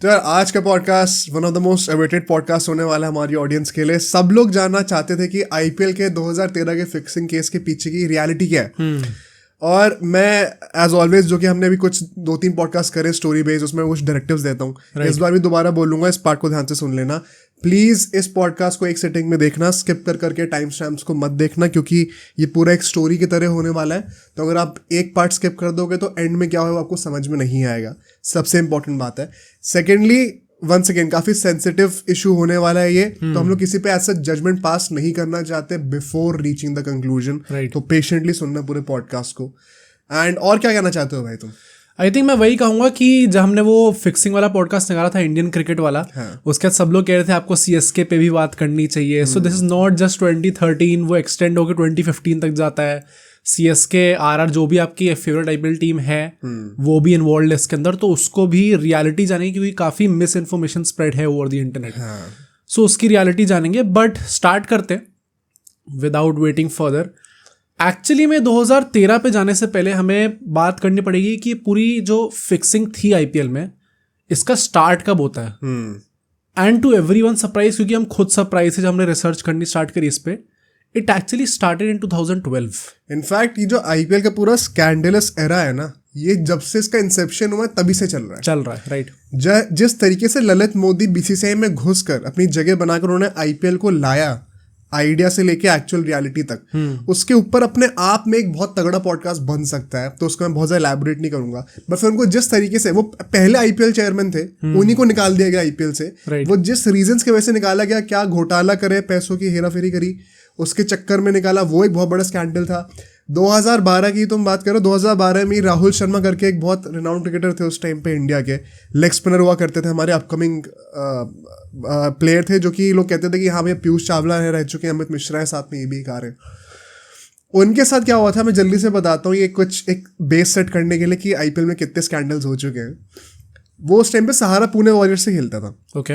तो यार आज का podcast one of the most awaited podcast होने वाला है हमारी ऑडियंस के लिए। सब लोग जानना चाहते थे कि आईपीएल के 2013 के फिक्सिंग केस के पीछे की रियलिटी क्या है। और मैं एज ऑलवेज जो कि हमने अभी कुछ 2-3 पॉडकास्ट करे स्टोरी बेस्ड, उसमें कुछ डायरेक्टिव्स देता हूँ। इस बार भी दोबारा बोलूंगा, इस पार्ट को ध्यान से सुन लेना प्लीज। इस पॉडकास्ट को एक सेटिंग में देखना, स्किप कर करके टाइम स्टैम्प्स को मत देखना, क्योंकि ये पूरा एक स्टोरी की तरह होने वाला है। तो अगर आप एक पार्ट स्किप कर दोगे तो एंड में क्या होगा आपको समझ में नहीं आएगा। सबसे इंपॉर्टेंट बात है। सेकेंडली, वंस अगेन काफी सेंसिटिव इशू होने वाला है ये, तो हम लोग किसी पे ऐसा जजमेंट पास नहीं करना चाहते बिफोर रीचिंग द कंक्लूजन। तो पेशेंटली सुनना पूरे पॉडकास्ट को। एंड और क्या कहना चाहते हो भाई तुम? आई थिंक मैं वही कहूंगा कि जब हमने वो फिक्सिंग वाला पॉडकास्ट निकाला था इंडियन क्रिकेट वाला, उसके बाद सब लोग कह रहे थे आपको सीएसके पे भी बात करनी चाहिए। So this is not just 2013, वो एक्सटेंड होकर 2015 तक जाता है। सीएसके आरआर जो भी आपकी फेवरेट आईपीएल टीम है वो भी इन्वॉल्व है इसके अंदर, तो उसको भी रियलिटी जानेंगे क्योंकि काफी मिस इन्फॉर्मेशन स्प्रेड है ओवर द इंटरनेट। सो उसकी रियलिटी जानेंगे, बट स्टार्ट करते हैं विदाउट वेटिंग फर्दर। एक्चुअली में 2013 पे जाने से पहले हमें बात करनी पड़ेगी कि पूरी जो फिक्सिंग थी आईपीएल में, इसका स्टार्ट कब होता है। एंड टू एवरीवन सरप्राइज, क्योंकि हम खुद सरप्राइज थे जब हमने रिसर्च करनी स्टार्ट करी इस पे। It actually started in 2012। In fact ये जो आईपीएल का पूरा स्कैंडलस एरा है ना, ये जब से इसका इंसेप्शन हुआ तभी से चल रहा है। राइट। जिस तरीके से ललित मोदी बीसीसीआई में घुसकर अपनी जगह बनाकर उन्होंने आईपीएल को लाया, आइडिया से लेके एक्चुअल रियलिटी तक, उसके ऊपर अपने आप में एक बहुत तगड़ा पॉडकास्ट बन सकता है। तो उसको मैं बहुत ज़्यादा एलैबोरेट नहीं करूंगा, बट फिर उनको जिस तरीके से वो पहले आईपीएल चेयरमैन थे, उन्हीं को निकाल दिया गया आईपीएल से। वो जिस रीजंस की वजह से निकाला गया, क्या घोटाला करे, पैसों की हेराफेरी करी, उसके चक्कर में निकाला, वो एक बहुत बड़ा स्कैंडल था। 2012 की तुम बात करो, 2012 में राहुल शर्मा करके एक बहुत रिनाउंड क्रिकेटर थे उस टाइम पे, इंडिया के लेग स्पिनर हुआ करते थे, हमारे अपकमिंग प्लेयर थे, जो कि लोग कहते थे कि हाँ भैया पीयूष चावला है, रह चुके हैं, अमित मिश्रा है साथ में, ये भी एक आ रहे हैं। उनके साथ क्या हुआ था मैं जल्दी से बताता हूँ, ये कुछ एक बेस सेट करने के लिए कि आईपीएल में कितने स्कैंडल्स हो चुके हैं। वो उस टाइम पे सहारा पुणे वॉरियर्स से खेलता था। ओके।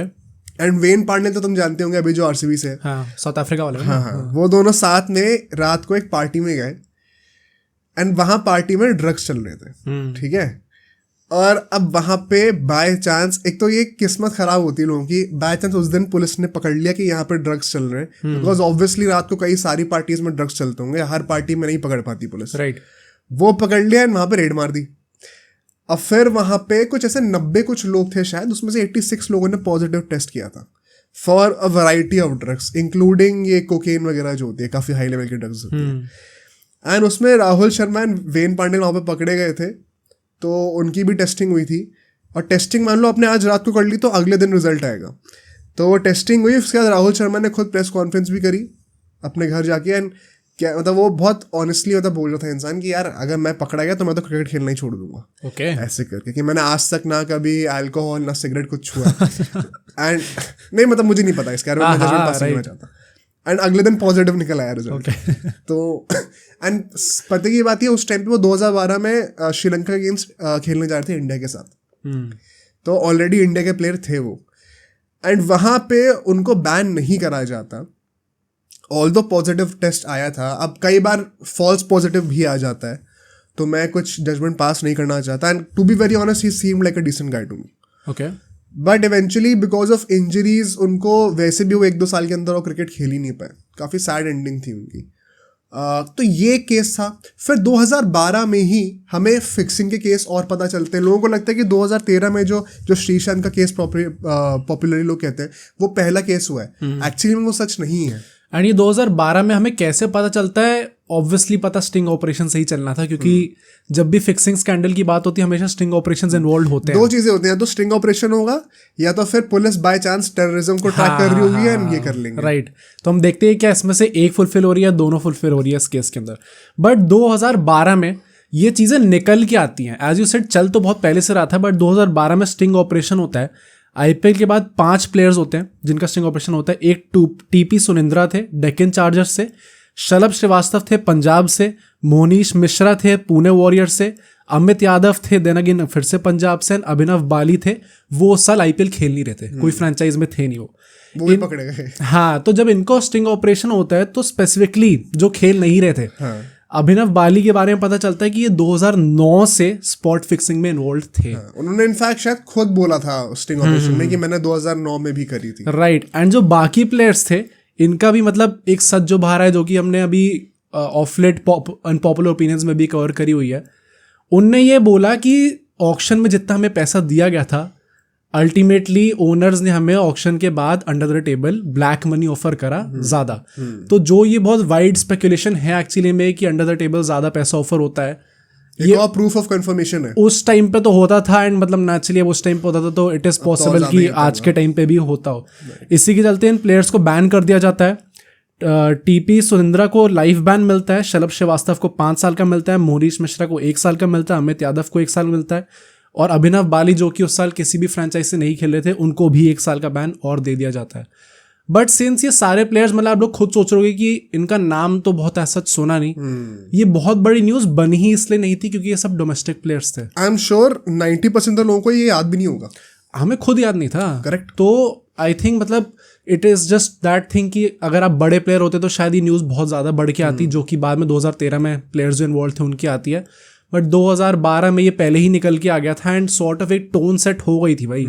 एंड वेन पांडे तो तुम जानते होंगे अभी जो आरसीबी से, साउथ अफ्रीका वाले। हाँ, वो दोनों साथ में रात को एक पार्टी में गए एंड वहां पार्टी में ड्रग्स चल रहे थे। ठीक है। और अब वहां पे बाय चांस, एक तो ये किस्मत खराब होती है लोगों की, बाय चांस उस दिन पुलिस ने पकड़ लिया कि यहाँ पे ड्रग्स चल रहे हैं, बिकॉज ऑब्वियसली रात को कई सारी पार्टीज में ड्रग्स चलते होंगे, हर पार्टी में नहीं पकड़ पाती पुलिस। राइट। वो पकड़ लिया एंड वहां पे रेड मार दी। अब फिर वहां पे कुछ ऐसे 90 कुछ लोग थे शायद, उसमें से 86 लोगों ने पॉजिटिव टेस्ट किया था for a variety of drugs, including ये कोकेन वगैरह जो होती है, काफी हाई लेवल की ड्रग्स होती है। एंड उसमें राहुल शर्मा एंड वेन पांडे वहां पे पकड़े गए थे, तो उनकी भी टेस्टिंग हुई थी। और टेस्टिंग मान लो आपने आज रात को कर ली तो अगले दिन रिजल्ट आएगा। तो वो टेस्टिंग हुई, उसके बाद राहुल शर्मा ने खुद प्रेस कॉन्फ्रेंस भी करी अपने घर जाके। एंड क्या मतलब वो बहुत ऑनेस्टली मतलब बोल रहा था इंसान कि यार अगर मैं पकड़ा गया तो मैं तो क्रिकेट खेलना ही छोड़ दूंगा। ओके। ऐसे करके कि मैंने आज तक ना कभी अल्कोहल ना सिगरेट कुछ छुआ। एंड नहीं मतलब मुझे नहीं पता इसके बारे में, मैं जजमेंट पास करना चाहता। एंड अगले दिन पॉजिटिव निकल आया रिजल्ट। तो एंड पता की बात है, उस टाइम पे वो 2012 में श्रीलंका के अगेंस्ट खेलने जा रहे थे इंडिया के साथ। तो ऑलरेडी इंडिया के प्लेयर थे वो, एंड वहां पे उनको बैन नहीं कराया जाता, ऑल्दो पॉजिटिव टेस्ट आया था। अब कई बार फॉल्स पॉजिटिव भी आ जाता है, तो मैं कुछ जजमेंट पास नहीं करना चाहता। And to be very honest, he seemed like a decent guy to me. Okay. But eventually because of injuries उनको वैसे भी वो 1-2 साल के अंदर वो क्रिकेट खेल ही नहीं पाए, काफ़ी सैड एंडिंग थी उनकी। तो ये केस था। फिर 2012 में ही हमें फिक्सिंग के केस और पता चलते हैं। लोगों को लगता है कि 2013 में जो श्रीशांत का केस पॉपुलरली लोग कहते हैं वो पहला केस हुआ है, एक्चुअली में वो सच नहीं है। एंड ये 2012 में हमें कैसे पता चलता है? ऑब्वियसली पता स्टिंग ऑपरेशन से ही चलना था, क्योंकि जब भी फिक्सिंग स्कैंडल की बात होती है हमेशा स्टिंग ऑपरेशंस इन्वॉल्व होते हैं। 2 चीजें होती हैं, तो स्टिंग ऑपरेशन होगा या तो फिर पुलिस बाय चांस टेररिज्म को ट्रैक कर रही होगी एंड ये कर लेंगे। राइट। तो हम देखते हैं क्या इसमें से एक फुलफिल हो रही है, दोनों फुलफिल हो रही है इस केस के अंदर। बट 2012 में ये चीजें निकल के आती हैं। एज यू सेड, चल तो बहुत पहले से रहा था, बट 2012 में स्टिंग ऑपरेशन होता है। आईपीएल के बाद 5 प्लेयर्स होते हैं जिनका स्टिंग ऑपरेशन होता है। एक टीपी सुनिंद्रा थे डेक्कन चार्जर्स से, शलभ श्रीवास्तव थे पंजाब से, मोनीश मिश्रा थे पुणे वॉरियर्स से, अमित यादव थे देन अगेन फिर से पंजाब से, अभिनव बाली थे। वो उस साल आईपीएल खेल नहीं रहे थे, कोई फ्रेंचाइज में थे नहीं वो भी पकड़े गए। हाँ, तो जब इनको स्टिंग ऑपरेशन होता है तो स्पेसिफिकली जो खेल नहीं रहे थे, अभिनव बाली के बारे में पता चलता है कि ये 2009 से स्पॉट फिक्सिंग में इन्वॉल्व थे। उन्होंने इनफैक्ट शायद खुद बोला था स्टिंग ऑपरेशन में कि मैंने 2009 में भी करी थी। राइट। एंड जो बाकी प्लेयर्स थे इनका भी मतलब एक सच जो बाहर है, जो कि हमने अभी ऑफ लेट अनपॉपुलर ओपिनियंस में भी कवर करी हुई है, उनने ये बोला कि ऑक्शन में जितना हमें पैसा दिया गया था, अल्टीमेटली ओनर्स ने हमें ऑक्शन के बाद under the table black money offer करा ज़्यादा। तो जो ये बहुत वाइड स्पेकुलेशन है एक्चुअली में कि अंडर द टेबल ज़्यादा पैसा ऑफर होता है, ये प्रूफ ऑफ कंफर्मेशन है। उस टाइम पे तो होता था एंड मतलब नेचुरली अब उस टाइम पे होता था, तो इट इज़ पॉसिबल कि आज के टाइम पे भी होता हो। इसी के चलते इन प्लेयर्स को बैन कर दिया जाता है। टीपी सुनिंद्रा को लाइफ बैन मिलता है, शलभ श्रीवास्तव को 5 साल का मिलता है, मोनीश मिश्रा को 1 साल का मिलता है, अमित यादव को 1 साल मिलता है, और अभिनव बाली जो कि उस साल किसी भी फ्रेंचाइज से नहीं खेल रहे थे उनको भी 1 साल का बैन और दे दिया जाता है। बट सिंस ये सारे प्लेयर्स, मतलब आप लोग खुद सोच रहे होगे कि इनका नाम तो बहुत ऐसा सुना नहीं, ये बहुत बड़ी न्यूज़ बनी ही इसलिए नहीं थी क्योंकि ये सब डोमेस्टिक प्लेयर्स थे। आई एम श्योर 90% लोगों को ये याद भी नहीं होगा। हमें खुद याद नहीं था। करेक्ट। तो आई थिंक मतलब it is just that thing कि अगर आप बड़े प्लेयर होते तो शायद ये न्यूज़ बहुत ज़्यादा बढ़ के आती, जो कि बाद में 2013 में प्लेयर्स जो इन्वॉल्व थे उनकी आती है। बट 2012 में ये पहले ही निकल के आ गया था एंड सॉर्ट ऑफ एक टोन सेट हो गई थी भाई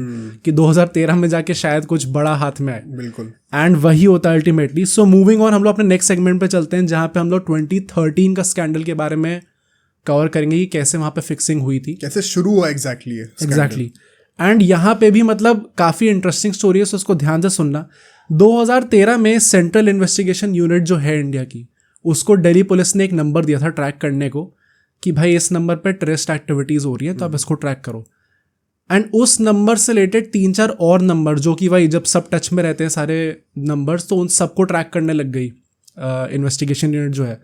कि 2013 में जाके शायद कुछ बड़ा हाथ में आए। बिल्कुल। एंड वही होता है अल्टीमेटली। सो मूविंग ऑन, हम लोग अपने नेक्स्ट सेगमेंट पे चलते हैं जहाँ पे हम लोग 2013 का स्कैंडल के बारे में कवर करेंगे कि कैसे वहाँ पे फिक्सिंग हुई थी, कैसे शुरू हुआ एग्जैक्टली। एंड यहाँ पे भी मतलब काफ़ी इंटरेस्टिंग स्टोरी है, सो उसको ध्यान से सुनना। 2013 में सेंट्रल इन्वेस्टिगेशन यूनिट जो है इंडिया की, उसको दिल्ली पुलिस ने एक नंबर दिया था ट्रैक करने को कि भाई इस नंबर पे टेररिस्ट एक्टिविटीज़ हो रही हैं तो आप इसको ट्रैक करो। एंड उस नंबर से रिलेटेड 3-4 और नंबर जो कि भाई जब सब टच में रहते हैं सारे नंबर्स, तो उन सबको ट्रैक करने लग गई इन्वेस्टिगेशन यूनिट जो है।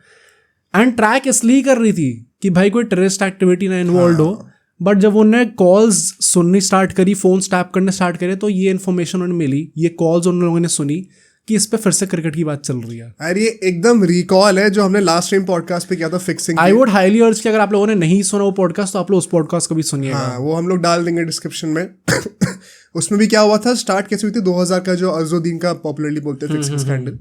एंड ट्रैक इसलिए कर रही थी कि भाई कोई टेररिस्ट एक्टिविटी ना इन्वॉल्व हो। बट जब उन्होंने कॉल्स सुननी स्टार्ट करी, फोन टैप करने स्टार्ट करे, तो ये इन्फॉर्मेशन उन्हें मिली, ये कॉल्स उन लोगों ने सुनी कि इस पे फिर से क्रिकेट की बात चल रही है। अरे ये एकदम रिकॉल है जो हमने लास्ट टाइम पॉडकास्ट पे किया था फिक्सिंग। आई वुड हाईली अर्ज कि अगर आप लोगों ने नहीं सुना वो पॉडकास्ट तो आप लोग उस पॉडकास्ट को भी सुनिएगा। हाँ, वो हम लोग डाल देंगे डिस्क्रिप्शन में। उसमें भी क्या हुआ था, स्टार्ट कैसे हुई थी 2000 का जो अजरुद्दीन का पॉपुलरली बोलते हैं फिक्सिंग स्कैंडल,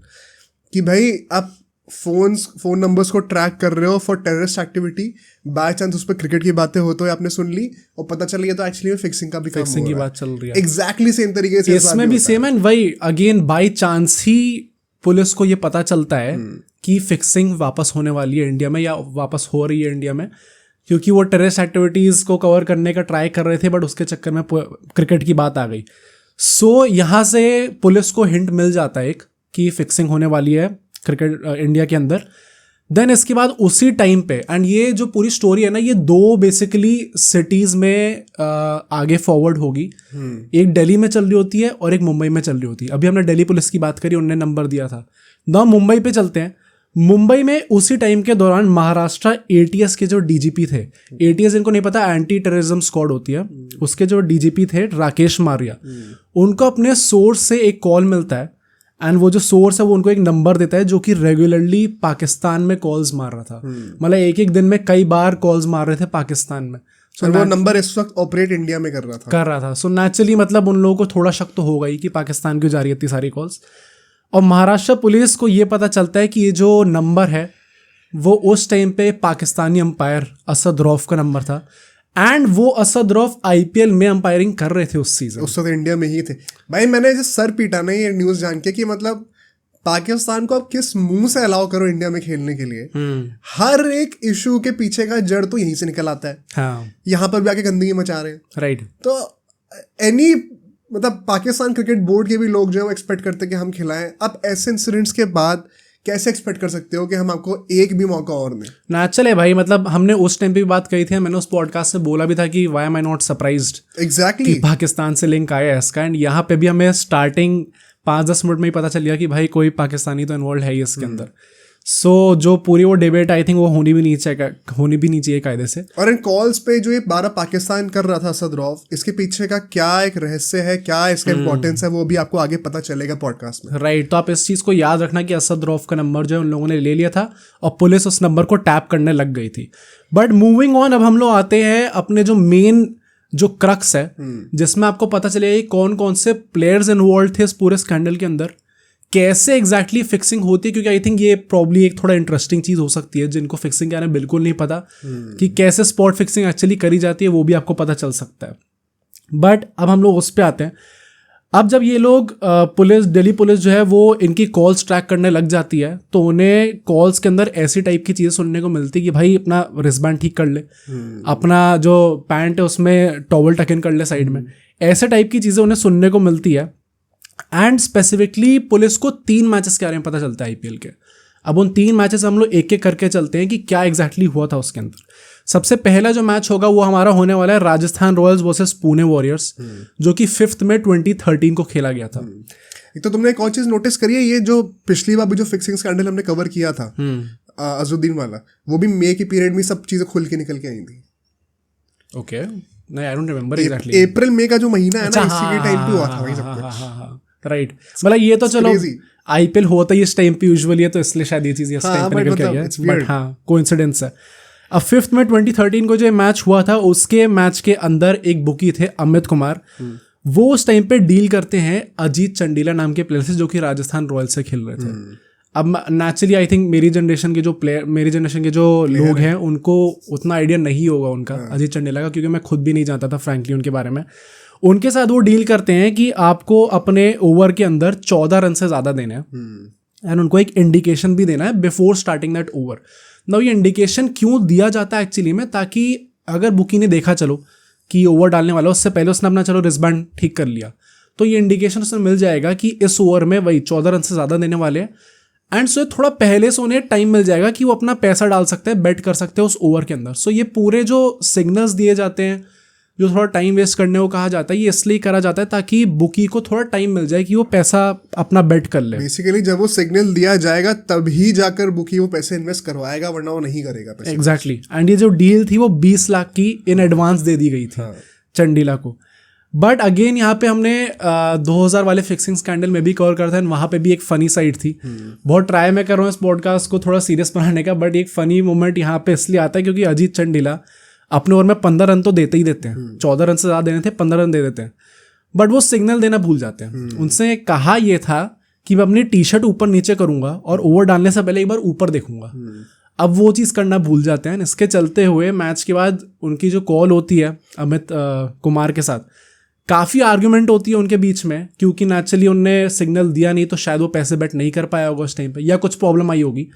कि भाई आप फोन नंबर्स को ट्रैक कर रहे हो for terrorist activity, by chance उस पर क्रिकेट की बातें हो तो आपने सुन ली और पता चल गया तो एक्चुअली फिक्सिंग का भी काम हो रहा है। की बात चल रही है। एग्जैक्टली सेम तरीके से इसमें भी सेम एंड वही again by chance he police को ये पता चलता है कि फिक्सिंग वापस होने वाली है इंडिया में या वापस हो रही है इंडिया में, क्योंकि वो टेररिस्ट एक्टिविटीज़ को कवर करने का ट्राई कर रहे थे बट उसके चक्कर में क्रिकेट की बात आ गई। सो यहाँ से पुलिस को हिंट मिल जाता है एक कि फिक्सिंग होने वाली है क्रिकेट इंडिया के अंदर। देन इसके बाद उसी टाइम पे, एंड ये जो पूरी स्टोरी है ना, ये 2 बेसिकली सिटीज़ में आगे फॉरवर्ड होगी। एक दिल्ली में चल रही होती है और एक मुंबई में चल रही होती है। अभी हमने दिल्ली पुलिस की बात करी, उन्होंने नंबर दिया था ना। मुंबई पे चलते हैं। मुंबई में उसी टाइम के दौरान महाराष्ट्र ATS के जो डीजीपी थे, ATS इनको नहीं पता एंटी टेररिज्म स्क्वाड होती है, उसके जो डीजीपी थे राकेश मारिया, उनको अपने सोर्स से एक कॉल मिलता है एंड वो जो सोर्स है वो उनको एक नंबर देता है जो कि रेगुलरली पाकिस्तान में कॉल्स मार रहा था। मतलब एक दिन में कई बार कॉल्स मार रहे थे पाकिस्तान में। So वो नंबर इस वक्त ऑपरेट इंडिया में कर रहा था। सो नेचुरली मतलब उन लोगों को थोड़ा शक तो होगा ही कि पाकिस्तान क्यों जा रही है इतनी सारी कॉल्स। और महाराष्ट्र पुलिस को ये पता चलता है कि ये जो नंबर है वो उस टाइम पे पाकिस्तानी अंपायर असद रौफ का नंबर था एंड वो असद रौफ IPL में अंपायरिंग कर रहे थे उस सीजन। उस वक्त इंडिया में ही थे। भाई मैंने जो सर पीटा ना ये न्यूज़ जान के कि मतलब पाकिस्तान को आप किस मुंह से अलाउ करो इंडिया में खेलने के लिए। हर एक इशू के पीछे का जड़ तो यहीं से निकल आता है। हाँ, यहाँ पर भी आके गंदगी मचा रहे हैं। राइट। तो एनी मतलब पाकिस्तान क्रिकेट बोर्ड के भी लोग जो है वो एक्सपेक्ट करते हैं कि हम खिलाएं। अब ऐसे इंसिडेंट्स के बाद कैसे एक्सपेक्ट कर सकते हो कि हम आपको एक भी मौका और दें? नेचुरल है भाई, मतलब हमने उस टाइम पे भी बात कही थी, मैंने उस पॉडकास्ट में बोला भी था कि why am I not surprised exactly Pakistan से लिंक आया है इसका। एंड यहाँ पे भी हमें स्टार्टिंग 5-10 मिनट में ही पता चल गया कि भाई कोई पाकिस्तानी तो इन्वॉल्व है ही इसके अंदर। सो जो पूरी वो डिबेट आई थिंक वो होनी भी नहीं चाहिए कायदे से। और इन कॉल्स पे जो ये 12 पाकिस्तान कर रहा था असद रौफ, इसके पीछे का क्या एक रहस्य है, क्या इसका इंपॉर्टेंस है, वो भी आपको आगे पता चलेगा पॉडकास्ट में। राइट। तो आप इस चीज़ को याद रखना कि असद रौफ का नंबर जो है उन लोगों ने ले लिया था और पुलिस उस नंबर को टैप करने लग गई थी। बट मूविंग ऑन, अब हम लोग आते हैं अपने जो मेन जो क्रक्स है जिसमें आपको पता चलेगा कौन कौन से प्लेयर्स इन्वॉल्व थे इस पूरे स्कैंडल के अंदर, कैसे एग्जैक्टली फिक्सिंग होती है, क्योंकि आई थिंक ये प्रॉब्ली एक थोड़ा इंटरेस्टिंग चीज़ हो सकती है जिनको फिक्सिंग के बारे में बिल्कुल नहीं पता कि कैसे स्पॉट फिक्सिंग एक्चुअली करी जाती है, वो भी आपको पता चल सकता है। बट अब हम लोग उस पर आते हैं। अब जब ये लोग पुलिस, दिल्ली पुलिस जो है वो इनकी कॉल्स ट्रैक करने लग जाती है, तो उन्हें कॉल्स के अंदर ऐसी टाइप की चीज़ें सुनने को मिलती है कि भाई अपना रिस्टबैंड ठीक कर ले, अपना जो पैंट है उसमें टॉवल टक इन कर ले साइड में, ऐसे टाइप की चीज़ें उन्हें सुनने को मिलती है। एंड स्पेसिफिकली पुलिस को 3 मैचेस के बारे में पता चलता है आईपीएल के। अब उन 3 मैचेस हम लोग एक एक करके चलते हैं कि क्या एग्जैक्टली हुआ था उसके अंदर। सबसे पहला जो मैच होगा वो हमारा होने वाला है Rajasthan Royals versus Pune warriors, जो कि 5 मई 2013 को खेला गया था। एक तो तुमने एक और चीज नोटिस करी है, ये जो पिछली बार भी जो फिक्सिंग स्कैंडल हमने कवर किया था अजुद्दीन वाला, वो भी मई के पीरियड में सब चीजें खुल के निकल के आई थी। ओके, नहीं आई डोंट रिमेंबर एग्जैक्टली। अप्रैल मई का जो महीना है ना, इसी के टाइम पे हुआ था वही सब कुछ। राइट, मतलब ये तो चलो आईपीएल होता ही इस टाइम पे यूजुअली है, तो इसलिए शायद ये चीज़ इस टाइम पे निकल के आई है, बट हाँ कोइंसिडेंस है। अब 5 मई 2013 को जो मैच हुआ था, उसके मैच के अंदर एक बुकी थे अमित कुमार, वो उस टाइम पे डील करते हैं अजीत चंडीला नाम के प्लेयर से जो कि राजस्थान रॉयल्स से खेल रहे थे। अब नेचुरली आई थिंक मेरी जनरेशन के जो लोग हैं उनको उतना आइडिया नहीं होगा उनका अजीत चंडीला का, क्योंकि मैं खुद भी नहीं जानता था फ्रैंकली उनके बारे में। उनके साथ वो डील करते हैं कि आपको अपने ओवर के अंदर 14 रन से ज़्यादा देने हैं, एंड उनको एक इंडिकेशन भी देना है before starting that over. Now ये इंडिकेशन क्यों दिया जाता है एक्चुअली में, ताकि अगर बुकी ने देखा चलो कि ओवर डालने वाला, उससे पहले उसने अपना चलो रिस्टबैंड ठीक कर लिया, तो ये इंडिकेशन उसमें मिल जाएगा कि इस ओवर में वही 14 रन से ज़्यादा देने वाले हैं, एंड सो थोड़ा पहले से उन्हें टाइम मिल जाएगा कि वो अपना पैसा डाल सकते हैं, बेट कर सकते हैं उस ओवर के अंदर। सो ये पूरे जो सिग्नल्स दिए जाते हैं, जो थोड़ा टाइम वेस्ट करने को कहा जाता है, ये इसलिए करा जाता है ताकि बुकी को थोड़ा टाइम मिल जाए कि वो पैसा अपना बेट कर ले। बेसिकली जब वो सिग्नल दिया जाएगा तभी जाकर बुकी वो पैसे इन्वेस्ट करवाएगा, वरना वो नहीं करेगा पैसे। एग्जैक्टली, एंड ये जो डील थी वो 20 लाख की इन एडवांस दे दी गई थी चंडीला को। बट अगेन यहाँ पे हमने 2000 वाले फिक्सिंग स्कैंडल में भी कवर करता है, वहाँ पे भी एक फनी साइड थी। बहुत ट्राई मैं कर रहा हूँ इस पॉडकास्ट को थोड़ा सीरियस बनाने का, बट एक फनी मोमेंट यहाँ पे इसलिए आता है क्योंकि अजीत चंडीला अपने ओवर में 15 रन तो देते ही देते हैं, 14 रन से ज़्यादा देने थे, 15 रन दे देते हैं, बट वो सिग्नल देना भूल जाते हैं। उनसे कहा ये था कि मैं अपनी टी शर्ट ऊपर नीचे करूंगा और ओवर डालने से पहले एक बार ऊपर देखूंगा। अब वो चीज़ करना भूल जाते हैं। इसके चलते हुए मैच के बाद उनकी जो कॉल होती है अमित कुमार के साथ, काफ़ी आर्ग्यूमेंट होती है उनके बीच में, क्योंकि नेचुरली उनने सिग्नल दिया नहीं तो शायद वो पैसे बेट नहीं कर पाया होगा उस टाइम पे, या कुछ प्रॉब्लम आई होगी।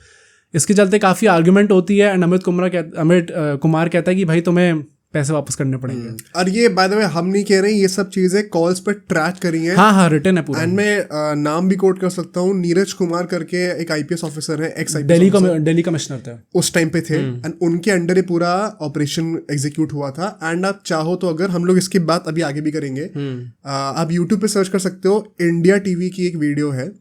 इसके चलते काफ़ी आर्ग्यूमेंट होती है, एंड अमित कुमार कहता है कि भाई तुम्हें पैसे वापस करने पड़ेंगे। और ये बाय द वे हम नहीं कह रहे हैं, ये सब चीजें कॉल्स पे ट्रैक करी हैं। हाँ रिटर्न है पूरा। एंड मैं नाम भी कोट कर सकता हूँ, नीरज कुमार करके एक आईपीएस ऑफिसर है, एक्स दिल्ली कमिश्नर थे उस टाइम पे थे, एंड उनके अंडर ही पूरा ऑपरेशन एग्जीक्यूट हुआ था। एंड आप चाहो तो अगर हम लोग इसकी बात अभी आगे भी करेंगे, आप यूट्यूब पे सर्च कर सकते हो, इंडिया टीवी की एक वीडियो है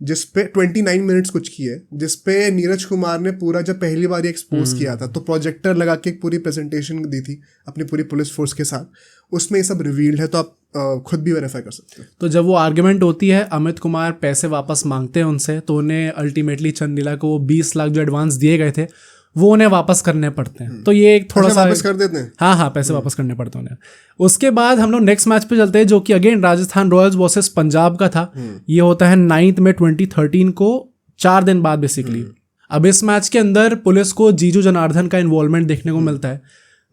जिसपे 29 मिनट्स कुछ की है, जिसपे नीरज कुमार ने पूरा जब पहली बार एक्सपोज किया था तो प्रोजेक्टर लगा के एक पूरी प्रेजेंटेशन दी थी अपनी पूरी पुलिस फोर्स के साथ, उसमें ये सब रिवील्ड है, तो आप खुद भी वेरीफाई कर सकते हो। तो जब वो आर्ग्यूमेंट होती है, अमित कुमार पैसे वापस मांगते हैं उनसे, तो उन्हें अल्टीमेटली चंडीला को 20 लाख जो एडवांस दिए गए थे वो उन्हें वापस करने पड़ते हैं। तो ये एक थोड़ा सा वापस कर देते हैं। हाँ पैसे वापस करने पड़ते हैं उन्हें। उसके बाद हम लोग नेक्स्ट मैच पे चलते हैं, जो कि again Rajasthan Royals versus Punjab का था। ये होता है 9 मई 2013 को, 4 दिन बाद बेसिकली। अब इस मैच के अंदर पुलिस को जीजू जनार्दन का इन्वॉल्वमेंट देखने को मिलता है।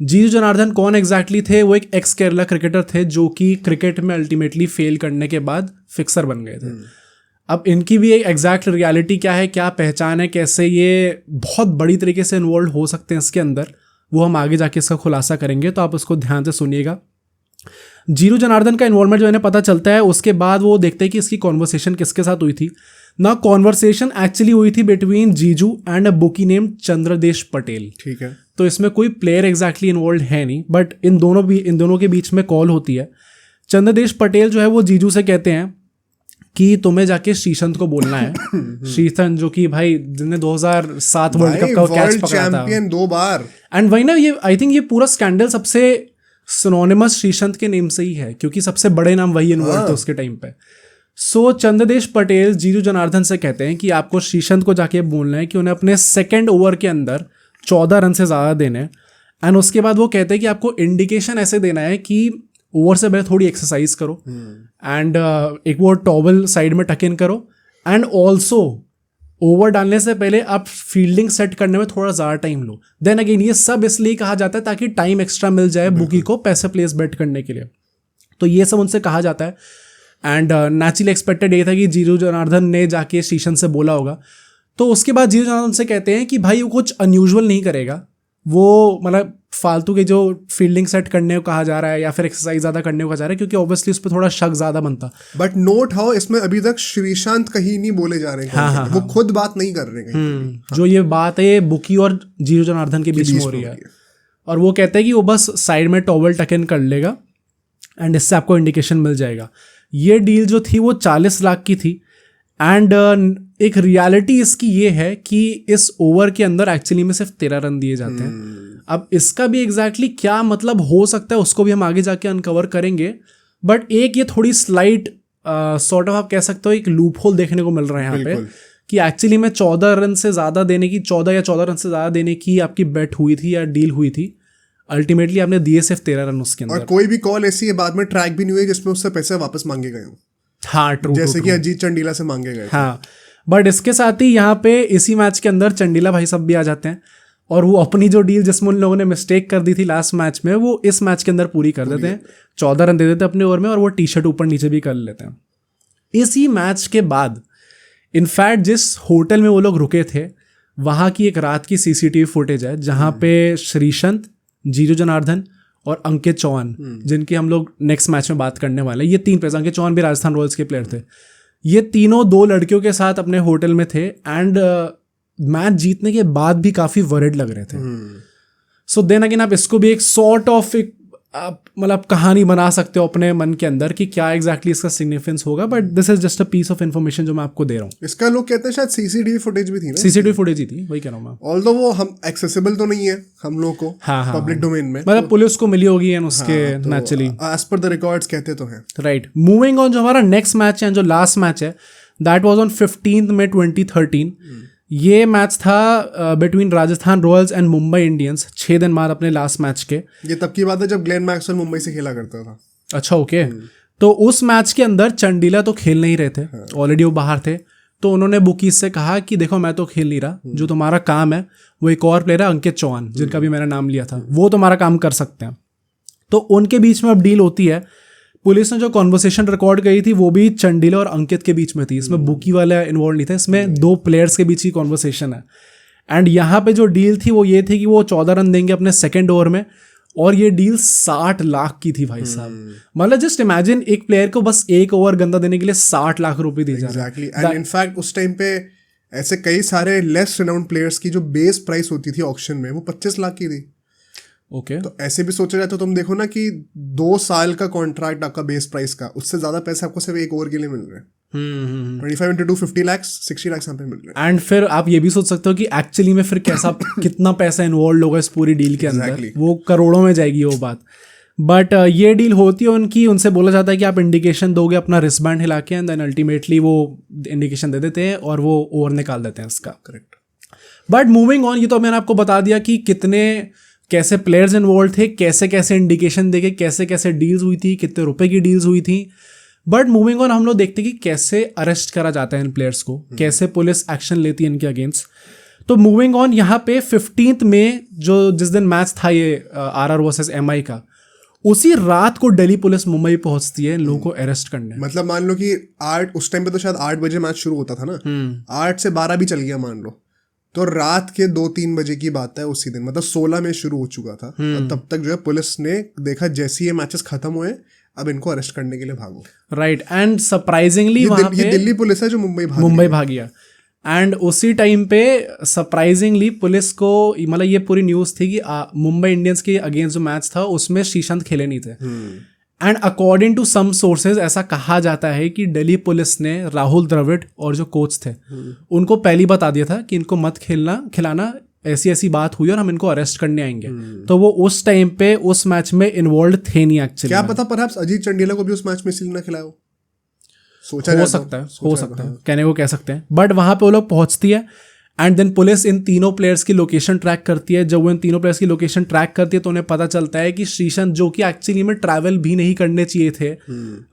जीजू जनार्दन कौन एग्जैक्टली थे? वो एक एक्स केरला क्रिकेटर थे जो कि क्रिकेट में अल्टीमेटली फेल करने के बाद फिक्सर बन गए थे। अब इनकी भी एक एग्जैक्ट रियलिटी क्या है, क्या पहचान है, कैसे ये बहुत बड़ी तरीके से इन्वॉल्व हो सकते हैं इसके अंदर, वो हम आगे जाके इसका खुलासा करेंगे, तो आप उसको ध्यान से सुनिएगा। जीरू जनार्दन का इन्वॉल्वमेंट जो इन्हें पता चलता है, उसके बाद वो देखते हैं कि इसकी कॉन्वर्सेशन किसके साथ हुई थी ना। कॉन्वर्सेशन एक्चुअली हुई थी between Jiju and a bookie named Chandresh Patel. ठीक है, तो इसमें कोई प्लेयर एग्जैक्टली इन्वॉल्व है नहीं, बट इन दोनों के बीच में कॉल होती है। चंद्रदेश पटेल जो है वो जीजू से कहते हैं कि तुम्हें जाके श्रीसंत को बोलना है। श्रीसंत जो कि भाई जिसने 2007 वर्ल्ड कप का कैच पकड़ा था, चैंपियन 2 बार। एंड वही ना, ये आई थिंक ये पूरा स्कैंडल सबसे सिनोनिमस श्रीसंत के नेम से ही है, क्योंकि सबसे बड़े नाम वही इन्वॉल्व थे उसके टाइम पे। सो चंद्रदेश पटेल जीजू जनार्दन से कहते हैं कि आपको श्रीसंत को जाके बोलना है कि उन्हें अपने सेकेंड ओवर के अंदर 14 रन से ज़्यादा देने। एंड उसके बाद वो कहते हैं कि आपको इंडिकेशन ऐसे देना है कि ओवर से पहले थोड़ी एक्सरसाइज करो, एंड एक वो टॉवल साइड में टक इन करो, एंड ऑल्सो ओवर डालने से पहले आप फील्डिंग सेट करने में थोड़ा ज़्यादा टाइम लो. देन अगेन ये सब इसलिए कहा जाता है ताकि टाइम एक्स्ट्रा मिल जाए बुकी को पैसे प्लेस बेट करने के लिए. तो ये सब उनसे कहा जाता है. एंड नेचुरली एक्सपेक्टेड ये था कि जीरू जनार्दन ने जाके श्रीशंत से बोला होगा. तो उसके बाद जीरू जनार्दन से कहते हैं कि भाई वो कुछ अनयूजुअल नहीं करेगा, वो मतलब फालतू के जो फील्डिंग सेट करने को कहा जा रहा है या फिर एक्सरसाइज ज़्यादा करने को कहा जा रहा है, क्योंकि ऑब्वियसली उस पर थोड़ा शक ज़्यादा बनता. बट नोट हाउ इसमें अभी तक श्रीशांत कहीं नहीं बोले जा रहे हैं. हाँ, वो खुद बात नहीं कर रहे हैं. जो ये बात है बुकी और जीरू जनार्दन के बीच में हो रही है. और वो कहते हैं कि वो बस साइड में टॉवल टक इन कर लेगा एंड इससे आपको इंडिकेशन मिल जाएगा. ये डील जो थी वो 40 लाख की थी. एंड एक रियलिटी इसकी ये है कि इस ओवर के अंदर एक्चुअली में सिर्फ 13 रन दिए जाते हैं. अब इसका भी एग्जैक्टली क्या मतलब हो सकता है उसको भी हम आगे जाके अनकवर करेंगे. बट एक ये थोड़ी स्लाइट सॉर्ट ऑफ आप कह सकते हो एक लूप होल देखने को मिल रहा है यहाँ पे कि एक्चुअली में 14 रन से ज़्यादा देने की 14 रन से ज़्यादा देने की आपकी बेट हुई थी या डील हुई थी. अल्टीमेटली आपने दिए सिर्फ 13 रन उसके अंदर. और कोई भी कॉल ऐसी है बाद में ट्रैक भी नहीं हुई जिसमें उससे पैसे वापस मांगे गए हो. हाँ ट्रू. जैसे कि अजीत चंडीला से मांगे गए. हाँ बट इसके साथ ही यहाँ पे इसी मैच के अंदर चंडीला भाई साहब भी आ जाते हैं और वो अपनी जो डील जिसमें उन लोगों ने मिस्टेक कर दी थी लास्ट मैच में वो इस मैच के अंदर पूरी कर देते हैं. 14 रन दे देते हैं अपने ओवर में और वो टी शर्ट ऊपर नीचे भी कर लेते हैं. इसी मैच के बाद इनफैक्ट जिस होटल में वो लोग रुके थे वहाँ की एक रात की CCTV फुटेज है जहाँ पे श्रीशंत, जीरू जनार्दन और अंकित चौहान, जिनकी हम लोग नेक्स्ट मैच में बात करने वाले हैं, ये 3 प्लेयर्स, अंकित चौहान भी राजस्थान रॉयल्स के प्लेयर थे, ये तीनों 2 लड़कियों के साथ अपने होटल में थे. एंड मैच जीतने के बाद भी काफ़ी वरिड लग रहे थे. सो देन अगेन आप इसको भी एक सॉर्ट ऑफ एक मतलब कहानी बना सकते हो अपने मन के अंदर कि क्या एग्जैक्टली इसका सिग्निफिकेंस होगा. But this is just a piece of information जो मैं आपको दे रहा हूँ. इसका लोग कहते हैं शायद CCTV फुटेज भी थी ना. CCTV फुटेज ही थी, वही कह रहा हूँ मैं. ऑल्दो वो हम एक्सेसिबल तो नहीं है हम लोग को पब्लिक डोमेन में, मतलब पुलिस को मिली होगी एंड उसके naturally as per the records कहते तो हैं. राइट. मूविंग ऑन, जो हमारा नेक्स्ट मैच है जो लास्ट मैच है दैट वाज ऑन 15 मई 2013. ये मैच था between Rajasthan Royals and Mumbai Indians 6 दिन बाद अपने लास्ट मैच के. ये तब की बात है जब ग्लेन मैक्सवेल मुंबई से खेला करता था. अच्छा ओके. तो उस मैच के अंदर चंडीला तो खेल नहीं रहे थे, ऑलरेडी वो बाहर थे. तो उन्होंने बुकीज से कहा कि देखो मैं तो खेल नहीं रहा, जो तुम्हारा काम है वो एक और प्लेयर है अंकित चौहान जिनका भी मैंने नाम लिया था, वो तुम्हारा काम कर सकते हैं. तो उनके बीच में अब डील होती है. पुलिस ने जो कॉन्वर्सेशन रिकॉर्ड करी थी वो भी चंडीला और अंकित के बीच में थी. इसमें बुकी वाला इन्वॉल्व नहीं था, इसमें 2 प्लेयर्स के बीच की कॉन्वर्सेशन है. एंड यहाँ पे जो डील थी वो ये थी कि वो 14 रन देंगे अपने सेकेंड ओवर में और ये डील 60 लाख की थी भाई साहब. मतलब जस्ट इमेजिन एक प्लेयर को बस एक ओवर गंदा देने के लिए 60 लाख रुपए दिए जा रहे हैं. एग्जैक्टली. एंड इनफैक्ट उस टाइम पे ऐसे कई सारे लेस रिनाउंड प्लेयर्स की जो बेस प्राइस होती थी ऑक्शन में वो 25 लाख की थी. ओके. तो ऐसे भी सोचा जाए तो तुम देखो ना कि 2 साल का कॉन्ट्रैक्ट आपका बेस प्राइस का, उससे ज्यादा पैसे आपको सिर्फ एक ओवर के लिए मिल रहे हैं. 25 into 2 50 लाख 60 लाख यहाँ पे मिल रहे हैं. एंड फिर आप ये भी सोच सकते हो कि एक्चुअली में फिर कैसा कितना पैसा इन्वॉल्व होगा इस पूरी डील के अंदर. वो करोड़ों में जाएगी वो बात. बट ये डील होती है उनकी, उनसे बोला जाता है कि आप इंडिकेशन दोगे अपना रिस्टबैंड हिला के एंड देन अल्टीमेटली वो इंडिकेशन दे देते हैं और वो ओवर निकाल देते हैं इसका. करेक्ट. बट मूविंग ऑन, ये तो मैंने आपको बता दिया कि कितने कैसे प्लेयर्स इन्वॉल्व थे, कैसे कैसे इंडिकेशन देके कैसे कैसे डील्स हुई थी, कितने रुपए की डील्स हुई थी. बट मूविंग ऑन हम लोग देखते हैं कि कैसे अरेस्ट करा जाता है इन प्लेयर्स को, कैसे पुलिस एक्शन लेती है इनके अगेंस्ट. तो मूविंग ऑन यहाँ पे 15 में जो जिस दिन मैच था ये RR वर्सेस MI का, उसी रात को दिल्ली पुलिस मुंबई पहुंचती है इन लोगों को अरेस्ट करने. मतलब मान लो कि 8 उस टाइम पे तो शायद 8 बजे मैच शुरू होता था ना, 8 से 12 भी चल गया मान लो, तो रात के 2-3 बजे की बात है उसी दिन, मतलब 16 में शुरू हो चुका था. और तब तक जो है पुलिस ने देखा जैसे ये मैचेस खत्म हुए अब इनको अरेस्ट करने के लिए भागो. राइट. एंड सरप्राइजिंगली वहां पे दिल्ली पुलिस है जो मुंबई भागी है. एंड उसी टाइम पे सरप्राइजिंगली पुलिस को मतलब ये पूरी न्यूज़ थी कि मुंबई इंडियंस के अगेंस्ट जो मैच था उसमें श्रीशांत खेले नहीं थे. And according to some sources ऐसा कहा जाता है कि दिल्ली पुलिस ने राहुल द्रविड़ और जो कोच थे उनको पहले बता दिया था कि इनको मत खिलाना, ऐसी ऐसी बात हुई और हम इनको अरेस्ट करने आएंगे. तो वो उस टाइम पे उस मैच में इन्वॉल्व थे नहीं एक्चुअली. क्या पता परहैप्स अजीत चंडीला को भी उस मैच में इसलिए ना खिलाया हो. सोचा हो सकता है, कहने को कह सकते हैं. बट वहां पे वो लोग पहुंचती है एंड देन पुलिस इन तीनों प्लेयर्स की लोकेशन ट्रैक करती है। जब वो इन तीनों प्लेयर्स की लोकेशन ट्रैक करती है तो उन्हें पता चलता है कि श्रीशांत, जो कि एक्चुअली में ट्रैवल भी नहीं करने चाहिए थे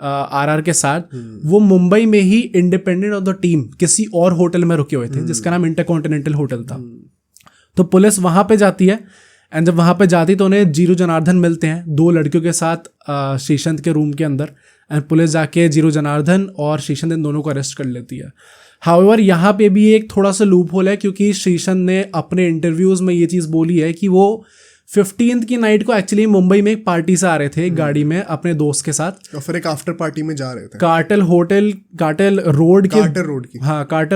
आरआर के साथ, वो मुंबई में ही इंडिपेंडेंट ऑफ द टीम किसी और होटल में रुके हुए थे जिसका नाम इंटरकॉन्टिनेंटल होटल था। तो पुलिस वहां पे जाती है एंड जब वहां पे जाती तो उन्हें जीरू जनार्दन मिलते हैं 2 लड़कियों के साथ श्रीशांत के रूम के अंदर। एंड पुलिस जाके जीरू जनार्दन और श्रीशांत इन दोनों को अरेस्ट कर लेती है। हाउएवर यहाँ पे भी एक थोड़ा सा लूप होल है, क्योंकि श्रीशांत ने अपने इंटरव्यूज में ये चीज़ बोली है कि वो 15th की नाइट को एक्चुअली मुंबई में एक पार्टी से आ रहे थे, एक गाड़ी में अपने दोस्त के साथ, और फिर एक आफ्टर पार्टी में जा रहे थे। कार्टर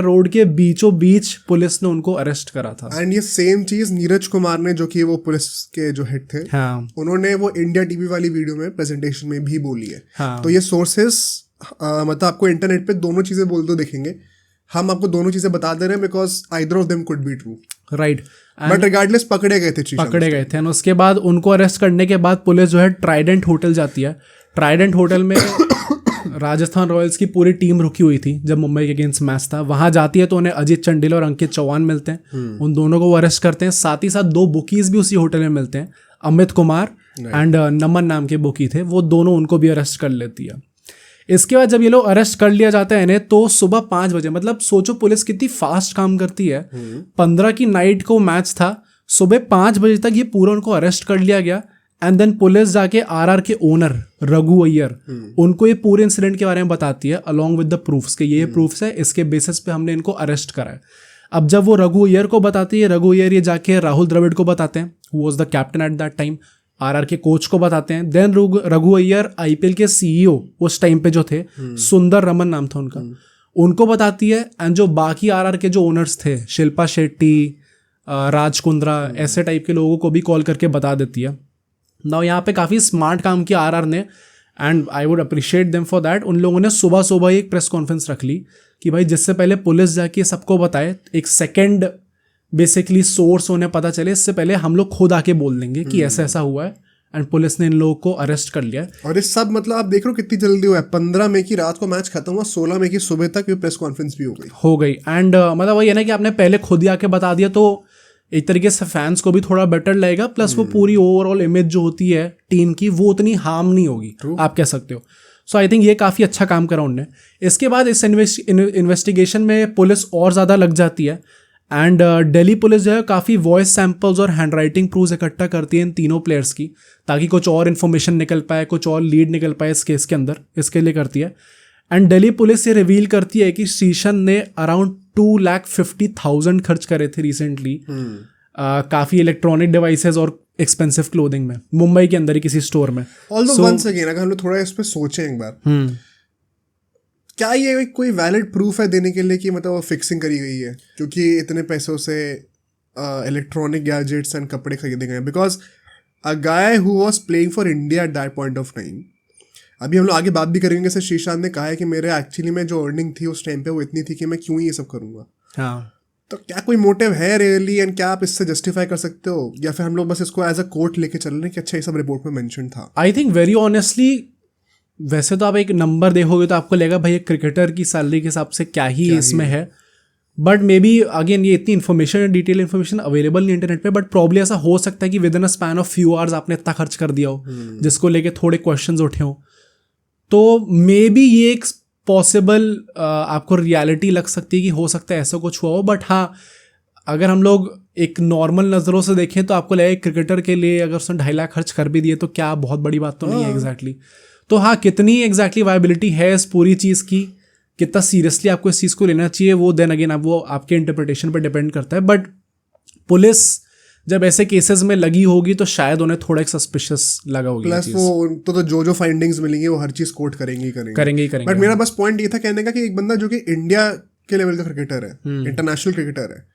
रोड के बीचों बीच पुलिस ने उनको अरेस्ट करा था। एंड ये सेम चीज नीरज कुमार ने, जो कि वो पुलिस के जो हेड थे, हाँ, उन्होंने वो इंडिया टीवी वाली वीडियो में प्रेजेंटेशन में भी बोली है। हाँ, तो ये सोर्सेस मतलब आपको इंटरनेट पे दोनों चीजें बोलते दिखेंगे। हम आपको दोनों चीजें बता दे रहे हैं because either of them could be true, right. But regardless पकड़े गए थे। और उसके बाद उनको अरेस्ट करने के बाद पुलिस जो है ट्राइडेंट होटल जाती है। ट्राइडेंट होटल में राजस्थान रॉयल्स की पूरी टीम रुकी हुई थी जब मुंबई के अगेंस्ट मैच था। वहां जाती है तो उन्हें अजीत चंडील और अंकित चौहान मिलते हैं। उन दोनों को वो अरेस्ट करते हैं। साथ ही साथ 2 बुकीज भी उसी होटल में मिलते हैं, अमित कुमार एंड नमन नाम के बुकी थे, वो दोनों उनको भी अरेस्ट कर लेती है। इसके बाद जब ये लोग अरेस्ट कर लिया जाता है इन्हें, तो सुबह 5 बजे, मतलब सोचो पुलिस कितनी फास्ट काम करती है। 15 की नाइट को मैच था, सुबह 5 बजे तक ये पूरा उनको अरेस्ट कर लिया गया। एंड देन पुलिस जाके आरआर के ओनर रघु अय्यर, उनको ये पूरे इंसिडेंट के बारे में बताती है अलॉन्ग विद द प्रूफ्स के ये प्रूफ्स है, इसके बेसिस पे हमने इनको अरेस्ट करा है। अब जब वो रघु अय्यर को बताती है, रघु अय्यर ये जाके राहुल द्रविड़ को बताते हैं, who was the captain eight that time, RR के कोच को बताते हैं। देन रघु अय्यर आईपीएल के सीईओ उस टाइम पे जो थे, सुंदर रमन नाम था उनका, उनको बताती है। एंड जो बाकी आरआर के जो ओनर्स थे, शिल्पा शेट्टी, राज कुंद्रा, ऐसे टाइप के लोगों को भी कॉल करके बता देती है। नाउ यहाँ पे काफ़ी स्मार्ट काम किया आरआर ने and I would appreciate them for that. उन लोगों ने सुबह सुबह ही एक प्रेस कॉन्फ्रेंस रख ली कि भाई जिससे पहले पुलिस जाके सबको बताए, एक सेकेंड बेसिकली सोर्स उन्हें पता चले, इससे पहले हम लोग खुद आके बोल देंगे कि ऐसा ऐसा हुआ है। एंड पुलिस ने इन लोगों को अरेस्ट कर लिया। और ये सब मतलब आप देख रहे हो कितनी जल्दी हुआ है। 15 मई की रात को मैच खत्म हुआ, 16 मई की सुबह तक ये प्रेस कॉन्फ्रेंस भी हो गई। एंड मतलब वही है ना कि आपने पहले खुद ही आके बता दिया तो एक तरीके से फैंस को भी थोड़ा बेटर लगेगा, प्लस वो पूरी ओवरऑल इमेज जो होती है टीम की वो उतनी हार्म नहीं होगी, आप कह सकते हो। सो आई थिंक ये काफ़ी अच्छा काम करा उनने। इसके बाद इस इन्वेस्टिगेशन में पुलिस और ज़्यादा लग जाती है एंड दिल्ली पुलिस जो है काफ़ी वॉइस सैंपल्स और हैंड राइटिंग प्रूफ्स इकट्ठा करती है इन तीनों प्लेयर्स की, ताकि कुछ और इन्फॉर्मेशन निकल पाए, कुछ और लीड निकल पाए इस केस के अंदर, इसके लिए करती है। एंड दिल्ली पुलिस ये रिवील करती है कि श्रीशांत ने अराउंड 2,50,000 खर्च करे थे रिसेंटली काफ़ी इलेक्ट्रॉनिक डिवाइसेस और एक्सपेंसिव क्लोथिंग में, मुंबई के अंदर ही किसी स्टोर में। ऑल्दो वंस अगेन अगर हम लोग थोड़ा इस पे सोचें एक बार, क्या ये कोई वैलिड प्रूफ है देने के लिए कि मतलब वो फिक्सिंग करी गई है, क्योंकि इतने पैसों से इलेक्ट्रॉनिक गैजेट्स एंड कपड़े खरीदे गए? Because a guy who was playing for India at that point of time, अभी हम लोग आगे बात भी करेंगे, जैसे श्रीशांत ने कहा है कि मेरे एक्चुअली में जो अर्निंग थी उस टाइम पे वो इतनी थी कि मैं क्यों ये सब करूँगा। हाँ, तो क्या कोई मोटिव है रियली, एंड क्या आप इससे जस्टिफाई कर सकते हो, या फिर हम लोग बस इसको एज अ कोर्ट लेके चल रहे हैं कि अच्छा ये सब रिपोर्ट में मेंशन था? आई थिंक वेरी ऑनेस्टली, वैसे तो आप एक नंबर देखोगे तो आपको लगेगा भाई एक क्रिकेटर की सैलरी के हिसाब से क्या ही इसमें है, बट मे बी अगेन ये इतनी इन्फॉर्मेशन, डिटेल इन्फॉर्मेशन अवेलेबल नहीं इंटरनेट पे, बट प्रॉब्ली ऐसा हो सकता है कि with in a span of few hours आपने इतना खर्च कर दिया हो जिसको लेके थोड़े क्वेश्चंस उठे हो। तो मे बी ये एक पॉसिबल आपको रियलिटी लग सकती है कि हो सकता है ऐसा कुछ हुआ हो, बट हाँ अगर हम लोग एक नॉर्मल नज़रों से देखें तो आपको लगेगा क्रिकेटर के लिए अगर उसने 2.5 लाख खर्च कर भी दिए तो क्या बहुत बड़ी बात तो नहीं है एग्जैक्टली। तो हाँ, कितनी एग्जैक्टली वायबिलिटी है इस पूरी चीज़ की, कितना सीरियसली आपको इस चीज़ को लेना चाहिए, वो देन अगेन वो आपके इंटरप्रिटेशन पर डिपेंड करता है। बट पुलिस जब ऐसे केसेस में लगी होगी तो शायद उन्हें थोड़ा एक सस्पिशियस लगा होगी। प्लस वो तो जो फाइंडिंग्स मिलेंगी वो हर चीज़ कोट करेंगे। बट मेरा बस पॉइंट ये था कहने का कि एक बंदा जो कि इंडिया के लेवल का क्रिकेटर है, इंटरनेशनल क्रिकेटर है,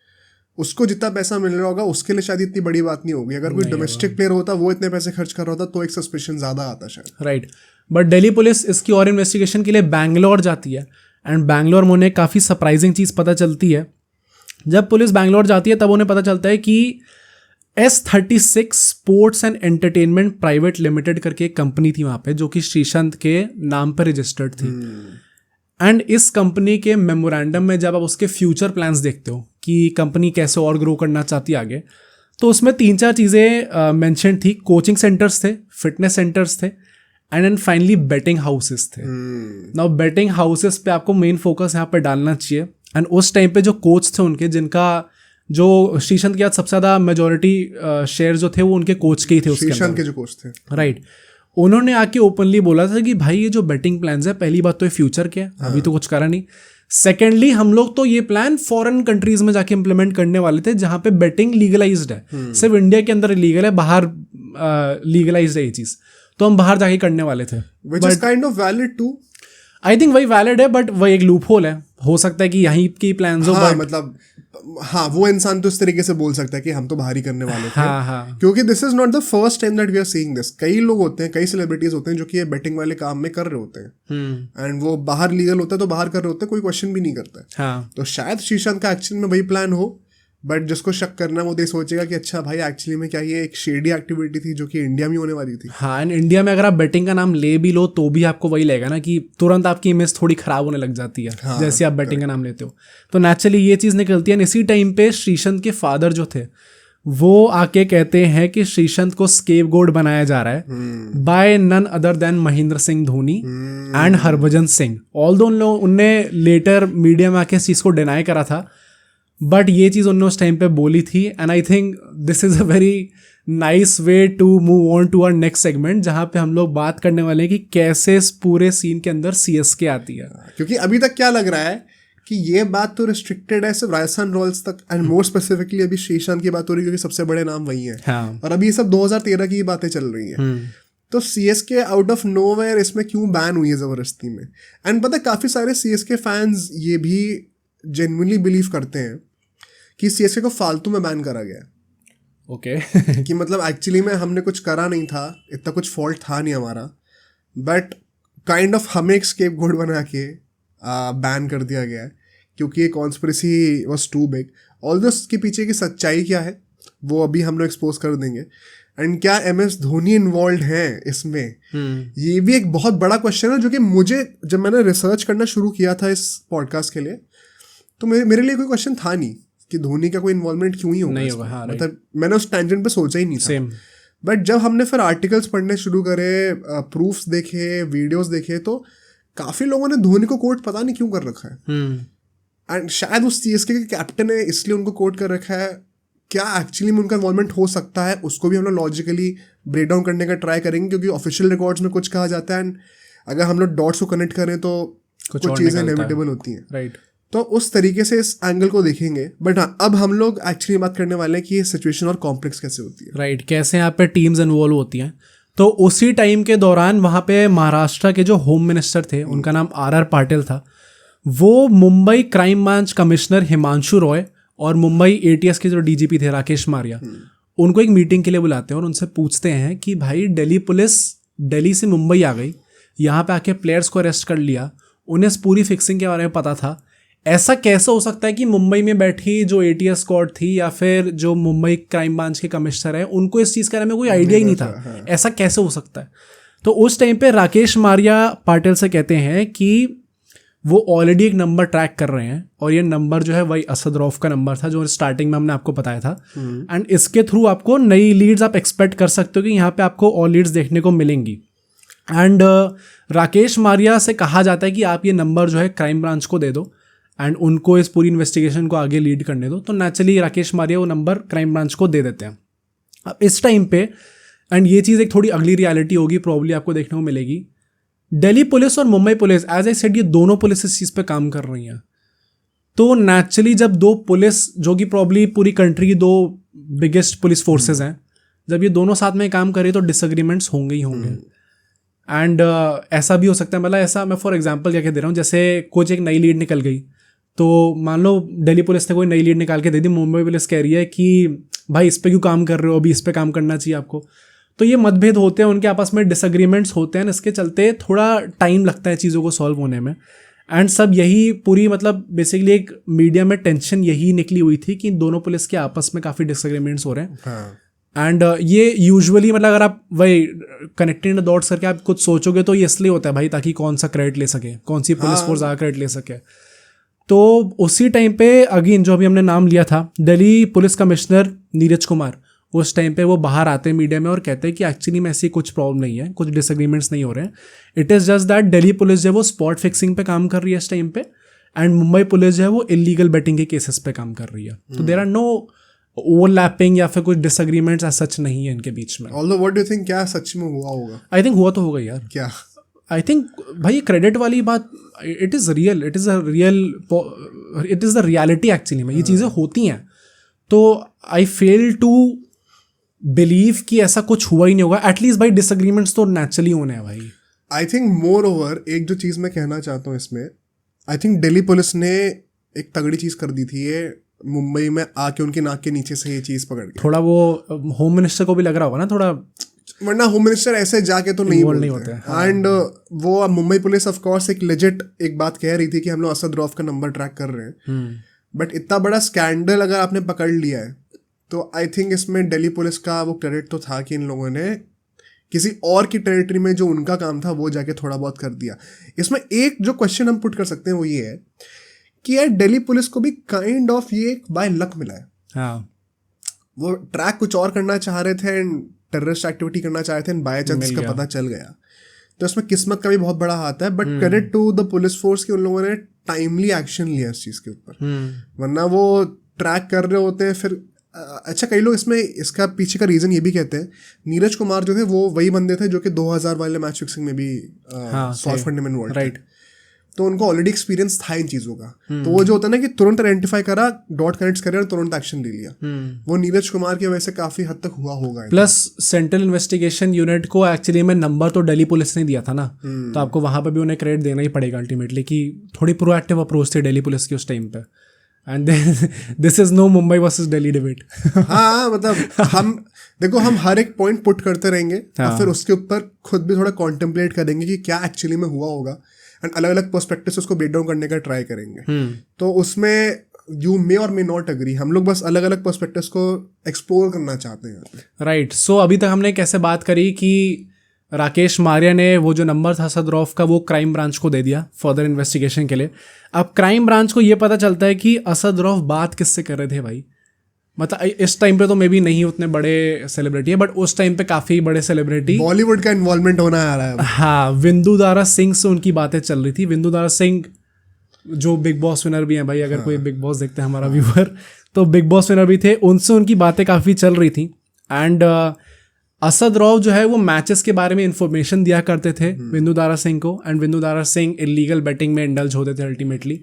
उसको जितना पैसा मिल रहा होगा उसके लिए शायद इतनी बड़ी बात नहीं होगी। अगर कोई डोमेस्टिक प्लेयर होता, वो इतने पैसे खर्च कर रहा होता, तो एक सस्पेशन ज़्यादा आता शायद। राइट, बट दिल्ली पुलिस इसकी और इन्वेस्टिगेशन के लिए बैंगलोर जाती है एंड बैंगलोर में उन्हें काफ़ी सरप्राइजिंग चीज़ पता चलती है। जब पुलिस बैंगलोर जाती है तब उन्हें पता चलता है कि S36 sports and entertainment private limited करके एक कंपनी थी वहाँ पे, जो कि श्रीशांत के नाम पर रजिस्टर्ड थी। एंड इस कंपनी के मेमोरेंडम में जब आप उसके फ्यूचर प्लान्स देखते हो कि कंपनी कैसे और ग्रो करना चाहती है आगे, तो उसमें 3-4 चीज़ें मेंशन थी. कोचिंग सेंटर्स थे, फिटनेस सेंटर्स थे, and then finally betting houses थे. नाउ बेटिंग हाउसेस पे आपको मेन फोकस यहाँ पे डालना चाहिए. एंड उस टाइम पे जो कोच थे उनके, जिनका जो श्रीशांत के बाद सबसे ज़्यादा मेजोरिटी शेयर जो थे वो उनके कोच के ही थे. श्रीशांत के जो कोच थे, राइट, उन्होंने आके ओपनली बोला था कि भाई ये जो बेटिंग प्लान्स है, पहली बात तो ये फ्यूचर के है, अभी तो कुछ करा नहीं. सेकेंडली हम लोग तो ये प्लान फॉरेन कंट्रीज में जाके इम्प्लीमेंट करने वाले थे जहाँ पे बेटिंग लीगलाइज्ड है. सिर्फ इंडिया के अंदर लीगल है, बाहर लीगलाइज्ड है ये चीज़, तो हम बाहर जाके करने वाले थे. Which is kind of valid too. I think वही वैलिड है, बट वही एक लूप होल है. हो सकता है कि यहीं की प्लान्स हो. हाँ, मतलब हाँ, वो इंसान तो इस तरीके से बोल सकता है कि हम तो बाहर ही करने वाले थे. हाँ. क्योंकि this is not the first time that we are seeing this. कई लोग होते हैं, कई सेलिब्रिटीज होते हैं जो कि ये बेटिंग वाले काम में कर रहे होते हैं, एंड वो बाहर लीगल होता है तो बाहर कर रहे होते हैं, कोई क्वेश्चन भी नहीं करता है. हाँ. तो शायद श्रीशांत का एक्चुअली में वही प्लान हो, बट जिसको शक करना है वो तो सोचेगा कि अच्छा भाई एक्चुअली में क्या ये एक शेडी एक्टिविटी थी जो कि इंडिया में होने वाली थी. हाँ, एंड इंडिया में अगर आप बेटिंग का नाम ले भी लो तो भी आपको वही लगेगा ना कि तुरंत आपकी इमेज थोड़ी खराब होने लग जाती है. हाँ, जैसे आप बेटिंग का नाम लेते हो तो नेचुरली ये चीज़ निकलती है. इसी टाइम पे श्रीशांत के फादर जो थे वो आके कहते हैं कि श्रीशांत को स्केपगोट बनाया जा रहा है by none other than Mahendra Singh Dhoni and Harbhajan Singh. Although उनने लेटर मीडिया में आके इस चीज़ को डिनाई करा था, बट ये चीज़ उन्होंने उस टाइम पे बोली थी. And I think this is a very nice way to move on to our next segment, जहाँ पे हम लोग बात करने वाले हैं कि कैसे इस पूरे सीन के अंदर CSK आती है. क्योंकि अभी तक क्या लग रहा है कि ये बात तो रिस्ट्रिक्टेड है सिर्फ राजस्थान रॉयल्स तक, एंड मोर स्पेसिफिकली अभी श्रीशांत की बात हो रही है क्योंकि सबसे बड़े नाम वही हैं. हाँ. और अभी ये सब 2013 की बातें चल रही हैं. तो CSK आउट ऑफ नोवेयर इसमें क्यों बैन हुई है ज़बरदस्ती में. एंड पता है काफ़ी सारे CSK फैंस ये भी जेन्युइनली बिलीव करते हैं कि CSK को फालतू में बैन करा गया. ओके. कि मतलब एक्चुअली में हमने कुछ करा नहीं था, इतना कुछ फॉल्ट था नहीं हमारा, बट काइंड ऑफ हमें एक स्केपगोट बना के बैन कर दिया गया है क्योंकि ये conspiracy was too big. Although इसके पीछे की सच्चाई क्या है वो अभी हम लोग एक्सपोज कर देंगे. एंड क्या MS धोनी इन्वॉल्व हैं इसमें, ये भी एक बहुत बड़ा क्वेश्चन है जो कि मुझे, जब मैंने रिसर्च करना शुरू किया था इस पॉडकास्ट के लिए, तो मेरे लिए कोई क्वेश्चन था नहीं कि धोनी का कोई इन्वॉल्वमेंट क्यों ही होगा. हाँ, मतलब मैंने उस टेंजेंट पे सोचा ही नहीं था. बट जब हमने फिर आर्टिकल्स पढ़ने शुरू करे, प्रूफ्स देखे, वीडियोस देखे, तो काफ़ी लोगों ने धोनी को कोट पता नहीं क्यों कर रखा है. एंड शायद उस CSK के कैप्टन है इसलिए उनको कोट कर रखा है. क्या एक्चुअली में उनका इन्वॉल्वमेंट हो सकता है उसको भी हम लोग लॉजिकली ब्रेक डाउन करने का ट्राई करेंगे, क्योंकि ऑफिशियल रिकॉर्ड्स में कुछ कहा जाता है एंड अगर हम लोग डॉट्स को कनेक्ट करें तो कुछ चीज़ें इनएविटेबल होती हैं. राइट. तो उस तरीके से इस एंगल को देखेंगे. बट हाँ, अब हम लोग एक्चुअली बात करने वाले हैं कि ये सिचुएशन और कॉम्प्लेक्स कैसे होती है. राइट. कैसे यहाँ पे टीम्स इन्वॉल्व होती हैं. तो उसी टाइम के दौरान वहाँ पे महाराष्ट्र के जो होम मिनिस्टर थे, उनका नाम RR पाटिल था, वो Mumbai crime branch commissioner Himanshu Roy और मुंबई ATS के जो DGP थे राकेश मारिया, उनको एक मीटिंग के लिए बुलाते हैं और उनसे पूछते हैं कि भाई दिल्ली पुलिस दिल्ली से मुंबई आ गई, यहाँ पे आके प्लेयर्स को अरेस्ट कर लिया, उन्हें इस पूरी फिक्सिंग के बारे में पता था, ऐसा कैसे हो सकता है कि मुंबई में बैठी जो ATS स्क्वाड थी या फिर जो मुंबई क्राइम ब्रांच के कमिश्नर हैं उनको इस चीज़ के बारे में कोई आइडिया ही नहीं था. ऐसा कैसे हो सकता है. तो उस टाइम पे राकेश मारिया पाटिल से कहते हैं कि वो ऑलरेडी एक नंबर ट्रैक कर रहे हैं और ये नंबर जो है वही असद रौफ का नंबर था जो स्टार्टिंग में हमने आपको बताया था. एंड इसके थ्रू आपको नई लीड्स आप एक्सपेक्ट कर सकते हो कि यहाँ पे आपको और लीड्स देखने को मिलेंगी. एंड राकेश मारिया से कहा जाता है कि आप ये नंबर जो है क्राइम ब्रांच को दे दो एंड उनको इस पूरी इन्वेस्टिगेशन को आगे लीड करने दो. तो नेचुरली राकेश मारिया वो नंबर क्राइम ब्रांच को दे देते हैं. अब इस टाइम पे, एंड ये चीज़ एक थोड़ी अगली रियलिटी होगी, प्रॉब्ली आपको देखने को मिलेगी, दिल्ली पुलिस और Mumbai police, as I said, ये दोनों पुलिस इस चीज़ पे काम कर रही हैं. तो नेचुरली जब दो पुलिस, जो कि प्रॉब्ली पूरी कंट्री की दो बिगेस्ट पुलिस फोर्सेज हैं, जब ये दोनों साथ में काम करें तो डिसएग्रीमेंट्स होंगे ही होंगे. एंड ऐसा भी हो सकता है, मतलब ऐसा मैं फॉर एग्जांपल क्या कह दे रहा हूँ, जैसे कुछ एक नई लीड निकल गई, तो मान लो दिल्ली पुलिस ने कोई नई लीड निकाल के दे दी, मुंबई पुलिस कह रही है कि भाई इस पे क्यों काम कर रहे हो, अभी इस पे काम करना चाहिए आपको. तो ये मतभेद होते हैं, उनके आपस में डिसएग्रीमेंट्स होते हैं, इसके चलते थोड़ा टाइम लगता है चीज़ों को सॉल्व होने में. एंड सब यही पूरी, मतलब बेसिकली एक मीडिया में टेंशन यही निकली हुई थी कि दोनों पुलिस के आपस में काफ़ी डिसएग्रीमेंट्स हो रहे हैं. एंड ये यूजुअली मतलब अगर आप वही कनेक्टिंग द डॉट्स करके आप कुछ सोचोगे तो ये इसलिए होता है भाई, ताकि कौन सा क्रेडिट ले सके, कौन सी पुलिस फोर्स ज़्यादा क्रेडिट ले सके। तो उसी टाइम पे अगेन जो अभी हमने नाम लिया था, दिल्ली पुलिस कमिश्नर नीरज कुमार, उस टाइम पे वो बाहर आते हैं मीडिया में और कहते हैं कि एक्चुअली में ऐसी कुछ प्रॉब्लम नहीं है, कुछ डिसएग्रीमेंट्स नहीं हो रहे हैं। It is just that Delhi police जो है वो स्पॉट फिक्सिंग पे काम कर रही है इस टाइम पे, एंड मुंबई पुलिस जो है वो इलीगल बेटिंग के केसेस पे काम कर रही है। तो देयर आर नो ओवरलैपिंग या फिर कुछ डिसएग्रीमेंट्स ऐसा सच नहीं है इनके बीच में। Although what do you think, क्या सच में हुआ होगा? आई थिंक हुआ तो होगा यार। क्या? आई थिंक भाई क्रेडिट वाली बात, it is real, it is the reality actually में, ये चीज़ें होती हैं। तो आई फेल टू बिलीव कि ऐसा कुछ हुआ ही नहीं होगा। एटलीस्ट भाई डिसएग्रीमेंट्स तो नेचुरली होने हैं भाई। आई थिंक मोर ओवर एक जो चीज़ मैं कहना चाहता हूँ इसमें, आई थिंक दिल्ली पुलिस ने एक तगड़ी चीज़ कर दी थी, ये मुंबई में आके उनके नाक के नीचे से ये चीज़ पकड़ के। थोड़ा वो होम मिनिस्टर को भी लग रहा होगा ना थोड़ा, वरना होम मिनिस्टर ऐसे जाके तो नहीं होते। एंड वो मुंबई पुलिस ऑफ कोर्स एक लेजिट एक बात कह रही थी कि हम लोग असद रौफ का नंबर ट्रैक कर रहे हैं, बट इतना बड़ा स्कैंडल अगर आपने पकड़ लिया है तो आई थिंक इसमें दिल्ली पुलिस का वो क्रेडिट तो था कि इन लोगों ने किसी और की टेरिटरी में जो उनका काम था वो जाके थोड़ा बहुत कर दिया। इसमें एक जो क्वेश्चन हम पुट कर सकते हैं वो ये है कि यार दिल्ली पुलिस को भी काइंड ऑफ ये बाय लक मिला है। हाँ, वो ट्रैक कुछ और करना चाह रहे थे, टेररिस्ट एक्टिविटी करना चाह रहे थे, बाय चांस इसका पता चल गया, तो इसमें किस्मत का भी बहुत बड़ा हाथ है। But credit to the police force कि उन लोगों ने टाइमली एक्शन लिया इस चीज़ के ऊपर, वरना वो ट्रैक कर रहे होते हैं फिर। अच्छा, कई लोग इसमें इसका पीछे का रीज़न ये भी कहते हैं, नीरज कुमार जो थे वो वही बंदे थे जो कि 2000 वाले मैच फिक्सिंग में भी सॉल्व करने में इन्वॉल्व थे, तो उनको ऑलरेडी एक्सपीरियंस था इन चीज़ों का। तो वो जो होता है ना कि तुरंत आइडेंटिफाई करा, डॉट कनेक्ट करे और तुरंत एक्शन ले लिया, वो नीरज कुमार की वजह से काफ़ी हद तक हुआ होगा। प्लस सेंट्रल इन्वेस्टिगेशन यूनिट को एक्चुअली में नंबर तो दिल्ली पुलिस ने दिया था ना, तो आपको वहाँ पर भी उन्हें क्रेडिट देना ही पड़ेगा अल्टीमेटली कि थोड़ी प्रोएक्टिव अप्रोच थी दिल्ली पुलिस की उस टाइम पे। And this is no Mumbai versus Delhi debate. हाँ, मतलब हम हर एक पॉइंट पुट करते रहेंगे और फिर उसके ऊपर खुद भी थोड़ा कॉन्टेम्पलेट करेंगे कि क्या एक्चुअली में हुआ होगा, एंड अलग अलग पर्सपेक्टिव से उसको ब्रेक डाउन करने का ट्राई करेंगे। तो उसमें यू मे और मे नॉट अग्री, हम लोग बस अलग अलग पर्सपेक्टिव्स को एक्सप्लोर करना चाहते हैं। राइट। सो अभी तक हमने कैसे बात करी कि राकेश मारिया ने वो जो नंबर था असद रौफ का वो क्राइम ब्रांच को दे दिया फर्दर इन्वेस्टिगेशन के लिए। अब क्राइम ब्रांच को ये पता चलता है कि असद रौफ बात किससे कर रहे थे भाई। मतलब इस टाइम पे तो मे बी नहीं उतने बड़े सेलिब्रिटी है, बट उस टाइम पे काफ़ी बड़े सेलिब्रिटी, बॉलीवुड का इन्वॉल्वमेंट होना आ रहा है। हाँ, विंदु दारा सिंह से उनकी बातें चल रही थी। विंदु दारा सिंह जो बिग बॉस विनर भी हैं भाई, अगर कोई बिग बॉस देखते हैं हमारा व्यूअर, तो बिग बॉस विनर भी थे, उनसे उनकी बातें काफ़ी चल रही थी। एंड असद रौफ जो है वो मैचेस के बारे में इंफॉर्मेशन दिया करते थे विंदु दारा सिंह को, and Vindu Dara Singh illegal betting में इंडल्ज होते थे अल्टीमेटली।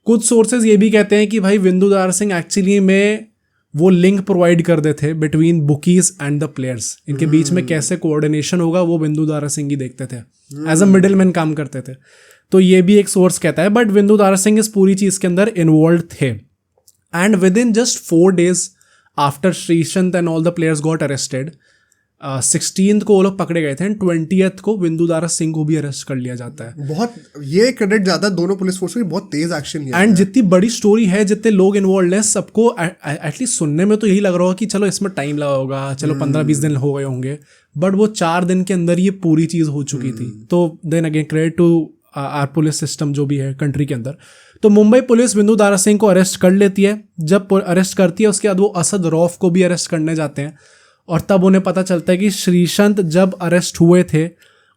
कुछ सोर्सेज ये भी कहते हैं कि भाई विंदु दारा सिंह एक्चुअली में वो लिंक प्रोवाइड कर देते थे between bookies and the players. इनके बीच में कैसे कोऑर्डिनेशन होगा वो विंदु दारा सिंह ही देखते थे, एज अ मिडिल मैन काम करते थे। तो ये भी एक सोर्स कहता है, बट विंदु दारा सिंह इस पूरी चीज़ के अंदर इन्वॉल्व थे। And with in just 4 days after Sreesanth and all the players got arrested, 16th को वो लोग पकड़े गए थे, एंड 20th को विंदु दारा सिंह को भी अरेस्ट कर लिया जाता है। बहुत ये क्रेडिट जाता है दोनों पुलिस फोर्स को, बहुत तेज एक्शन लिया। एंड जितनी बड़ी स्टोरी है, जितने लोग इन्वॉल्व हैं, सबको एटलीस्ट सुनने में तो यही लग रहा होगा कि चलो इसमें टाइम लगा होगा, चलो 15-20 दिन हो गए होंगे, बट वो 4 दिन के अंदर ये पूरी चीज़ हो चुकी थी। तो then again credit to our police system जो भी है कंट्री के अंदर। तो मुंबई पुलिस विंदु दारा सिंह को अरेस्ट कर लेती है। जब अरेस्ट करती है उसके बाद वो असद रौफ को भी अरेस्ट करने जाते हैं, और तब उन्हें पता चलता है कि श्रीशंत जब अरेस्ट हुए थे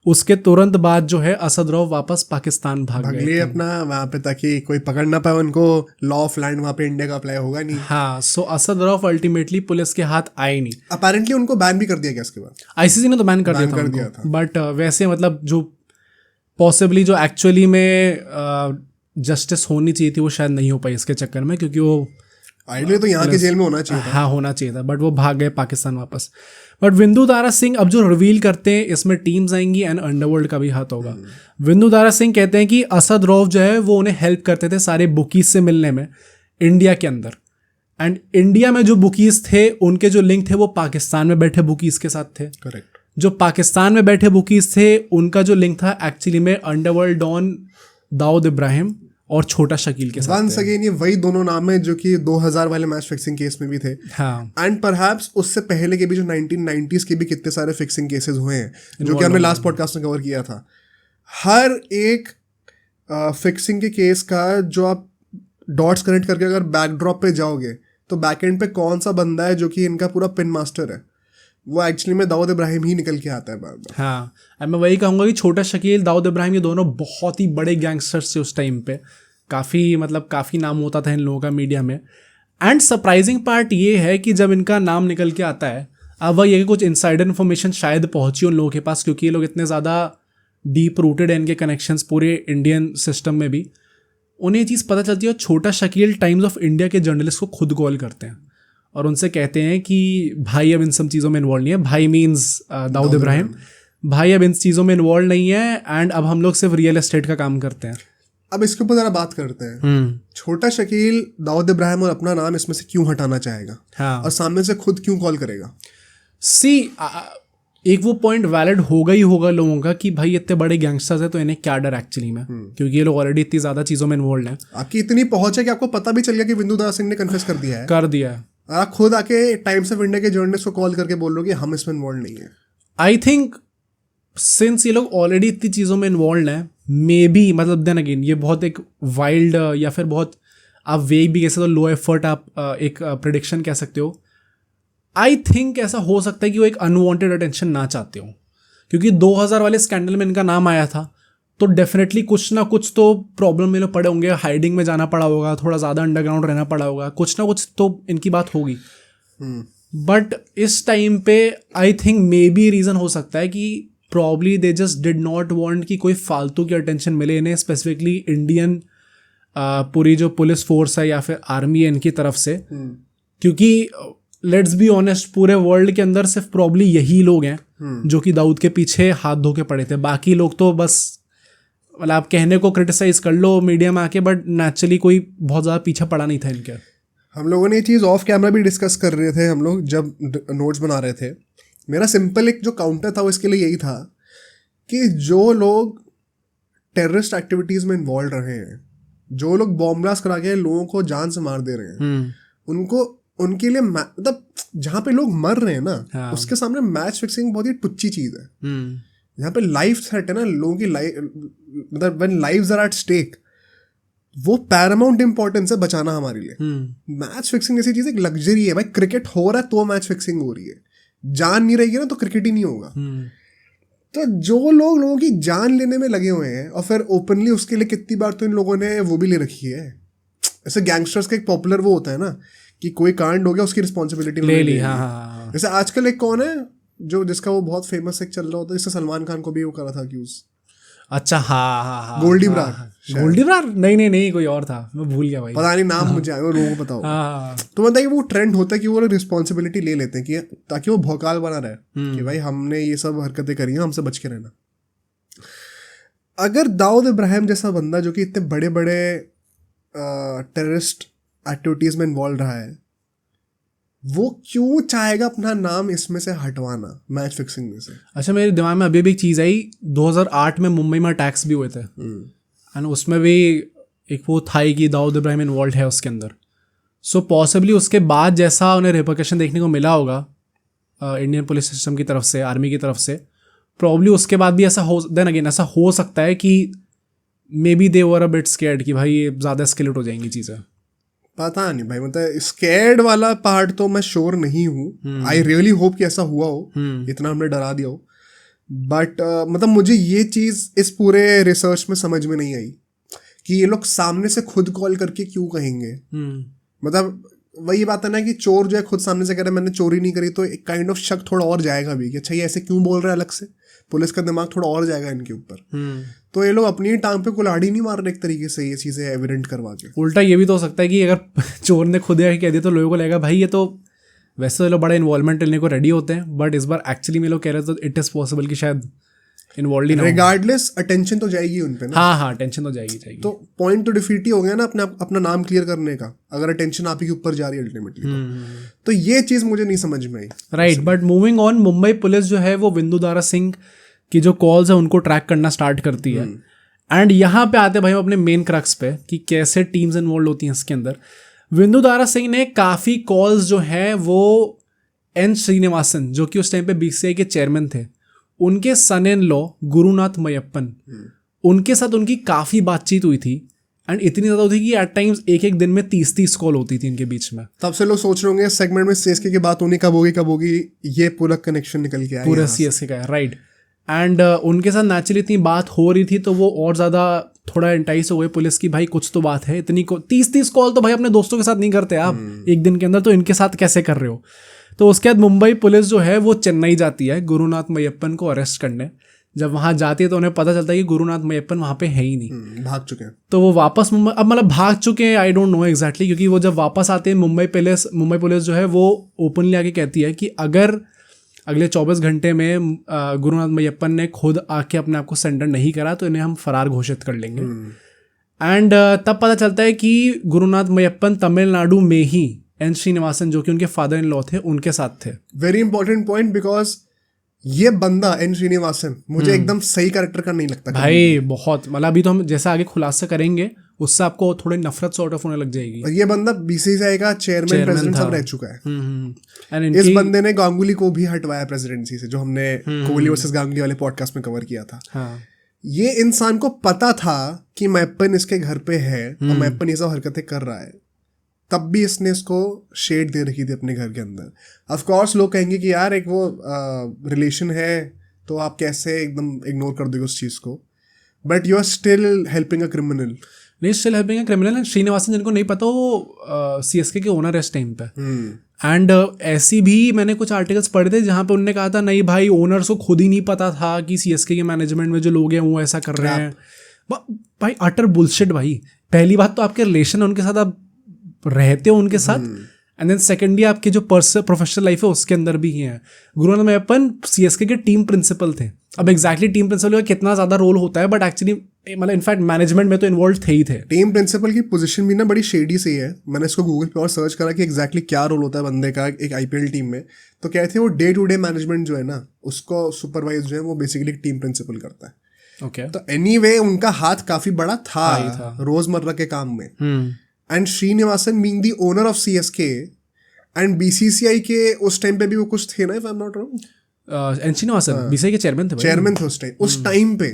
उसके तुरंत बाद जो है असद रौफ वापस पाकिस्तान भाग गए अपना वहाँ पे, ताकि कोई पकड़ ना पाए उनको। लॉ ऑफ लैंड वहाँ पे इंडिया का अप्लाई होगा नहीं। हाँ, सो असद रौफ अल्टीमेटली पुलिस के हाथ आए नहीं। अपेरेंटली उनको बैन भी कर दिया गया इसके बाद, आईसीसी ने तो बैन कर दिया था। बट वैसे मतलब जो पॉसिबली जो एक्चुअली में जस्टिस होनी चाहिए थी वो शायद नहीं हो पाई इसके चक्कर में, क्योंकि वो आइडिया तो यहाँ के जेल में होना चाहिए था। हाँ, होना चाहिए था, बट वो भाग गए पाकिस्तान वापस। बट विंदु दारा सिंह अब जो रिवील करते हैं इसमें टीम्स आएंगी एंड अंडरवर्ल्ड का भी हाथ होगा। विंदु दारा सिंह कहते हैं कि असद रौफ जो है वो उन्हें हेल्प करते थे सारे बुकीज से मिलने में इंडिया के अंदर, एंड इंडिया में जो बुकीज थे उनके जो लिंक थे वो पाकिस्तान में बैठे बुकीज के साथ थे। करेक्ट। जो पाकिस्तान में बैठे बुकीज थे उनका जो लिंक था एक्चुअली में अंडरवर्ल्ड डॉन दाऊद इब्राहिम और छोटा शकील के साथ वंस अगेन ये वही दोनों नाम है जो कि 2000 वाले मैच फिक्सिंग केस में भी थे। हाँ, एंड परहैप्स उससे पहले के भी जो 1990s के भी कितने सारे फिक्सिंग केसेस हुए हैं जो कि हमने लास्ट पॉडकास्ट में कवर किया था। हर एक फिक्सिंग के केस का जो आप डॉट्स कनेक्ट करके अगर बैकड्रॉप पे जाओगे तो बैकएंड पे कौन सा बंदा है जो कि इनका पूरा पिन मास्टर है, वो एक्चुअली में दाऊद इब्राहिम ही निकल के आता है बार बार। हाँ, मैं वही कहूँगा कि छोटा शकील, दाऊद इब्राहिम, ये दोनों बहुत ही बड़े गैंगस्टर्स थे उस टाइम पे। काफ़ी नाम होता था इन लोगों का मीडिया में। एंड सरप्राइजिंग पार्ट ये है कि जब इनका नाम निकल के आता है, अब वह ये कि कुछ इनसाइडर इन्फॉर्मेशन शायद पहुंची उन लोगों के पास, क्योंकि ये लोग इतने ज़्यादा डीप रूटेड है इनके कनेक्शंस पूरे इंडियन सिस्टम में भी। उन्हें ये चीज़ पता चलती है और छोटा शकील टाइम्स ऑफ इंडिया के जर्नलिस्ट को खुद कॉल करते हैं और उनसे कहते हैं कि भाई अब इन सब चीज़ों में इन्वॉल्व नहीं है। भाई मीन्स दाऊद इब्राहिम, भाई अब इन चीज़ों में इन्वॉल्व नहीं है एंड अब हम लोग सिर्फ रियल एस्टेट का काम करते हैं। अब इसके ऊपर जरा बात करते हैं। छोटा शकील दाऊद इब्राहिम और अपना नाम इसमें से क्यों हटाना चाहेगा? हाँ, और सामने से खुद क्यों कॉल करेगा? एक वो पॉइंट वैलिड होगा ही होगा लोगों का कि भाई इतने बड़े गैंगस्टर्स है तो इन्हें क्या डर एक्चुअली में, क्योंकि ये लोग ऑलरेडी इतनी ज्यादा चीजों में इन्वॉल्व हैं। आपकी इतनी पहुंच है कि आपको पता भी चल गया कि विंदु दास सिंह ने कन्फेस कर दिया है। आप खुद आके टाइम्स ऑफ इंडिया के जर्नलिस्ट को कॉल करके बोल लो कि हम इसमें इन्वॉल्व नहीं है। आई थिंक सिंस ये लोग ऑलरेडी इतनी चीज़ों में इन्वॉल्व हैं, मे बी, मतलब देन अगेन ये बहुत एक वाइल्ड या फिर बहुत आप वेग भी कह सकते हो, लो एफर्ट आप एक प्रेडिक्शन कह सकते हो। आई थिंक ऐसा हो सकता है कि वो एक अनवांटेड अटेंशन ना चाहते हो, क्योंकि 2000 वाले स्कैंडल में इनका नाम आया था तो डेफिनेटली कुछ ना कुछ तो प्रॉब्लम में लोग पड़े होंगे, हाइडिंग में जाना पड़ा होगा, थोड़ा ज़्यादा अंडरग्राउंड रहना पड़ा होगा, कुछ ना कुछ तो इनकी बात होगी। बट इस टाइम पे I think may be reason हो सकता है कि probably they just did not want कि कोई फालतू की अटेंशन मिले इन्हें, स्पेसिफिकली इंडियन पूरी जो पुलिस फोर्स है या फिर आर्मी है इनकी तरफ से। क्योंकि लेट्स बी ऑनेस्ट, पूरे वर्ल्ड के अंदर सिर्फ प्रॉब्ली यही लोग हैं जो कि दाऊद के पीछे हाथ धो के पड़े थे। बाकी लोग तो बस मतलब आप कहने को क्रिटिसाइज कर लो मीडिया में आके, बट नेचुरली कोई बहुत ज़्यादा पीछे पड़ा नहीं था इनके। हम लोगों ने ये चीज़ ऑफ कैमरा भी डिस्कस कर रहे थे हम लोग जब नोट्स बना रहे थे। मेरा सिंपल एक जो काउंटर था वो इसके लिए यही था कि जो लोग टेररिस्ट एक्टिविटीज़ में इन्वॉल्व रहे हैं, जो लोग बॉम्ब ब्लास्ट करा के लोगों को जान से मार दे रहे हैं, उनको उनके लिए मतलब जहाँ पे लोग मर रहे हैं ना, उसके सामने मैच फिक्सिंग बहुत ही टुच्ची चीज़ है। यहाँ पे लाइफ थ्रेट है ना, लोगों की लाइफ, मतलब when lives are at stake, वो पैरामाउंट इंपॉर्टेंस है बचाना हमारे लिए। मैच फिक्सिंग जैसी चीज़ एक लग्जरी है भाई। क्रिकेट हो रहा है तो मैच फिक्सिंग हो रही है, जान नहीं रहेगी ना तो क्रिकेट ही नहीं होगा। तो जो लोग लोगों की जान लेने में लगे हुए हैं और फिर ओपनली उसके लिए कितनी बार तो इन लोगों ने वो भी ले रखी है। ऐसे गैंगस्टर्स का एक पॉपुलर वो होता है ना कि कोई कांड हो गया उसकी रिस्पॉन्सिबिलिटी ले ली। हाँ। जैसे आजकल एक कौन है जो जिसका वो बहुत फेमस एक चल रहा होता है, जिससे सलमान खान को भी वो करा था अक्यूज। अच्छा, हाँ, गोल्डी ब्रार। गोल्डी ब्रार नहीं, कोई और था, मैं भूल गया भाई, पता नहीं नाम मुझे आया, लोगों को पता होगा। तो मतलब कि वो ट्रेंड होता है कि वो रिस्पॉन्सिबिलिटी ले लेते हैं कि ताकि वो भौकाल बना रहे कि भाई हमने ये सब हरकतें करी हैं, हमसे बच के रहना। अगर दाऊद इब्राहिम जैसा बंदा जो कि इतने बड़े बड़े टेररिस्ट एक्टिविटीज़ में इन्वॉल्व रहा है, वो क्यों चाहेगा अपना नाम इसमें से हटवाना मैच फिक्सिंग में से? अच्छा, मेरे दिमाग में अभी भी एक चीज़ आई, 2008 में मुंबई में अटैक्स भी हुए थे एंड उसमें भी एक वो था कि दाऊद इब्राहिम इन्वॉल्व है उसके अंदर। सो पॉसिबली उसके बाद जैसा उन्हें रिपरकशन देखने को मिला होगा इंडियन पुलिस सिस्टम की तरफ से, आर्मी की तरफ से, प्रॉब्ली उसके बाद भी ऐसा हो सकता है कि may be they were a bit scared कि भाई ज़्यादा एस्केलेट हो जाएंगी चीज़ें। पता नहीं भाई, मतलब स्कैर्ड वाला पार्ट तो मैं श्योर नहीं हूँ। आई रियली होप कि ऐसा हुआ हो, इतना हमने डरा दिया हो। बट मतलब मुझे ये चीज़ इस पूरे रिसर्च में समझ में नहीं आई कि ये लोग सामने से खुद कॉल करके क्यों कहेंगे। मतलब वही बात है ना कि चोर जो है खुद सामने से कह रहा है मैंने चोरी नहीं करी, तो एक काइंड ऑफ शक थोड़ा और जाएगा भी कि अच्छा ये ऐसे क्यों बोल रहा है अलग से। पुलिस का दिमाग थोड़ा और जाएगा इनके ऊपर। तो ये लोग अपनी टांग पे कुल्हाड़ी नहीं मार रहे एक तरीके से ये चीज़ें एविडेंट करवा के। उल्टा ये भी तो हो सकता है कि अगर चोर ने खुद आके कह दिया तो लोगों को लगेगा भाई ये तो वैसे तो लोग बड़ा इन्वॉल्वमेंट लेने को रेडी होते हैं, बट इस बार एक्चुअली में लोग कह रहे थे तो इट इज़ पॉसिबल कि शायद इन्वॉल्व ही ना हो। रिगार्डलेस अटेंशन तो जाएगी उन पे ना। हाँ, अटेंशन तो जाएगी। तो पॉइंट तो डिफीट ही हो गया ना अपना नाम क्लियर करने का, अगर अटेंशन आप ही के ऊपर जा रही है अल्टीमेटली। तो ये चीज़ मुझे नहीं समझ में आई। Right, but moving on, Mumbai police जो है वो विंदु दारा सिंह की जो कॉल्स है उनको ट्रैक करना स्टार्ट करती है एंड यहाँ पे आते भाई हम अपने मेन क्रक्स पे कि कैसे टीम्स इन्वॉल्व होती हैं इसके अंदर। विंदुदारा सिंह ने काफ़ी कॉल्स जो है वो एन श्रीनिवासन, जो कि उस टाइम पे बीसीसीआई के चेयरमैन थे, उनके सन इन लॉ गुरुनाथ मयप्पन, उनके साथ उनकी काफ़ी बातचीत हुई थी। एंड इतनी ज़्यादा होती कि एट टाइम्स एक दिन में 30 कॉल होती थी इनके बीच में। तब से लोग सोच रहे होंगे सेगमेंट में सीएसके की बात होनी कब होगी, ये पूरा कनेक्शन निकल के आया पूरा सीएसके का है, राइट। एंड उनके साथ नेचुरली इतनी बात हो रही थी तो वो और ज़्यादा थोड़ा इंटाइस हो गए पुलिस की, भाई कुछ तो बात है, इतनी 30 कॉल तो भाई अपने दोस्तों के साथ नहीं करते आप एक दिन के अंदर, तो इनके साथ कैसे कर रहे हो। तो उसके बाद मुंबई पुलिस जो है वो चेन्नई जाती है गुरुनाथ मयप्पन को अरेस्ट करने। जब वहाँ जाती है तो उन्हें पता चलता है कि गुरुनाथ मयप्पन वहाँ पे है ही नहीं, भाग चुके हैं। तो वो वापस मुंबई, अब मतलब भाग चुके हैं आई डोंट नो एग्जैक्टली, क्योंकि वो जब वापस आते हैं मुंबई पुलिस जो है वो ओपनली आके कहती है कि अगर अगले 24 घंटे में गुरुनाथ मयप्पन ने खुद आके अपने आप को सरेंडर नहीं करा तो इन्हें हम फरार घोषित कर लेंगे। एंड तब पता चलता है कि गुरुनाथ मयप्पन तमिलनाडु में ही एन श्रीनिवासन, जो कि उनके फादर इन लॉ थे, उनके साथ थे। वेरी इंपॉर्टेंट पॉइंट, बिकॉज ये बंदा एन श्रीनिवासन मुझे एकदम सही कैरेक्टर का नहीं लगता भाई, बहुत मतलब अभी तो हम जैसा आगे खुलासा करेंगे उससे आपको थोड़ी नफरत सॉर्ट ऑफ होने लग जाएगी। और ये बंदा बीसीसीआई का चेयरमैन प्रेसिडेंट सब रह चुका है। इस बंदे ने गांगुली को भी हटवाया प्रेसिडेंसी से, जो हमने कोहली वर्सेस गांगुली वाले पॉडकास्ट में कवर किया था। ये इंसान को पता था कि मैप्पन इसके घर पे है और मैप्पन ये सब हरकतें कर रहा है, तब भी इसने इसको शेड दे रखी थी अपने घर के अंदर। ऑफ कोर्स लोग कहेंगे कि यार एक वो रिलेशन है तो आप कैसे एकदम इग्नोर कर दोगे उस चीज़ को, but you are still helping a criminal. नहीं, still helping a criminal. Srinivasan जिनको नहीं पता वो सीएसके के ओनर है इस टाइम पे। एंड ऐसी भी मैंने कुछ आर्टिकल्स पढ़े थे जहाँ पे उन्होंने कहा था नहीं भाई, ओनर्स को खुद ही नहीं पता था कि सीएसके के मैनेजमेंट में जो लोग हैं वो ऐसा कर रहे हैं। भाई अटर बुलशिट भाई। पहली बात तो आपके रिलेशन उनके साथ आप रहते हो उनके साथ, एंड देन सेकेंडली आपकी जो प्रोफेशनल लाइफ है उसके अंदर भी है। गुरुनाथ मयप्पन सीएसके के टीम प्रिंसिपल थे। अब एग्जैक्टली टीम प्रिंसिपल का कितना ज़्यादा रोल होता है, बट एक्चुअली मतलब इनफैक्ट मैनेजमेंट में तो इन्वॉल्व थे ही थे। टीम प्रिंसिपल की पोजीशन भी ना बड़ी शेडी सी है। मैंने इसको गूगल पे और सर्च करा कि एग्जैक्टली क्या रोल होता है बंदे का एक आईपीएल टीम में, तो कहते हैं वो डे टू डे मैनेजमेंट जो है ना उसको सुपरवाइज जो है वो बेसिकली टीम प्रिंसिपल करता है। ओके, तो एनीवे उनका हाथ काफी बड़ा था रोजमर्रा के काम में। And Srinivasan being the owner of CSK and BCCI के उस टाइम पे भी वो कुछ थे ना, if I am not wrong. N Srinivasan BCCI के चेयरमैन थे उस टाइम पे।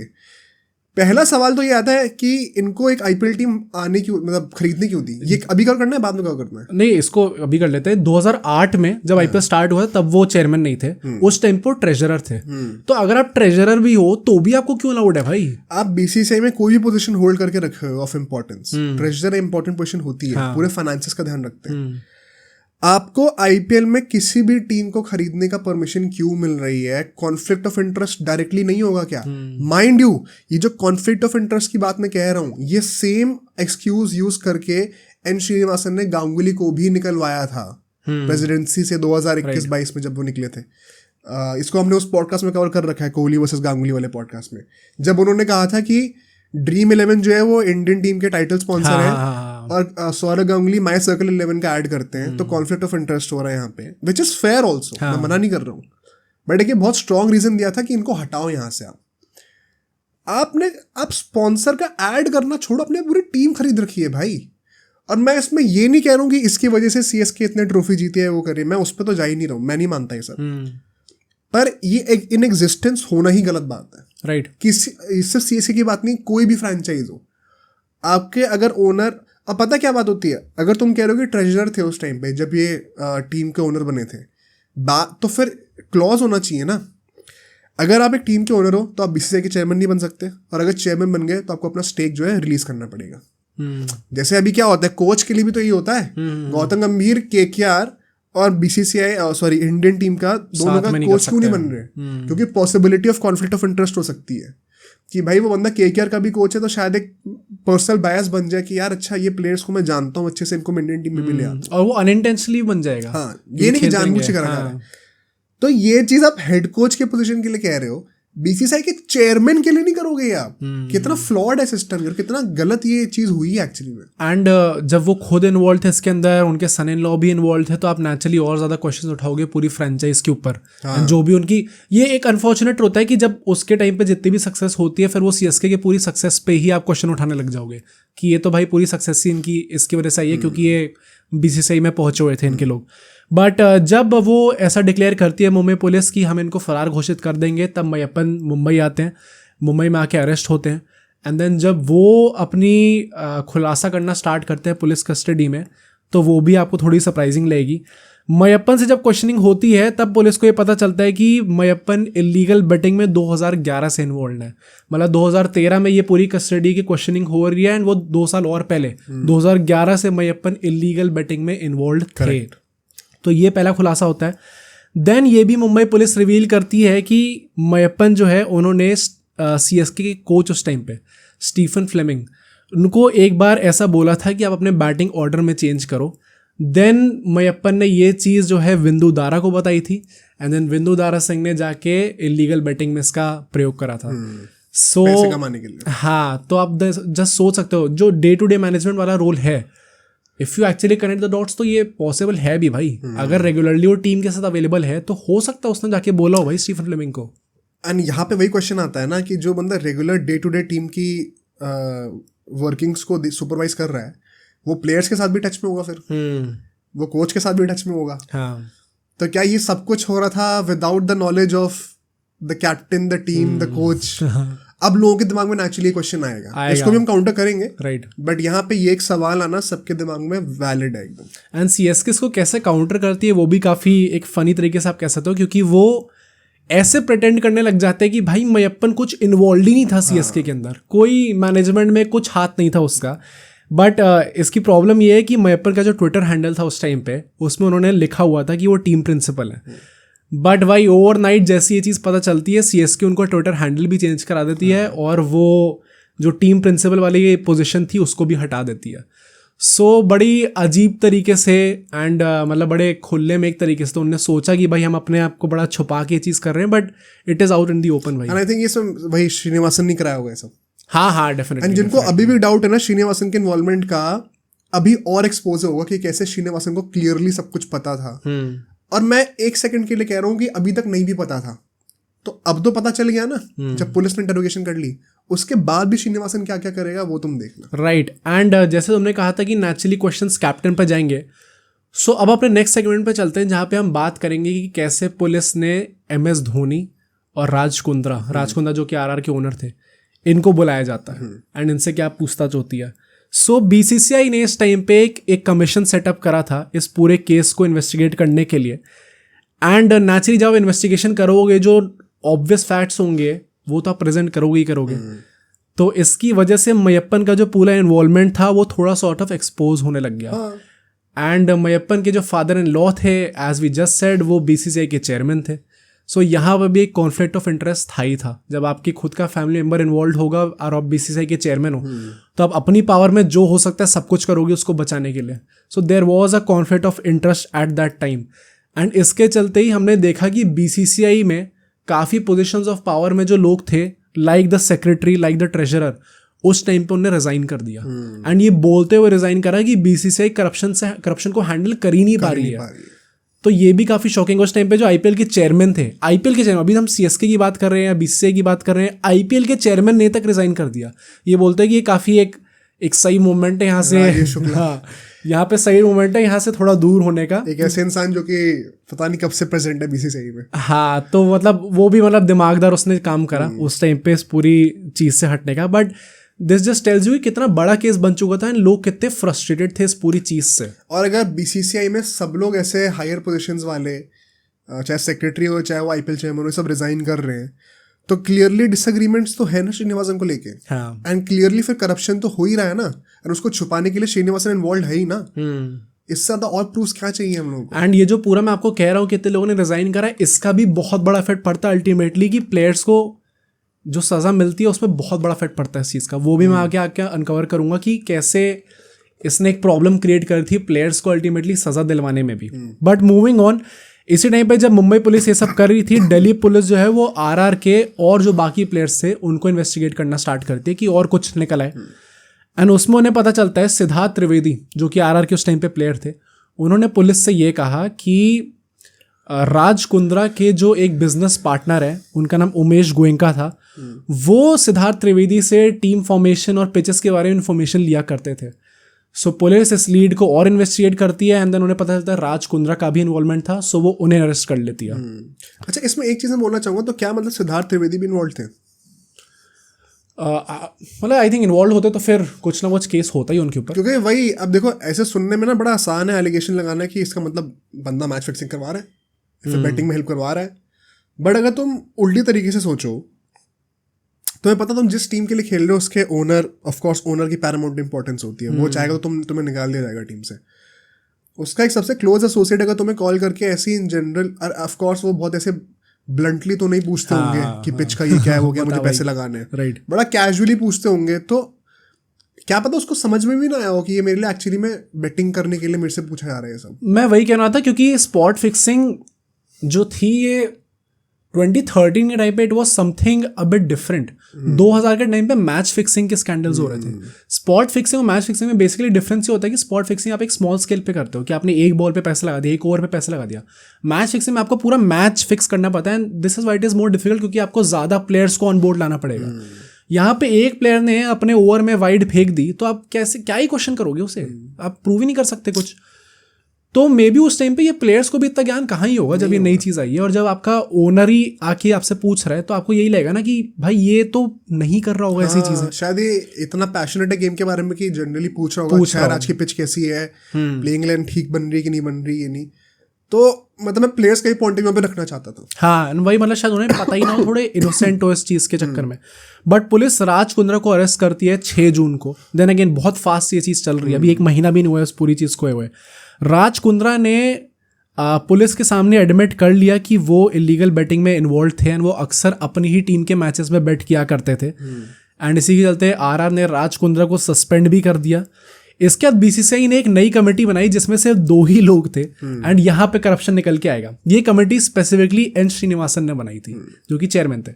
पहला सवाल तो ये आता है कि इनको एक आईपीएल टीम आने की मतलब खरीदने क्यों दी? ये अभी क्या करना है, बाद में क्या करना है? नहीं, इसको अभी कर लेते हैं। 2008 में जब आईपीएल स्टार्ट हुआ तब वो चेयरमैन नहीं थे, उस टाइम पर ट्रेजरर थे। तो अगर आप ट्रेजरर भी हो तो भी आपको क्यों अलाउड है भाई? आप बीसीसीआई में कोई भी पोजीशन होल्ड करके रखे हो of importance, treasurer important position होती है, पूरे फाइनेंसेस का ध्यान रखते हैं। आपको आईपीएल में किसी भी टीम को खरीदने का परमिशन क्यों मिल रही है? कॉन्फ्लिक्ट ऑफ इंटरेस्ट डायरेक्टली नहीं होगा क्या? माइंड यू, ये जो कॉन्फ्लिक्ट ऑफ इंटरेस्ट की बात मैं कह रहा हूं, ये सेम एक्सक्यूज यूज करके एन श्रीनिवासन ने गांगुली को भी निकलवाया था प्रेसिडेंसी से 2021-22 में जब वो निकले थे। इसको हमने उस पॉडकास्ट में कवर कर रखा है, कोहली वर्सेस गांगुली वाले पॉडकास्ट में, जब उन्होंने कहा था कि ड्रीम 11 जो है वो इंडियन टीम के टाइटल स्पॉन्सर है और सौरव गांगुली माई सर्कल 11 का ऐड करते हैं, तो कॉन्फ्लिक्ट ऑफ इंटरेस्ट हो रहा है यहाँ पे, विच इज फेयर ऑल्सो, मैं मना नहीं कर रहा हूँ, बट एक बहुत स्ट्रॉन्ग रीजन दिया था कि इनको हटाओ यहाँ से। आप स्पॉन्सर का ऐड करना छोड़ो, अपने पूरी टीम खरीद रखी है भाई। और मैं इसमें ये नहीं कह रहा हूँ कि इसकी वजह से सीएसके इतने ट्रॉफी जीती है वो करे, मैं उस पर तो जा ही नहीं रहा हूँ, मैं नहीं मानता ये सब, पर ये एक इन एग्जिस्टेंस होना ही गलत बात है, राइट? सिर्फ सीएसके की बात नहीं, कोई भी फ्रेंचाइज हो, आपके अगर ओनर, अब पता क्या बात होती है, अगर तुम कह रहे हो कि ट्रेजरर थे उस टाइम पे जब ये टीम के ओनर बने थे, तो फिर क्लॉज होना चाहिए ना। अगर आप एक टीम के ओनर हो तो आप बीसीसीआई के चेयरमैन नहीं बन सकते, और अगर चेयरमैन बन गए तो आपको अपना स्टेक जो है रिलीज करना पड़ेगा। जैसे अभी क्या होता है, कोच के लिए भी तो यही होता है। गौतम गंभीर, केकेआर और बीसीसीआई इंडियन टीम का दोनों का कोच क्यों नहीं बन रहे? क्योंकि possibility of conflict of interest हो सकती है कि भाई वो बंदा केकेआर का भी कोच है, तो शायद एक पर्सनल बायस बन जाए कि यार अच्छा ये प्लेयर्स को मैं जानता हूँ अच्छे से, इनको मैं इंडियन टीम में भी ले आता हूं। और वो अनइंटेंशनली बन जाएगा। हाँ, ये नहीं कि जानबूझ के करा जा रहा है। तो ये चीज आप हेड कोच के पोजीशन के लिए कह रहे हो, बीसीसीआई के चेयरमैन के लिए नहीं करोगे ये आप? कितना फ्लॉड है सिस्टम और कितना गलत ये चीज हुई है एक्चुअली में। एंड जब वो खुद इन्वॉल्व थे इसके अंदर, उनके सन इन लॉ भी इन्वॉल्व थे, तो आप नेचुरली और ज्यादा क्वेश्चन उठाओगे पूरी फ्रेंचाइज के ऊपर। हाँ। जो भी उनकी, ये एक अनफॉर्चुनेट होता है कि जब उसके टाइम पे जितनी भी सक्सेस होती है फिर वो सीएसके की पूरी सक्सेस पे ही आप क्वेश्चन उठाने लग जाओगे कि ये तो भाई पूरी सक्सेस ही इनकी इसकी वजह से आई है क्योंकि ये बीसीसीआई में पहुंचे हुए थे इनके लोग। बट जब वो ऐसा डिक्लेयर करती है मुंबई पुलिस कि हम इनको फरार घोषित कर देंगे, तब मैयप्पन मुंबई आते हैं, मुंबई में आके अरेस्ट होते हैं। एंड देन जब वो अपनी खुलासा करना स्टार्ट करते हैं पुलिस कस्टडी में, तो वो भी आपको थोड़ी सरप्राइजिंग लगेगी। मैयप्पन से जब क्वेश्चनिंग होती है तब पुलिस को ये पता चलता है कि मैयप्पन इलीगल बेटिंग में 2011 से इन्वॉल्व है। मतलब 2013 में ये पूरी कस्टडी की क्वेश्चनिंग हो रही है एंड वो 2 साल और पहले 2011 से मैयप्पन इलीगल बेटिंग में इन्वॉल्व थे। तो ये पहला खुलासा होता है। देन ये भी मुंबई पुलिस रिवील करती है कि मैयप्पन जो है उन्होंने सीएसके के कोच उस टाइम पे स्टीफन फ्लेमिंग, उनको एक बार ऐसा बोला था कि आप अपने बैटिंग ऑर्डर में चेंज करो। देन मैयप्पन ने ये चीज़ जो है विंदु दारा को बताई थी एंड देन विंदु दारा सिंह ने जाके इलीगल बेटिंग में इसका प्रयोग करा था। सो पैसे कमाने के लिए। हाँ, तो आप जस्ट सोच सकते हो जो डे टू डे मैनेजमेंट वाला रोल है, if you actually connect the dots तो ये पॉसिबल है भी भाई। अगर रेगुलरली वो टीम के साथ अवेलेबल है तो हो सकता है उसने जाके बोला हो भाई स्टीफन फ्लेमिंग को। एंड यहाँ पे वही क्वेश्चन आता है ना कि जो बंदा regular day to day team की वर्किंग्स को सुपरवाइज कर रहा है वो प्लेयर्स के साथ भी टच में होगा, फिर वो कोच के साथ भी टच में होगा। हाँ, तो क्या ये सब कुछ हो रहा था without the knowledge of the captain, the team, the coach? अब लोगों के दिमाग में नेचुरली क्वेश्चन आएगा, इसको भी हम काउंटर करेंगे, राइट। बट यहाँ पे ये एक सवाल आना सबके दिमाग में वैलिड है एकदम। एंड सीएसके इसको कैसे काउंटर करती है वो भी काफ़ी एक फनी तरीके से आप कह सकते हो, क्योंकि वो ऐसे प्रिटेंड करने लग जाते हैं कि भाई मैयप्पन कुछ इन्वॉल्व ही नहीं था सीएसके के अंदर, कोई मैनेजमेंट में कुछ हाथ नहीं था उसका। बट इसकी प्रॉब्लम ये है कि मैयप्पन का जो ट्विटर हैंडल था उस टाइम पे, उसमें उन्होंने लिखा हुआ था कि वो टीम प्रिंसिपल है। बट भाई ओवरनाइट जैसी ये चीज़ पता चलती है, सीएसके उनको ट्विटर हैंडल भी चेंज करा देती है और वो जो टीम प्रिंसिपल वाली पोजीशन थी उसको भी हटा देती है। सो बड़ी अजीब तरीके से एंड मतलब बड़े खुले में एक तरीके से तो उन्होंने सोचा कि भाई हम अपने आप को बड़ा छुपा के ये चीज़ कर रहे हैं, but it is out in the open भाई। एंड आई थिंक ये सब भाई श्रीनिवासन नहीं कराया होगा ये सब। हाँ, डेफिनेटली। एंड जिनको अभी भी डाउट है ना श्रीनिवासन के इन्वॉल्वमेंट का, अभी और एक्सपोज होगा कि कैसे श्रीनिवासन को क्लियरली सब कुछ पता था। और मैं एक सेकंड के लिए कह रहा हूँ कि अभी तक नहीं भी पता था, तो अब तो पता चल गया ना जब पुलिस ने इंटरोगेशन कर ली। उसके बाद भी श्रीनिवासन क्या क्या करेगा वो तुम देखना। राइट। एंड जैसे तुमने कहा था कि नेचुरली क्वेश्चंस कैप्टन पर जाएंगे, सो अब अपने नेक्स्ट सेगमेंट पे चलते हैं जहाँ पे हम बात करेंगे कि कैसे पुलिस ने MS धोनी और राज कुंद्रा जो कि RR के ओनर थे, इनको बुलाया जाता है एंड इनसे क्या पूछताछ होती है। सो बीसीसीआई ने इस टाइम पे एक कमीशन सेटअप करा था इस पूरे केस को इन्वेस्टिगेट करने के लिए। एंड नेचुरली जब इन्वेस्टिगेशन करोगे जो ऑब्वियस फैक्ट्स होंगे वो तो आप प्रेजेंट करोगे ही करोगे। तो इसकी वजह से मैयप्पन का जो पूरा इन्वॉल्वमेंट था वो थोड़ा सॉर्ट ऑफ एक्सपोज होने लग गया। एंड मैयप्पन के जो फादर इन लॉ थे, एज वी जस्ट सेड, वो बीसीसीआई के चेयरमैन थे। सो यहाँ पर भी एक कॉन्फ्लिक्ट ऑफ इंटरेस्ट था ही था। जब आपकी खुद का फैमिली मेम्बर इन्वॉल्व होगा और आप बीसीसीआई के चेयरमैन हो तो आप अपनी पावर में जो हो सकता है सब कुछ करोगे उसको बचाने के लिए। So there was a conflict of interest at that time. And इसके चलते ही हमने देखा कि बीसीसीआई में काफ़ी पोजिशंस ऑफ पावर में जो लोग थे, like the secretary, like the treasurer, उस टाइम पे उन्होंने रिजाइन कर दिया। एंड ये बोलते हुए रिजाइन करा कि बीसीसीआई करप्शन को हैंडल कर ही नहीं पा रही है। तो ये भी काफ़ी शॉकिंग। उस टाइम पे जो आईपीएल के चेयरमैन थे, अभी हम सीएसके की बात कर रहे हैं या बीसीसीआई की बात कर रहे हैं, आईपीएल के चेयरमैन ने तक रिजाइन कर दिया। ये बोलते हैं कि ये काफ़ी एक सही मूवमेंट है यहाँ से। हाँ, यहाँ पे सही मूवमेंट है यहाँ से थोड़ा दूर होने का। एक ऐसे इंसान जो कि पता नहीं कब से प्रेजेंट है बीसीसीआई में। हाँ, तो मतलब वो भी मतलब दिमागदार उसने काम करा उस टाइम पे इस पूरी चीज़ से हटने का। But this just tells you कितना बड़ा केस बन चुका था एंड लोग कितने फ्रस्ट्रेटेड थे इस पूरी चीज़ से। और अगर बीसीसीआई में सब लोग ऐसे हायर पोजीशंस वाले, चाहे सेक्रेटरी हो चाहे वो आईपीएल चेयरमैन हो, सब रिजाइन कर रहे हैं, तो क्लियरली डिसएग्रीमेंट्स तो है ना श्रीनिवासन को लेके। हाँ, एंड क्लियरली फिर करप्शन तो हो ही रहा है ना, और उसको छुपाने के लिए श्रीनिवासन इन्वॉल्व है ही ना। इससे ज्यादा और प्रूफ क्या चाहिए हम लोगों को। एंड ये जो पूरा मैं आपको कह रहा हूँ कितने लोगों ने रिजाइन करा है, इसका भी बहुत बड़ा इफेक्ट पड़ता है अल्टीमेटली कि प्लेयर्स को जो सज़ा मिलती है उसमें बहुत बड़ा इफेक्ट पड़ता है इस चीज़ का। वो भी मैं आगे अनकवर करूँगा कि कैसे इसने एक प्रॉब्लम क्रिएट करी थी प्लेयर्स को अल्टीमेटली सज़ा दिलवाने में भी। बट मूविंग ऑन, इसी टाइम पे जब मुंबई पुलिस ये सब कर रही थी, दिल्ली पुलिस जो है वो आरआर के और जो बाकी प्लेयर्स थे उनको इन्वेस्टिगेट करना स्टार्ट करती है कि और कुछ निकल आए। एंड उसमें उन्हें पता चलता है सिद्धार्थ त्रिवेदी जो कि आरआर के उस टाइम पे प्लेयर थे, उन्होंने पुलिस से ये कहा कि राज कुंद्रा के जो एक बिजनेस पार्टनर है, उनका नाम उमेश गोयंका था, वो सिद्धार्थ त्रिवेदी से टीम फॉर्मेशन और पिचेस के बारे में इन्फॉर्मेशन लिया करते थे। सो पुलिस इस लीड को और इन्वेस्टिगेट करती है एंड देन उन्हें पता चलता है राज कुंद्रा का भी इन्वॉल्वमेंट था, सो वो उन्हें अरेस्ट कर लेती है। अच्छा, इसमें एक चीज़ मैं बोलना चाहूँगा, तो क्या मतलब सिद्धार्थ त्रिवेदी भी इन्वॉल्व थे? मतलब आई थिंक इन्वॉल्व होते तो फिर कुछ ना कुछ केस होता ही उनके ऊपर, क्योंकि वही अब देखो ऐसे सुनने में ना बड़ा आसान है एलिगेशन लगाना कि इसका मतलब बंदा मैच फिक्सिंग करवा रहा है, फिर बैटिंग में हेल्प करवा रहा है। बट अगर तुम उल्टी तरीके से सोचो, तुम्हें पता तुम जिस टीम के लिए खेल रहे हो उसके ओनर, ऑफ कोर्स ओनर की पैरामाउंट इंपॉर्टेंस होती है, वो चाहेगा तो तुम्हें निकाल दिया जाएगा टीम से। उसका एक सबसे क्लोज एसोसिएट अगर तुम्हें कॉल करके ऐसी इन जनरल, ऑफ कोर्स वो बहुत ऐसे ब्लंटली तो नहीं पूछते होंगे कि पिच का ये क्या है, वो क्या, मुझे पैसे लगाने हैं, राइट, बड़ा कैजुअली पूछते होंगे, तो क्या पता उसको समझ में भी ना आया हो कि ये मेरे लिए एक्चुअली में बेटिंग करने के लिए मेरे से पूछा जा रहा है सब। मैं वही कह रहा था, क्योंकि स्पॉट फिक्सिंग जो थी ये 2013 के टाइम पे it was something a bit different. 2000 के टाइम पे मैच फिक्सिंग के स्कैंडल्स हो रहे थे। स्पॉट फिक्सिंग और मैच फिक्सिंग में बेसिकली डिफरेंस ये होता है कि स्पॉट फिक्सिंग आप एक स्मॉल स्केल पे करते हो कि आपने एक बॉल पे पैसा लगा दिया, एक ओवर पे पैसा लगा दिया। मैच फिक्सिंग में आपको पूरा मैच फिक्स करना पड़ता है, and this is why it is more difficult, क्योंकि आपको ज़्यादा प्लेयर्स को ऑन बोर्ड लाना पड़ेगा। यहाँ पे एक प्लेयर ने अपने ओवर में वाइड फेंक दी तो आप कैसे, क्या ही क्वेश्चन करोगे उसे, आप प्रूव ही नहीं कर सकते कुछ। तो मे बी उस टाइम पे ये प्लेयर्स को भी इतना ज्ञान कहाँ ही होगा जब ये नई चीज़ आई है, और जब आपका ओनर ही आके आपसे पूछ रहा है तो आपको यही लगेगा ना कि भाई ये तो नहीं कर रहा होगा ऐसी चीज़ें। शायद ये इतना पैशनेट है गेम के बारे में कि जनरली पूछ रहा होगा शायद आज की पिच कैसी है, प्लेइंग लाइन ठीक बन रही है कि नहीं बन रही है, नहीं तो मतलब मैं प्लेयर्स का ही पॉइंट ऑफ व्यू पे रखना चाहता था। हाँ, वही मतलब शायद उन्हें पता ही ना हो, थोड़े इनोसेंट हो इस चीज़ के चक्कर में। बट पुलिस राज कुंद्रा को अरेस्ट करती है 6 जून को। देन अगेन बहुत फास्ट ये चीज़ चल रही है, अभी 1 महीना भी नहीं हुआ है उस पूरी चीज़ को हुए। राज कुंद्रा ने पुलिस के सामने एडमिट कर लिया कि वो इलीगल बेटिंग में इन्वॉल्व थे एंड वो अक्सर अपनी ही टीम के मैचेस में बेट किया करते थे। एंड इसी के चलते आरआर ने राज कुंद्रा को सस्पेंड भी कर दिया। इसके बाद बीसीसीआई ने एक नई कमेटी बनाई जिसमें सिर्फ 2 ही लोग थे, एंड यहाँ पे करप्शन निकल के आएगा। ये कमेटी स्पेसिफिकली एन श्रीनिवासन ने बनाई थी जो कि चेयरमैन थे।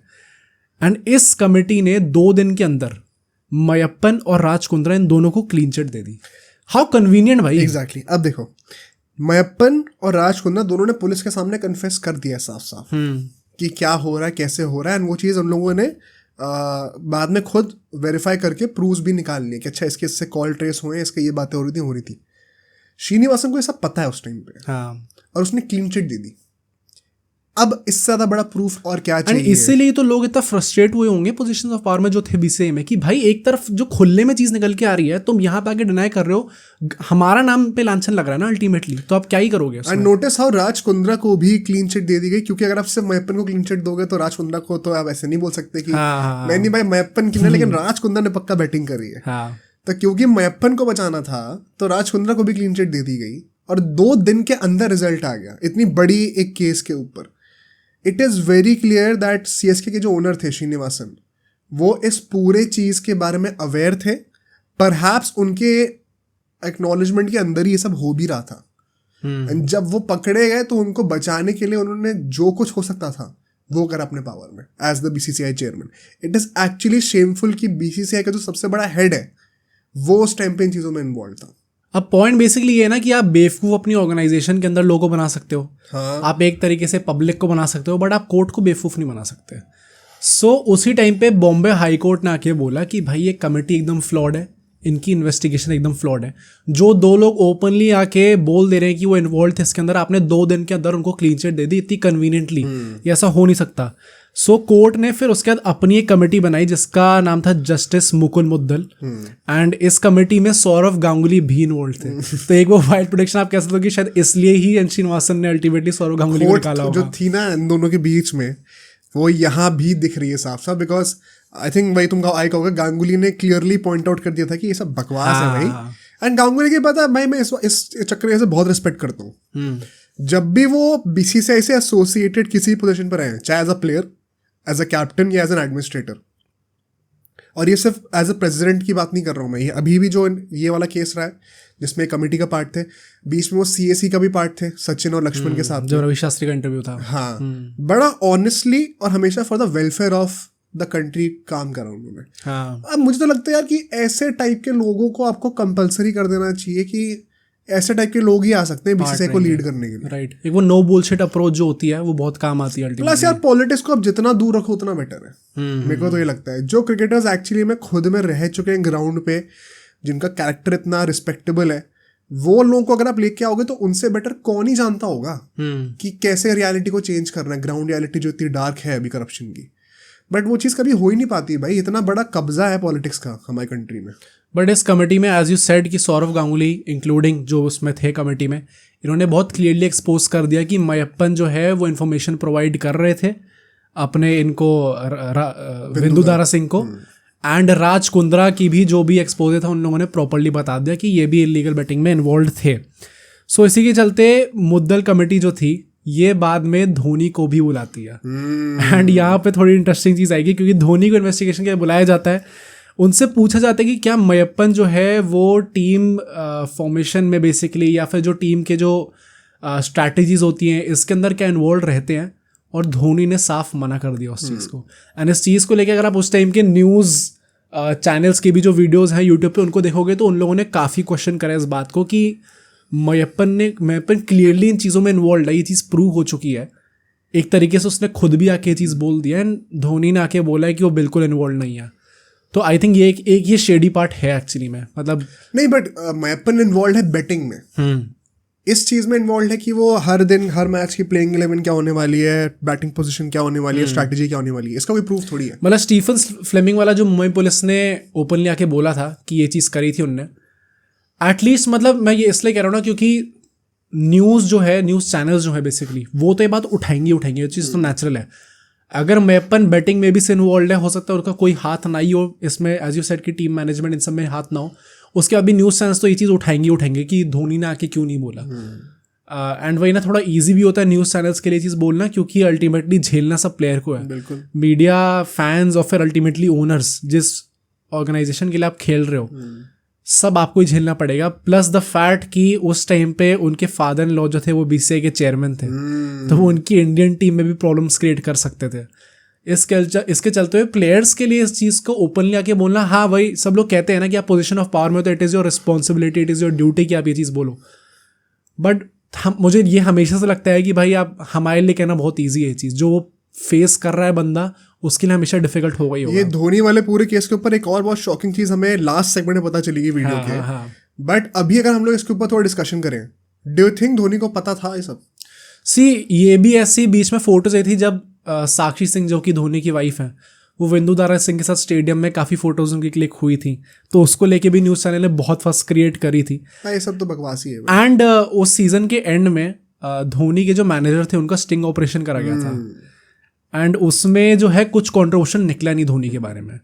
एंड इस कमेटी ने 2 दिन के अंदर मयप्पन और राज कुंद्रा इन दोनों को क्लीन चिट दे दी। हाउ कन्वीनियंट भाई। एग्जैक्टली। अब देखो मयप्पन और राज कुंद्रा दोनों ने पुलिस के सामने कन्फेस कर दिया साफ साफ कि क्या हो रहा है, कैसे हो रहा है, एंड वो चीज़ उन लोगों ने बाद में खुद वेरीफाई करके प्रूफ भी निकाल लिए कि अच्छा इसके इससे कॉल ट्रेस हुए, इसके ये बातें हो रही थी। श्रीनिवासन को ये सब पता है उस टाइम पे, हाँ, और उसने क्लीन चिट दे दी। अब इससे ज़्यादा बड़ा प्रूफ और क्या चाहिए। इसीलिए तो लोग इतना फ्रस्ट्रेट हुए होंगे पोजीशन ऑफ पावर में जो थे बीसीसीआई में कि भाई एक तरफ जो खुले में चीज़ निकल के आ रही है, तुम यहाँ पे आके डिनाई कर रहे हो, हमारा नाम पे लांछन लग रहा है ना अल्टीमेटली, तो आप क्या ही करोगे। And notice how Raj Kundra को भी क्लीन चिट दे दी गई, क्योंकि अगर आप सिर्फ मयप्पन को क्लीन चिट दोगे तो राज कुंद्रा को तो आप ऐसे नहीं बोल सकते कि मैं नहीं भाई मयप्पन की, लेकिन राज कुंद्रा ने पक्का बैटिंग करी है। तो क्योंकि मयप्पन को बचाना था तो राज कुंद्रा को भी क्लीन चिट दे दी गई, और 2 दिन के अंदर रिजल्ट आ गया इतनी बड़ी एक केस के ऊपर। It is very clear that CSK के जो ओनर थे श्रीनिवासन, वो इस पूरे चीज़ के बारे में अवेयर थे। परहैप्स उनके एक्नॉलेजमेंट के अंदर ही ये सब हो भी रहा था। एंड जब वो पकड़े गए तो उनको बचाने के लिए उन्होंने जो कुछ हो सकता था वो करा अपने पावर में as the BCCI chairman. It is actually shameful कि बीसीसीआई का जो सबसे बड़ा हेड है वो उस टाइम पे इन चीज़ों में इन्वॉल्व था। अब पॉइंट बेसिकली ये है ना कि आप बेवकूफ़ अपनी ऑर्गेनाइजेशन के अंदर लोगों को बना सकते हो, हाँ। आप एक तरीके से पब्लिक को बना सकते हो, बट आप कोर्ट को बेवकूफ़ नहीं बना सकते। सो उसी टाइम पे बॉम्बे हाई कोर्ट ने आके बोला कि भाई ये कमेटी एकदम फ्लॉड है, इनकी इन्वेस्टिगेशन एकदम फ्लॉड है। जो 2 लोग ओपनली आके बोल दे रहे हैं कि वो इन्वॉल्व थे इसके अंदर, आपने 2 दिन के अंदर उनको क्लीन चिट दे दी इतनी कन्वीनियंटली, ये ऐसा हो नहीं सकता। सो कोर्ट ने फिर उसके बाद अपनी एक कमेटी बनाई जिसका नाम था जस्टिस मुकुल मुद्दल, एंड इस कमेटी में सौरव गांगुली भी इन्वॉल्व थे। तो एक वो वाइल्ड प्रोडिक्शन आप कह सकते हो कि शायद इसलिए ही एन श्रीनिवासन ने अल्टीमेटली सौरव गांगुली को निकाला होगा। जो थी ना इन दोनों के बीच में, वो यहाँ भी दिख रही है साफ साफ, बिकॉज आई थिंक भाई तुम आई कहोगे गांगुली ने क्लियरली पॉइंट आउट कर दिया था कि ये सब बकवास है भाई। एंड गांगुली के पता है भाई मैं इस चक्कर से बहुत रिस्पेक्ट करता हूँ। जब भी वो बीसीसीआई से एसोसिएटेड किसी पोजीशन पर आए, चाहे as a player, as a captain या एज एन एडमिनिस्ट्रेटर, और ये सिर्फ एज अ प्रेसिडेंट की बात नहीं कर रहा हूँ मैं, ये अभी भी जो ये वाला केस रहा है जिसमें कमेटी का पार्ट थे, बीच में वो CAC का भी पार्ट थे सचिन और लक्ष्मण के साथ, जो रवि शास्त्री का इंटरव्यू था। हाँ, बड़ा ऑनेस्टली और हमेशा for the welfare of the country काम करा उन्होंने। हाँ। अब मुझे तो लगता है यार कि ऐसे टाइप के लोगों को आपको कंपलसरी कर देना चाहिए कि ऐसे टाइप के लोग ही आ सकते हैं BCCI को लीड करने के लिए। राइट, एक वो नो बुलशिट अप्रोच जो होती है वो बहुत काम आती है अल्टीमेटली। प्लस यार पॉलिटिक्स को अब जितना दूर रखो उतना बेटर है। मेरे को तो ये लगता है जो क्रिकेटर्स एक्चुअली में खुद में रह चुके हैं ग्राउंड पे, जिनका कैरेक्टर इतना रिस्पेक्टेबल है, वो लोगों को अगर आप लेके आओगे तो उनसे बेटर कौन ही जानता होगा कि कैसे रियलिटी को चेंज करना है, ग्राउंड रियलिटी जो इतनी डार्क है अभी करप्शन की। बट वो चीज़ कभी हो ही नहीं पाती भाई, इतना बड़ा कब्जा है पॉलिटिक्स का हमारी कंट्री में। बट इस कमेटी में एज यू सेड कि सौरव गांगुली इंक्लूडिंग जो उसमें थे कमेटी में, इन्होंने बहुत क्लियरली एक्सपोज कर दिया कि मयप्पन जो है वो इन्फॉर्मेशन प्रोवाइड कर रहे थे अपने इनको विंदुदारा सिंह को, एंड राज कुंद्रा की भी जो भी एक्सपोजर था उन लोगों ने प्रॉपरली बता दिया कि ये भी इलीगल बेटिंग में इन्वॉल्व थे। सो इसी के चलते मुद्दल कमेटी जो थी ये बाद में धोनी को भी बुलाती है। एंड यहाँ पे थोड़ी इंटरेस्टिंग चीज़ आएगी क्योंकि धोनी को इन्वेस्टिगेशन के लिए बुलाया जाता है, उनसे पूछा जाता है कि क्या मयप्पन जो है वो टीम फॉर्मेशन में बेसिकली या फिर जो टीम के जो स्ट्रैटेजीज होती हैं इसके अंदर क्या इन्वॉल्व रहते हैं, और धोनी ने साफ मना कर दिया उस चीज़ को। एंड इस चीज़ को लेकर अगर आप उस टाइम के न्यूज़ चैनल्स की भी जो वीडियोस हैं यूट्यूब पे उनको देखोगे तो उन लोगों ने काफ़ी क्वेश्चन करा इस बात को कि मयप्पन क्लियरली इन चीज़ों में इन्वॉल्व है, ये चीज़ प्रूव हो चुकी है। एक तरीके से उसने खुद भी आके ये चीज़ बोल दिया एंड धोनी ने आके बोला है कि वो बिल्कुल इन्वॉल्व नहीं है। तो आई थिंक ये एक ये शेडी पार्ट है एक्चुअली में, मतलब नहीं, बट मयप्पन इन्वॉल्व है बेटिंग में, इस चीज़ में इन्वॉल्व है कि वो हर दिन हर मैच की प्लेइंग 11 क्या होने वाली है, बैटिंग पोजीशन क्या होने वाली है, स्ट्रैटेजी क्या होने वाली है, इसका कोई प्रूफ थोड़ी है। मतलब स्टीफन फ्लेमिंग वाला जो मुंबई पुलिस ने ओपनली आके बोला था कि ये चीज़ करी थी उनने, एटलीस्ट मतलब मैं ये इसलिए कह रहा हूँ ना क्योंकि न्यूज़ जो है, न्यूज़ चैनल्स जो है बेसिकली वो तो ये बात उठाएंगे ये चीज़ तो नेचुरल है। अगर मयप्पन बैटिंग में भी से इन्वॉल्व है, हो सकता है उसका कोई हाथ ना ही हो इसमें, एज यू सेड की टीम मैनेजमेंट इन सब में हाथ ना हो, उसके बाद भी न्यूज़ चैनल्स तो ये चीज़ उठाएंगे कि धोनी ने आके क्यों नहीं बोला। एंड वही ना थोड़ा इजी भी होता है न्यूज़ चैनल्स के लिए चीज़ बोलना क्योंकि अल्टीमेटली झेलना सब प्लेयर को है, बिल्कुल मीडिया, फैंस और फिर अल्टीमेटली ओनर्स, जिस ऑर्गेनाइजेशन के लिए आप खेल रहे हो सब आपको ही झेलना पड़ेगा। प्लस द फैक्ट कि उस टाइम पे उनके फादर इन लॉ जो थे वो BCCI के चेयरमैन थे, तो वो उनकी इंडियन टीम में भी प्रॉब्लम्स क्रिएट कर सकते थे। इसके चलते हुए प्लेयर्स के लिए इस चीज़ को ओपनली आके बोलना, हाँ भाई सब लोग कहते हैं ना कि आप पोजीशन ऑफ पावर में हो तो it is your responsibility, it is your duty कि आप ये चीज़ बोलो। बट मुझे ये हमेशा से लगता है कि भाई आप हमारे लिए कहना बहुत ईजी है ये चीज़, जो वो फेस कर रहा है बंदा उसके लिए हमेशा डिफिकल्ट होगा ही होगा। ये धोनी वाले पूरे केस के ऊपर एक और बहुत शॉकिंग चीज़ हमें लास्ट सेगमेंट में पता चलेगी वीडियो के, बट अभी अगर हम लोग इसके ऊपर थोड़ा डिस्कशन करें, डू यू थिंक धोनी को पता था ये सब? ये भी ऐसी बीच में फोटोज आई थी जब साक्षी सिंह जो कि धोनी की वाइफ है वो विंदुदारा सिंह के साथ स्टेडियम में काफ़ी फोटोज उनकी क्लिक हुई थी, तो उसको लेके भी न्यूज़ चैनल ने बहुत फर्स क्रिएट करी थी। ये सब तो बकवास ही है। एंड उस सीजन के एंड में धोनी के जो मैनेजर थे उनका स्टिंग ऑपरेशन करा गया था एंड उसमें जो है कुछ कॉन्ट्रोवर्शन निकला नहीं धोनी के बारे में।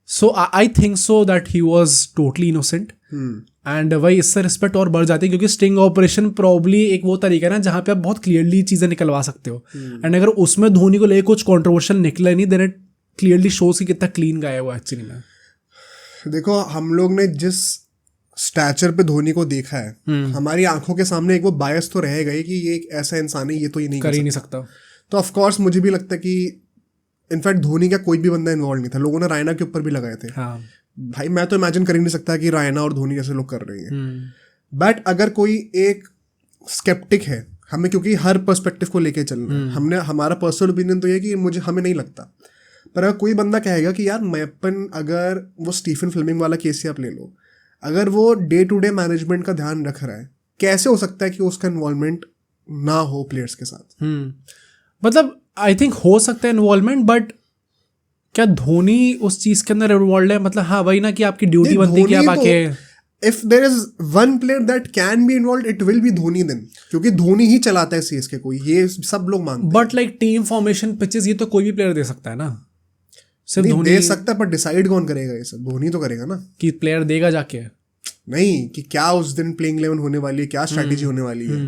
So I think so that he was totally innocent and वही इससे रिस्पेक्ट और बढ़ जाती है क्योंकि स्टिंग ऑपरेशन प्रॉब्ली एक वो तरीका है ना जहाँ पे आप बहुत क्लियरली चीज़ें निकलवा सकते हो एंड अगर उसमें धोनी को लेकर कुछ कॉन्ट्रोवर्शन निकला नहीं देन इट क्लियरली शोज कि कितना क्लीन गाया हुआ एक्चुअली में। देखो हम लोग ने जिस स्टैचर पे धोनी को देखा है हमारी आंखों के सामने एक वो बायस तो रहेगा ही कि ये एक ऐसा इंसान है, ये तो ये नहीं कर ही नहीं सकता। तो ऑफ कोर्स मुझे भी लगता है कि इनफैक्ट धोनी का कोई भी बंदा इन्वॉल्व नहीं था। लोगों ने रायना के ऊपर भी लगाए थे। हाँ। भाई मैं तो इमेजिन कर ही नहीं सकता कि रायना और धोनी जैसे लोग कर रहे हैं। बट अगर कोई एक स्केप्टिक है, हमें क्योंकि हर पर्सपेक्टिव को लेके चलना है, हमने हमारा पर्सनल ओपिनियन तो ये कि हमें नहीं लगता, पर अगर कोई बंदा कहेगा कि यार मयप्पन, अगर वो स्टीफन फ्लेमिंग वाला केस ही आप ले लो, अगर वो डे टू डे मैनेजमेंट का ध्यान रख रहा है, कैसे हो सकता है कि उसका इन्वॉल्वमेंट ना हो प्लेयर्स के साथ? मतलब आई थिंक हो सकता है इन्वॉल्वमेंट, बट क्या धोनी उस चीज के अंदर इन्वॉल्व है? मतलब हाँ वही ना कि आपकी ड्यूटी बनती है कि आप आके, if there is one player that can be involved it will be Dhoni then, क्योंकि धोनी ही चलाता है सीएसके को, ये सब लोग मानते हैं। But like team formation pitches ये तो कोई भी प्लेयर दे सकता है ना, सिर्फ धोनी दे सकता है, पर डिसाइड कौन करेगा? ये सब धोनी तो करेगा ना, कि प्लेयर देगा जाके, नहीं कि क्या उस दिन प्लेइंग 11 होने वाली है, क्या स्ट्रैटेजी होने वाली है।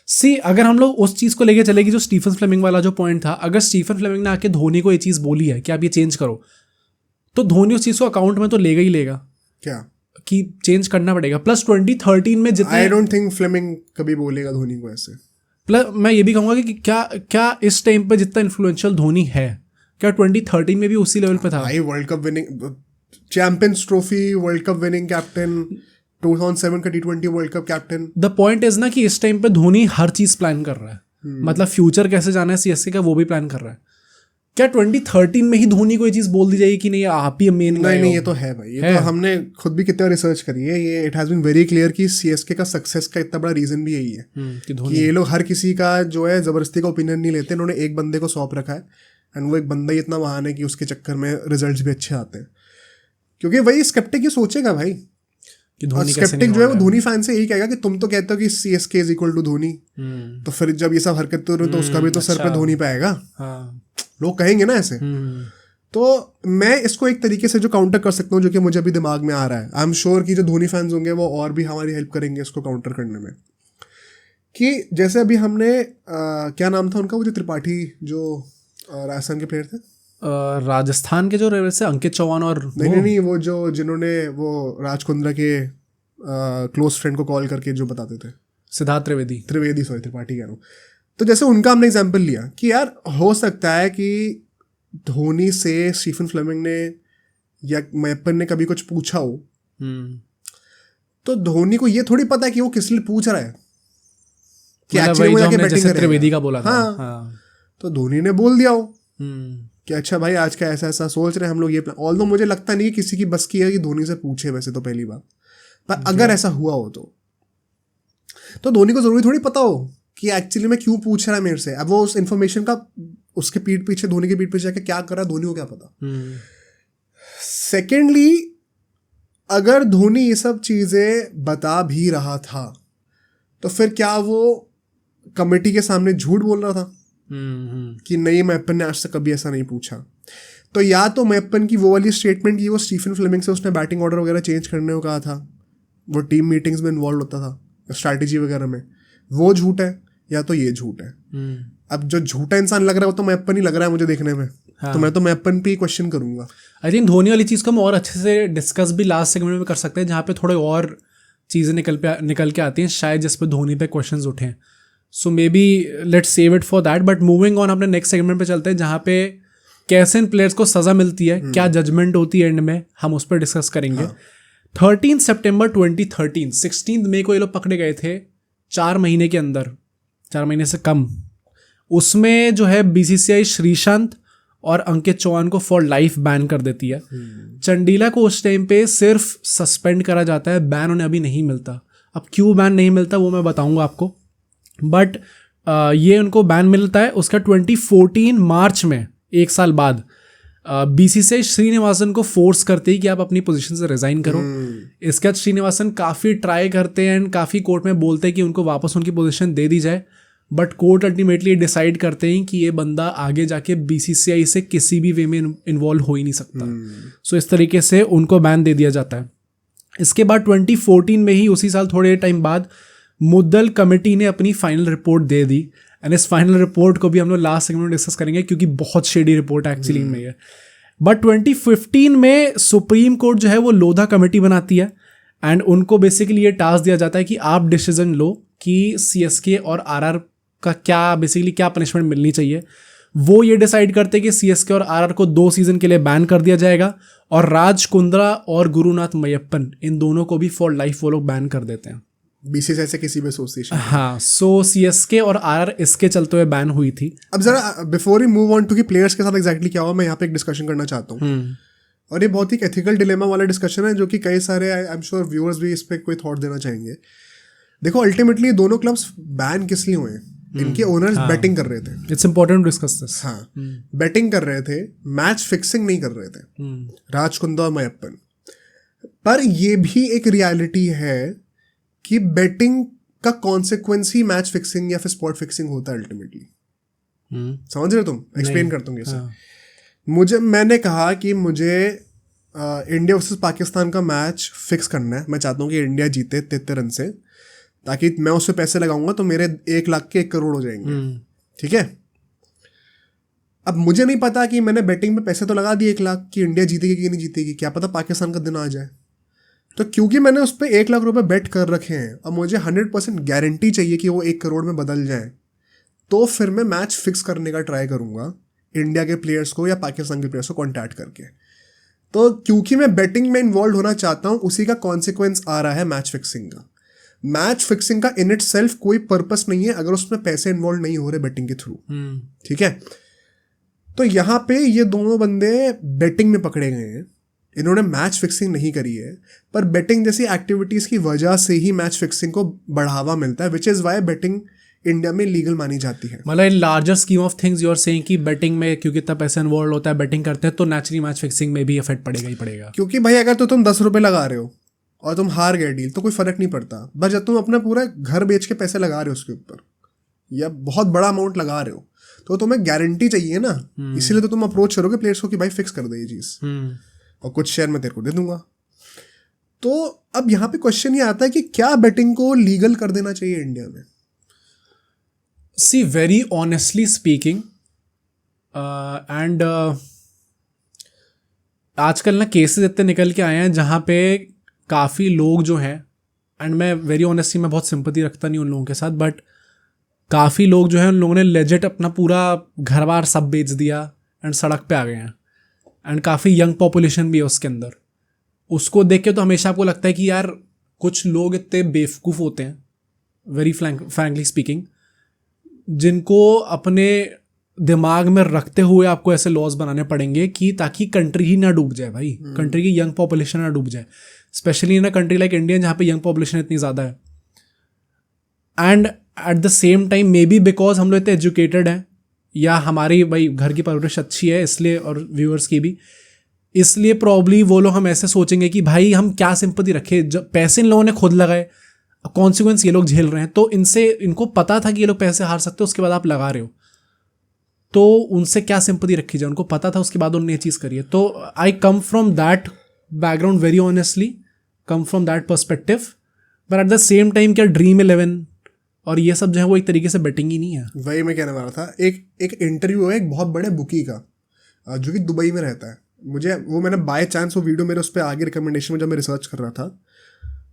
सी अगर हम लोग उस चीज़ को लेके चलेगी जो स्टीफन फ्लेमिंग वाला जो पॉइंट था, अगर स्टीफन फ्लेमिंग ने आके धोनी को ये चीज़ बोली है कि आप ये चेंज करो, तो धोनी उस चीज को अकाउंट में तो लेगा ही लेगा क्या कि चेंज करना पड़ेगा। प्लस 2013 में जितने आई डोंट थिंक फ्लेमिंग कभी बोलेगा धोनी को ऐसे। प्लस मैं ये भी कहूंगा कि क्या इस टाइम पे जितना इन्फ्लुएंशियल धोनी है, क्या 2013 में भी उसी लेवल पे था? भाई world cup winning, champions trophy, world cup winning captain, 2007 का T20 world cup captain. The point is ना कि इस टाइम पे धोनी हर चीज प्लान कर रहा है, मतलब फ्यूचर कैसे जाना है सीएसके का वो भी प्लान कर रहा है। क्या 2013 में ही धोनी को ये चीज बोल दी जाएगी कि नहीं आप ही मेन? नहीं, ये तो है भाई, ये तो हमने खुद भी कितना रिसर्च करी है। ये it has been very clear कि सीएसके का सक्सेस का इतना बड़ा रीजन भी यही है कि ये लोग हर किसी का जो है जबरदस्ती का ओपिनियन नहीं लेते, इन्होंने एक बंदे को सौंप रखा है एंड वो एक बंदा ही इतना महान है कि उसके चक्कर में रिजल्ट्स भी अच्छे आते हैं। क्योंकि वही स्केप्टिक ये सोचेगा भाई कि धोनी स्केप्टिक जो है वो धोनी फैन से यही कहेगा कि तुम तो कहते हो कि CSK is equal to Dhoni, तो फिर जब ये सब हरकत तो उसका भी तो सर पे धोनी पे आएगा। लोग कहेंगे ना ऐसे। तो मैं इसको एक तरीके से जो काउंटर कर सकता हूँ, जो कि मुझे अभी दिमाग में आ रहा है, आई एम श्योर कि जो धोनी फैंस होंगे वो और भी हमारी हेल्प करेंगे इसको काउंटर करने में। कि जैसे अभी हमने क्या नाम था उनका, वो जो त्रिपाठी जो राजस्थान के प्लेयर थे, राजस्थान के जो से अंकित चौहान और नहीं वो जो जिन्होंने वो राज कुंद्रा के क्लोज फ्रेंड को कॉल करके जो बताते थे, सिद्धार्थ त्रिवेदी सॉरी त्रिपाठी कह रहा हूँ। तो जैसे उनका हमने एग्जाम्पल लिया कि यार हो सकता है कि धोनी से स्टीफन फ्लेमिंग ने या मैपन ने कभी कुछ पूछा हो, तो धोनी को ये थोड़ी पता है कि वो किस लिए पूछ रहा है, कि एक्चुअली वो जाके बैटिंग करेगा। त्रिवेदी का बोला था। हाँ। तो धोनी ने बोल दिया हो कि अच्छा भाई आज का ऐसा ऐसा सोच रहे हैं हम लोग ये प्लान। ऑल्दो मुझे लगता नहीं है किसी की बस की है कि धोनी से पूछे वैसे तो पहली बार, पर अगर ऐसा हुआ हो तो धोनी को जरूरी थोड़ी पता हो कि एक्चुअली में क्यों पूछ रहा है मेरे से। अब वो उस इन्फॉर्मेशन का उसके पीठ पीछे धोनी के पीठ पीछे जाके क्या कर रहा है धोनी को क्या पता। सेकेंडली अगर धोनी ये सब चीजें बता भी रहा था तो फिर क्या वो कमेटी के सामने झूठ बोल रहा था कि नहीं मैपन ने आज तक कभी ऐसा नहीं पूछा? तो या तो मैपन की वो वाली स्टेटमेंट की वो स्टीफन फ्लेमिंग से उसने बैटिंग ऑर्डर वगैरह चेंज करने को कहा था, वो टीम मीटिंग्स में इन्वॉल्व होता था स्ट्रैटेजी वगैरह में, वो झूठ है, या तो ये झूठ है। अब जो झूठा इंसान लग रहा है वो तो मैपन ही लग रहा है मुझे देखने में। हाँ। तो मैं तो मैपन पे ही क्वेश्चन करूंगा। आई थिंक धोनी वाली चीज़ को हम और अच्छे से डिस्कस भी लास्ट सेगमेंट में कर सकते हैं, जहाँ पे थोड़े और चीज़ें निकल के आती हैं शायद जिस पे धोनी पे क्वेश्चंस उठे। So maybe let's save it for that. But moving on अपने नेक्स्ट सेगमेंट पे चलते हैं, जहाँ पे कैसे इन प्लेयर्स को सज़ा मिलती है, क्या जजमेंट होती है एंड में, हम उस पर डिस्कस करेंगे। 13 सितंबर 2013, 16 मई को ये लोग पकड़े गए थे 4 महीने के अंदर, 4 महीने से कम। उसमें जो है बीसीसीआई श्रीशांत और अंकित चौहान को फॉर लाइफ बैन कर देती है। चंडीला को उस टाइम पे सिर्फ सस्पेंड करा जाता है, बैन उन्हें अभी नहीं मिलता। अब क्यों बैन नहीं मिलता वो मैं बताऊंगा आपको, बट ये उनको बैन मिलता है। उसका 2014 मार्च में, 1 साल बाद, बीसीसीआई श्रीनिवासन को फोर्स करते ही कि आप अपनी पोजीशन से रिजाइन करो। इसके बाद श्रीनिवासन काफ़ी ट्राई करते हैं एंड काफ़ी कोर्ट में बोलते हैं कि उनको वापस उनकी पोजीशन दे दी जाए, बट कोर्ट अल्टीमेटली डिसाइड करते हैं कि ये बंदा आगे जाके बीसीसीआई से किसी भी वे में इन्वॉल्व हो ही नहीं सकता। सो इस तरीके से उनको बैन दे दिया जाता है। इसके बाद 2014 में ही, उसी साल थोड़े टाइम बाद, मुद्दल कमेटी ने अपनी final report they the. And इस फाइनल रिपोर्ट को भी हम लोग लास्ट सेगमेंट में डिस्कस करेंगे क्योंकि बहुत शेडी रिपोर्ट एक्चुअली में है। बट 2015 में सुप्रीम कोर्ट जो है वो लोधा कमेटी बनाती है एंड उनको बेसिकली ये टास्क दिया जाता है कि आप डिसीजन लो कि सीएसके और आरआर का क्या पनिशमेंट मिलनी चाहिए। वो ये डिसाइड करते हैं कि सीएसके और आरआर को 2 सीजन के लिए बैन कर दिया जाएगा और राज कुंद्रा और गुरुनाथ मयप्पन, इन दोनों को भी फॉर लाइफ वो लोग बैन कर देते हैं बीसीसीआई से किसी भी एसोसिएशन। हाँ, सो सीएसके और आरआर इसके चलते हुए बैन हुई थी। अब जरा before you move on to कि प्लेयर्स के साथ एग्जैक्टली क्या हुआ, मैं यहाँ पे एक डिस्कशन करना चाहता हूँ। और ये बहुत ही एथिकल डिलेमा वाला डिस्कशन है जो कि कई सारे आई एम श्योर व्यूअर्स भी इस पर कोई थॉट देना चाहेंगे। देखो अल्टीमेटली दोनों क्लब्स बैन किस लिए हुए? इनके ओनर्स बैटिंग कर रहे थे। It's important to discuss this. हाँ, बैटिंग कर रहे थे, मैच फिक्सिंग नहीं कर रहे थे, राज कुंद्रा और मयप्पन। पर ये भी एक रियलिटी है कि बैटिंग का कॉन्सिक्वेंस ही मैच फिक्सिंग या फिर स्पॉट फिक्सिंग होता है अल्टीमेटली। समझ रहे हो तुम? एक्सप्लेन करता हूँ कैसे। मैंने कहा कि मुझे इंडिया वर्सेस पाकिस्तान का मैच फिक्स करना है। मैं चाहता हूँ कि इंडिया जीते 33 रन से, ताकि मैं उससे पैसे लगाऊंगा तो मेरे 1 लाख के 1 करोड़ हो जाएंगे। ठीक है, अब मुझे नहीं पता कि मैंने बैटिंग में पैसे तो लगा दिए 1 लाख कि इंडिया जीतेगी कि नहीं जीतेगी, क्या पता पाकिस्तान का दिन आ जाए। तो क्योंकि मैंने उस पर 1 लाख रुपए बेट कर रखे हैं, अब मुझे 100% गारंटी चाहिए कि वो 1 करोड़ में बदल जाए, तो फिर मैं मैच फिक्स करने का ट्राई करूंगा इंडिया के प्लेयर्स को या पाकिस्तान के प्लेयर्स को कॉन्टैक्ट करके। तो क्योंकि मैं बेटिंग में इन्वॉल्व होना चाहता हूँ, उसी का कॉन्सिक्वेंस आ रहा है मैच फिक्सिंग का। मैच फिक्सिंग का इन इट सेल्फ कोई पर्पस नहीं है अगर उसमें पैसे इन्वॉल्व नहीं हो रहे बेटिंग के थ्रू, ठीक है। तो यहाँ पे ये दोनों बंदे बेटिंग में पकड़े गए हैं, इन्होंने मैच फिक्सिंग नहीं करी है, पर बेटिंग जैसी एक्टिविटीज़ की वजह से ही मैच फिक्सिंग को बढ़ावा मिलता है, which is why betting India में लीगल मानी जाती है। मतलब in larger scheme of things you are saying कि बेटिंग में क्योंकि इतना पैसा इन्वॉल्व होता है, बेटिंग करते हैं तो नेचुरली मैच फिक्सिंग में भी इफेक्ट पड़ेगा ही पड़ेगा। क्योंकि भाई अगर तो तुम 10 रुपये लगा रहे हो और तुम हार गए डील तो कोई फर्क नहीं पड़ता, बस जब तुम अपना पूरा घर बेच के पैसे लगा रहे हो उसके ऊपर या बहुत बड़ा अमाउंट लगा रहे हो तो तुम्हें गारंटी चाहिए ना, इसीलिए तो तुम अप्रोच करोगे प्लेयर्स को कि भाई फिक्स कर दे ये चीज़ और कुछ शेयर मैं तेरे को दे दूंगा। तो अब यहाँ पे क्वेश्चन ये आता है कि क्या बेटिंग को लीगल कर देना चाहिए इंडिया में? सी वेरी ऑनेस्टली स्पीकिंग एंड आजकल ना केसेस इतने निकल के आए हैं जहाँ पे काफ़ी लोग जो हैं, एंड मैं वेरी ऑनेस्टली मैं बहुत सिंपैथी रखता नहीं उन लोगों के साथ, बट काफ़ी लोग जो हैं उन लोगों ने लेजिट अपना पूरा घर बार सब बेच दिया एंड सड़क पे आ गए हैं, एंड काफ़ी यंग पॉपुलेशन भी है उसके अंदर। उसको देख के तो हमेशा आपको लगता है कि यार कुछ लोग इतने बेवकूफ़ होते हैं, वेरी फ्रैंकली स्पीकिंग, जिनको अपने दिमाग में रखते हुए आपको ऐसे लॉज बनाने पड़ेंगे कि ताकि कंट्री ही ना डूब जाए भाई, कंट्री की यंग पॉपुलेशन ना डूब जाए, specially in a country like India जहाँ पे यंग पॉपुलेशन इतनी ज़्यादा है। And eight the same time may be because हम लोग इतने एजुकेटेड हैं या हमारी भाई घर की परवरिश अच्छी है इसलिए, और व्यूअर्स की भी, इसलिए प्रॉब्ली वो लोग हम ऐसे सोचेंगे कि भाई हम क्या सिंपैथी रखें, जब पैसे इन लोगों ने खुद लगाए, कॉन्सिक्वेंस ये लोग झेल रहे हैं, तो इनको पता था कि ये लोग पैसे हार सकते हो, उसके बाद आप लगा रहे हो, तो उनसे क्या सिंपैथी रखी जाए, उनको पता था उसके बाद उन्होंने ये चीज़ करी है। तो I come from that background very honestly, come from that perspective, but at the same time क्या Dream11 और ये सब जो है वो एक तरीके से बेटिंग ही नहीं है। वही मैं कहने वाला था। एक इंटरव्यू है एक बहुत बड़े बुकी का जो कि दुबई में रहता है, मैंने बाय चांस वो वीडियो मेरे उस पर आगे रिकमेंडेशन में जब मैं रिसर्च कर रहा था,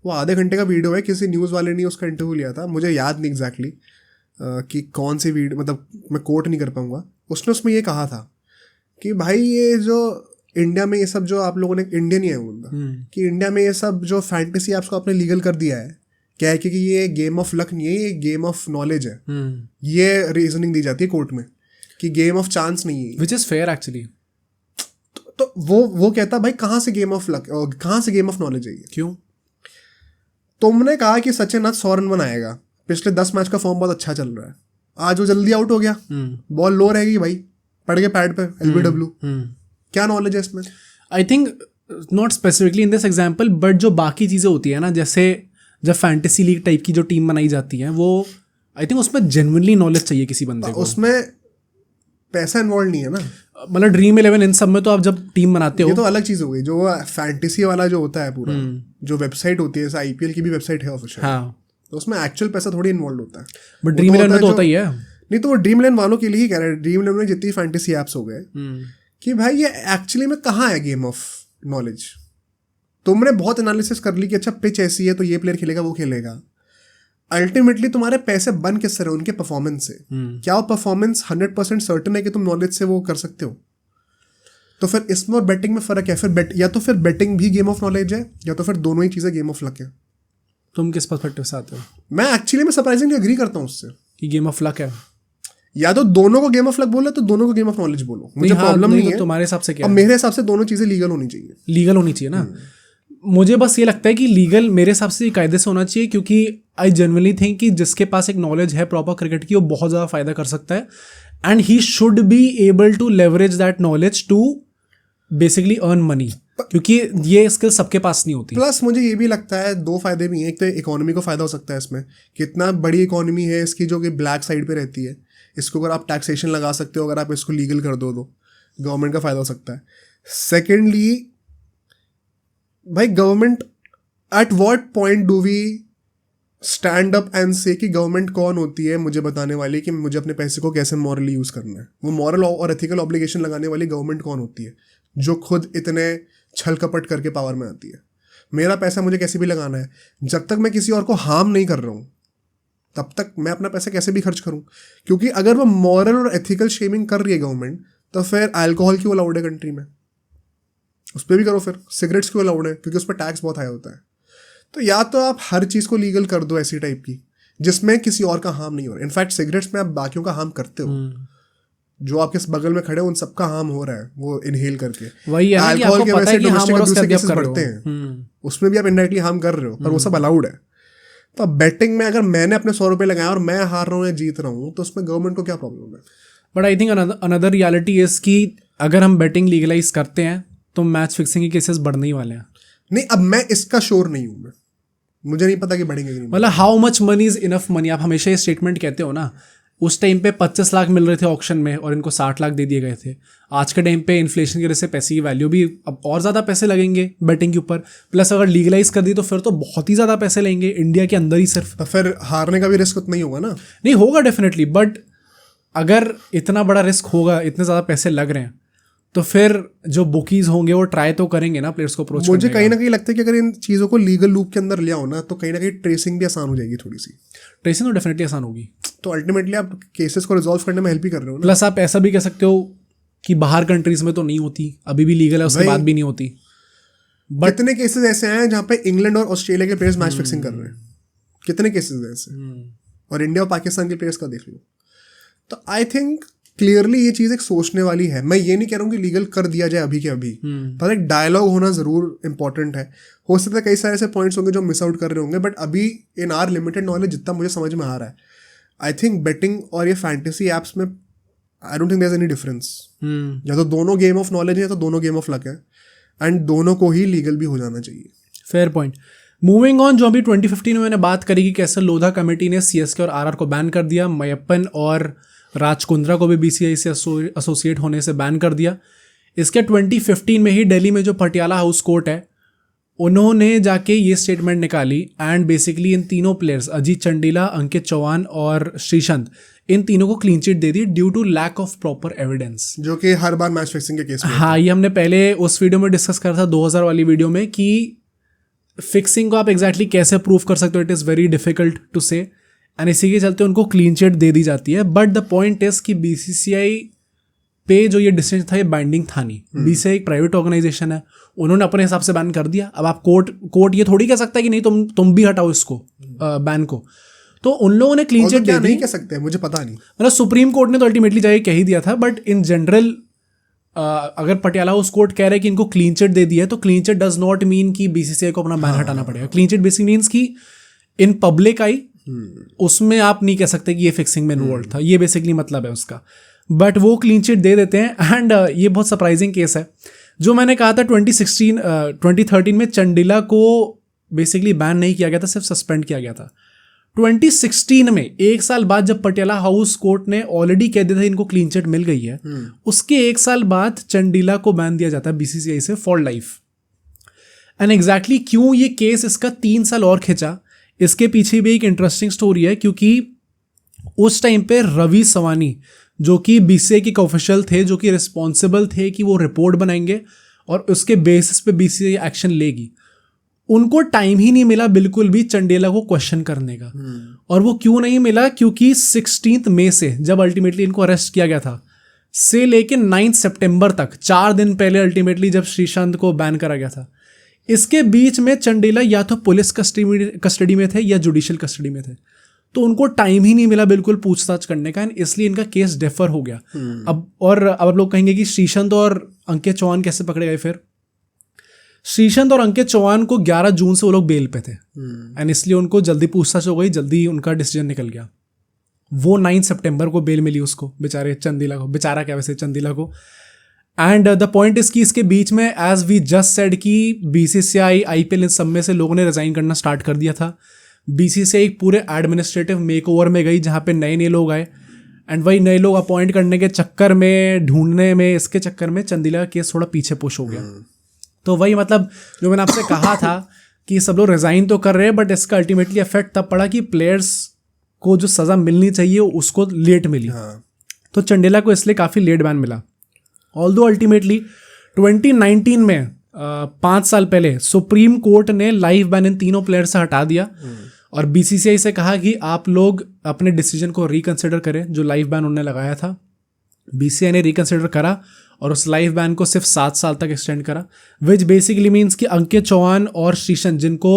वो आधे घंटे का वीडियो है, किसी न्यूज़ वाले ने उसका इंटरव्यू लिया था, मुझे याद नहीं एग्जैक्टली कि कौन सी वीडियो, मतलब मैं कोट नहीं कर पाऊँगा। उसमें ये कहा था कि भाई ये जो इंडिया में ये सब जो आप लोगों ने, इंडियन ही है वो बंदा, कि इंडिया में ये सब जो फैंटेसी ऐप्स को आपने लीगल कर दिया है, क्या है कि ये गेम ऑफ लक नहीं है, ये गेम ऑफ नॉलेज है। ये रीजनिंग दी जाती है कोर्ट में कि गेम ऑफ चांस नहीं है, विच इज़ फेयर एक्चुअली। तो वो कहता भाई कहाँ से गेम ऑफ लक, कहाँ से गेम ऑफ नॉलेज है ये? क्यों? तुमने कहा कि सचिन आज 100 रन बनाएगा, पिछले 10 मैच का फॉर्म बहुत अच्छा चल रहा है, आज वो जल्दी आउट हो गया, बॉल लो रहेगी भाई, पड़ गए पैड पे LBW, क्या नॉलेज है इसमें? I think not specifically in this example, but जो बाकी चीज़ें होती है ना, जैसे जब फैंटेसी लीग टाइप की जो टीम बनाई जाती है, वो आई थिंक उसमें जेन्युइनली नॉलेज चाहिए किसी बंदे को, उसमें पैसा इन्वॉल्व नहीं है ना। मतलब Dream11 इन सब में तो आप जब टीम बनाते हो, ये तो अलग चीज़ हो गई, जो फैंटेसी वाला जो होता है पूरा, जो वेबसाइट होती है, जैसे IPL की भी वेबसाइट है ऑफिशियल, हाँ, तो उसमें एक्चुअल पैसा थोड़ी इन्वॉल्व होता है, बट Dream11 में तो होता ही है। नहीं तो वो Dream11 वालों के लिए ही कह रहे हैं, Dream11 में जितनी फैंटेसी ऐप्स हो गए कि भाई ये एक्चुअली में कहाँ है गेम ऑफ नॉलेज। तुमने बहुत एनालिसिस कर ली कि अच्छा पिच ऐसी है तो ये प्लेयर खेलेगा वो खेलेगा, अल्टीमेटली तुम्हारे पैसे बन किससे रहे? उनके परफॉर्मेंस से। क्या वो परफॉर्मेंस 100% सर्टन है कि तुम नॉलेज से वो कर सकते हो? तो फिर इसमें और बेटिंग में फ़र्क है। फिर या तो फिर बेटिंग भी गेम ऑफ नॉलेज है, या तो फिर दोनों ही चीज़ें गेम ऑफ लक है। तुम किस पर्सपेक्टिव से आते हो? मैं एक्चुअली सरप्राइजिंगली एग्री करता हूँ उससे कि गेम ऑफ लक है, या तो दोनों को गेम ऑफ लक बोलो तो दोनों को गेम ऑफ नॉलेज बोलो, मुझे प्रॉब्लम नहीं है। तुम्हारे हिसाब से क्या? अब मेरे हिसाब से दोनों चीज़ें लीगल होनी चाहिए। लीगल होनी चाहिए ना। मुझे बस ये लगता है कि लीगल मेरे हिसाब से कायदे से होना चाहिए, क्योंकि आई जनरली थिंक कि जिसके पास एक नॉलेज है प्रॉपर क्रिकेट की, वो बहुत ज़्यादा फायदा कर सकता है, and he should be able to leverage that knowledge to basically earn money, क्योंकि ये स्किल सबके पास नहीं होती। प्लस मुझे ये भी लगता है 2 फायदे भी हैं। एक तो इकोनॉमी को फ़ायदा हो सकता है इसमें, कितना बड़ी इकोनॉमी है इसकी जो कि ब्लैक साइड पे रहती है, इसको अगर आप टैक्सेशन लगा सकते हो, अगर आप इसको लीगल कर दो तो गवर्नमेंट का फ़ायदा हो सकता है। सेकेंडली भाई government at what point do we stand up and say कि गवर्नमेंट कौन होती है मुझे बताने वाली कि मुझे अपने पैसे को कैसे मॉरली यूज करना है। वो मॉरल और एथिकल ऑब्लिगेशन लगाने वाली गवर्नमेंट कौन होती है जो खुद इतने छल कपट करके पावर में आती है। मेरा पैसा मुझे कैसे भी लगाना है, जब तक मैं किसी और को हार्म नहीं कर रहा हूँ तब तक मैं अपना पैसा कैसे भी खर्च करूँ। क्योंकि अगर वो मॉरल और एथिकल शेमिंग कर रही है गवर्नमेंट, तो फिर अल्कोहल क्यों अलाउड है कंट्री में, उस पर भी करो। फिर सिगरेट्स क्यों अलाउड है, क्योंकि उस पर टैक्स बहुत हाई होता है। तो या तो आप हर चीज़ को लीगल कर दो ऐसी टाइप की जिसमें किसी और का हार्म नहीं हो रहा है। इनफैक्ट सिगरेट्स में आप बाकियों का हार्म करते हो, जो आपके बगल में खड़े हैं उन सबका हार्म हो रहा है वो इनहेल करके। वही है अल्कोहल की वजह से डोमेस्टिक अब्यूज के केसेस बढ़ते हैं, उसमें भी आप इनडायरेक्टली हार्म कर रहे हो, पर वो सब अलाउड है। तो बेटिंग में अगर मैंने अपने 100 रुपये लगाया और मैं हार रहा हूँ या जीत रहा हूँ, तो उसमें गवर्नमेंट को क्या प्रॉब्लम है? But I think another reality is कि अगर हम बेटिंग लीगलाइज करते हैं तो मैच फिक्सिंग के केसेस बढ़ने ही वाले हैं। नहीं, अब मैं इसका श्योर नहीं हूँ, मुझे नहीं पता कि बढ़ेंगे कि नहीं। मतलब how much money is enough money, आप हमेशा ये स्टेटमेंट कहते हो ना। उस टाइम पे 25 लाख मिल रहे थे ऑक्शन में और इनको 60 लाख दे दिए गए थे। आज के टाइम पे इन्फ्लेशन की वजह से पैसे की वैल्यू भी अब और ज़्यादा पैसे लगेंगे बेटिंग के ऊपर। प्लस अगर लीगलाइज कर दी तो फिर तो बहुत ही ज़्यादा पैसे लेंगे इंडिया के अंदर ही सिर्फ। तो फिर हारने का भी रिस्क उतना ही होगा ना? नहीं होगा डेफिनेटली, बट अगर इतना बड़ा रिस्क होगा, इतने ज़्यादा पैसे लग रहे हैं, तो फिर जो बुकीज होंगे वो ट्राई तो करेंगे ना प्लेयर्स को अप्रोच। मुझे कहीं ना कहीं लगता है कि अगर इन चीज़ों को लीगल लूप के अंदर ले आओ ना, तो कहीं ना कहीं ट्रेसिंग भी आसान हो जाएगी थोड़ी सी। ट्रेसिंग तो डेफिनेटली आसान होगी। तो अल्टीमेटली आप केसेस को रिजॉल्व करने में हेल्प ही कर रहे हो ना। प्लस आप ऐसा भी कह सकते हो कि बाहर कंट्रीज में तो नहीं होती, अभी भी लीगल है, उसके बाद भी नहीं होती। बट कितने केसेस ऐसे हैं जहाँ पे इंग्लैंड और ऑस्ट्रेलिया के प्लेयर्स मैच फिक्सिंग कर रहे हैं? कितने केसेस हैं ऐसे? और इंडिया और पाकिस्तान के प्लेयर्स का देख लो। तो आई थिंक क्लियरली ये चीज़ एक सोचने वाली है। मैं ये नहीं कह रहा हूँ कि लीगल कर दिया जाए अभी के अभी, पर एक डायलॉग होना ज़रूर इंपॉर्टेंट है। हो सकता है कई सारे ऐसे पॉइंट्स होंगे जो मिस आउट कर रहे होंगे, बट अभी इन आर लिमिटेड नॉलेज जितना मुझे समझ में आ रहा है, आई थिंक बेटिंग और ये फैंटेसी एप्स में I don't think there is any difference. या तो दोनों गेम ऑफ नॉलेज है या तो दोनों गेम ऑफ लक है, एंड दोनों को ही लीगल भी हो जाना चाहिए। Fair point. मूविंग ऑन, जो अभी 2015 में मैंने बात करी कि कैसे लोधा कमेटी ने सीएसके और आरआर को बैन कर दिया, मयप्पन और राज कुंद्रा को भी बीसीआई से एसोसिएट होने से बैन कर दिया। इसके 2015 में ही दिल्ली में जो पटियाला हाउस कोर्ट है, उन्होंने जाके ये स्टेटमेंट निकाली एंड बेसिकली इन तीनों प्लेयर्स अजीत चंडीला, अंकित चौहान और श्रीशांत, इन तीनों को क्लीन चिट दे दी due to lack of proper evidence, जो कि हर बार मैच फिक्सिंग के केस में। हाँ, ये हमने पहले उस वीडियो में डिस्कस करा था 2000 वाली वीडियो में कि फिक्सिंग को आप एग्जैक्टली कैसे प्रूव कर सकते हो, it is very difficult to say, and इसी के चलते उनको क्लीन चिट दे दी जाती है। बट द पॉइंट इज कि बीसीसीआई पे जो ये डिसीजन था ये बाइंडिंग था नहीं। बीसीसीआई एक प्राइवेट ऑर्गेनाइजेशन है, उन्होंने अपने हिसाब से बैन कर दिया। अब आप कोर्ट ये थोड़ी कह सकता है कि नहीं तुम भी हटाओ इसको बैन को। तो उन लोगों ने क्लीन चिट दे दी। नहीं कह सकते, मुझे पता नहीं, मतलब सुप्रीम कोर्ट ने तो अल्टीमेटली जाके कह ही दिया था। बट इन जनरल अगर पटियाला हाउस कोर्ट कह रहे हैं कि इनको क्लीन चिट दे दी है, तो clean chit does not mean कि बीसीसीआई को अपना बैन हटाना पड़ेगा। क्लीन चिट बेसिकली मीन्स कि इन पब्लिक आई, उसमें आप नहीं कह सकते कि ये फिक्सिंग में इन्वॉल्व था, ये बेसिकली मतलब है उसका। बट वो क्लीन चिट दे देते हैं। एंड ये बहुत सरप्राइजिंग केस है। जो मैंने कहा था 2013 में चंडीला को बेसिकली बैन नहीं किया गया था, सिर्फ सस्पेंड किया गया था। 2016 में एक साल बाद जब पटियाला हाउस कोर्ट ने ऑलरेडी कह दिया था इनको क्लीन चिट मिल गई है, उसके एक साल बाद चंडीला को बैन दिया जाता है बीसीसीआई से फॉर लाइफ। एंड एग्जैक्टली क्यों ये केस इसका 3 साल और खिंचा, इसके पीछे भी एक इंटरेस्टिंग स्टोरी है। क्योंकि उस टाइम पे रवि सवानी, जो कि बीसीसीआई के ऑफिशियल थे, जो कि रिस्पॉन्सिबल थे कि वो रिपोर्ट बनाएंगे और उसके बेसिस पे बीसीसीआई एक्शन लेगी, उनको टाइम ही नहीं मिला बिल्कुल भी चंडीला को क्वेश्चन करने का। और वो क्यों नहीं मिला? क्योंकि 16 मई से जब अल्टीमेटली इनको अरेस्ट किया गया था से लेके 9 सितंबर तक, 4 दिन पहले अल्टीमेटली जब श्रीशांत को बैन करा गया था, इसके बीच में चंडीला या तो पुलिस कस्टडी में थे या जुडिशियल कस्टडी में थे। तो उनको टाइम ही नहीं मिला बिल्कुल पूछताछ करने का, इसलिए इनका केस डेफर हो गया। अब लोग कहेंगे कि श्रीशांत और अंकित चौहान कैसे पकड़े गए? फिर श्रीशांत और अंकित चौहान को 11 जून से वो लोग बेल पे थे, एंड इसलिए उनको जल्दी पूछताछ हो गई, जल्दी उनका डिसीजन निकल गया। वो 9 सितंबर को बेल मिली उसको, बेचारे चंदीला को, बेचारा क्या वैसे चंदीला को। एंड द पॉइंट इज कि इसके बीच में एज वी जस्ट सेड कि बीसीसीआई, आईपीएल, इन सब में से लोगों ने रिजाइन करना स्टार्ट कर दिया था। बीसीसीआई एक पूरे एडमिनिस्ट्रेटिव मेकओवर में गई जहाँ पे नए नए लोग आए, एंड वही नए लोग अपॉइंट करने के चक्कर में, ढूंढने में, इसके चक्कर में चंदीला का केस थोड़ा पीछे पुश हो गया। तो वही मतलब जो मैंने आपसे कहा था कि सब लोग रिजाइन तो कर रहे हैं, बट इसका अल्टीमेटली इफेक्ट तब पड़ा कि प्लेयर्स को जो सज़ा मिलनी चाहिए उसको लेट मिली। तो चंडेला को इसलिए काफ़ी लेट बैन मिला। ऑल्दो अल्टीमेटली 2019 में 5 साल पहले सुप्रीम कोर्ट ने लाइव बैन इन तीनों प्लेयर से हटा दिया और बीसीसीआई से कहा कि आप लोग अपने डिसीजन को रिकंसिडर करें जो लाइव बैन उन्होंने लगाया था। बीसीसीआई ने रिकंसिडर करा और उस लाइव बैन को सिर्फ 7 साल तक एक्सटेंड करा, विच बेसिकली मीन्स कि अंकित चौहान और श्रीशंत जिनको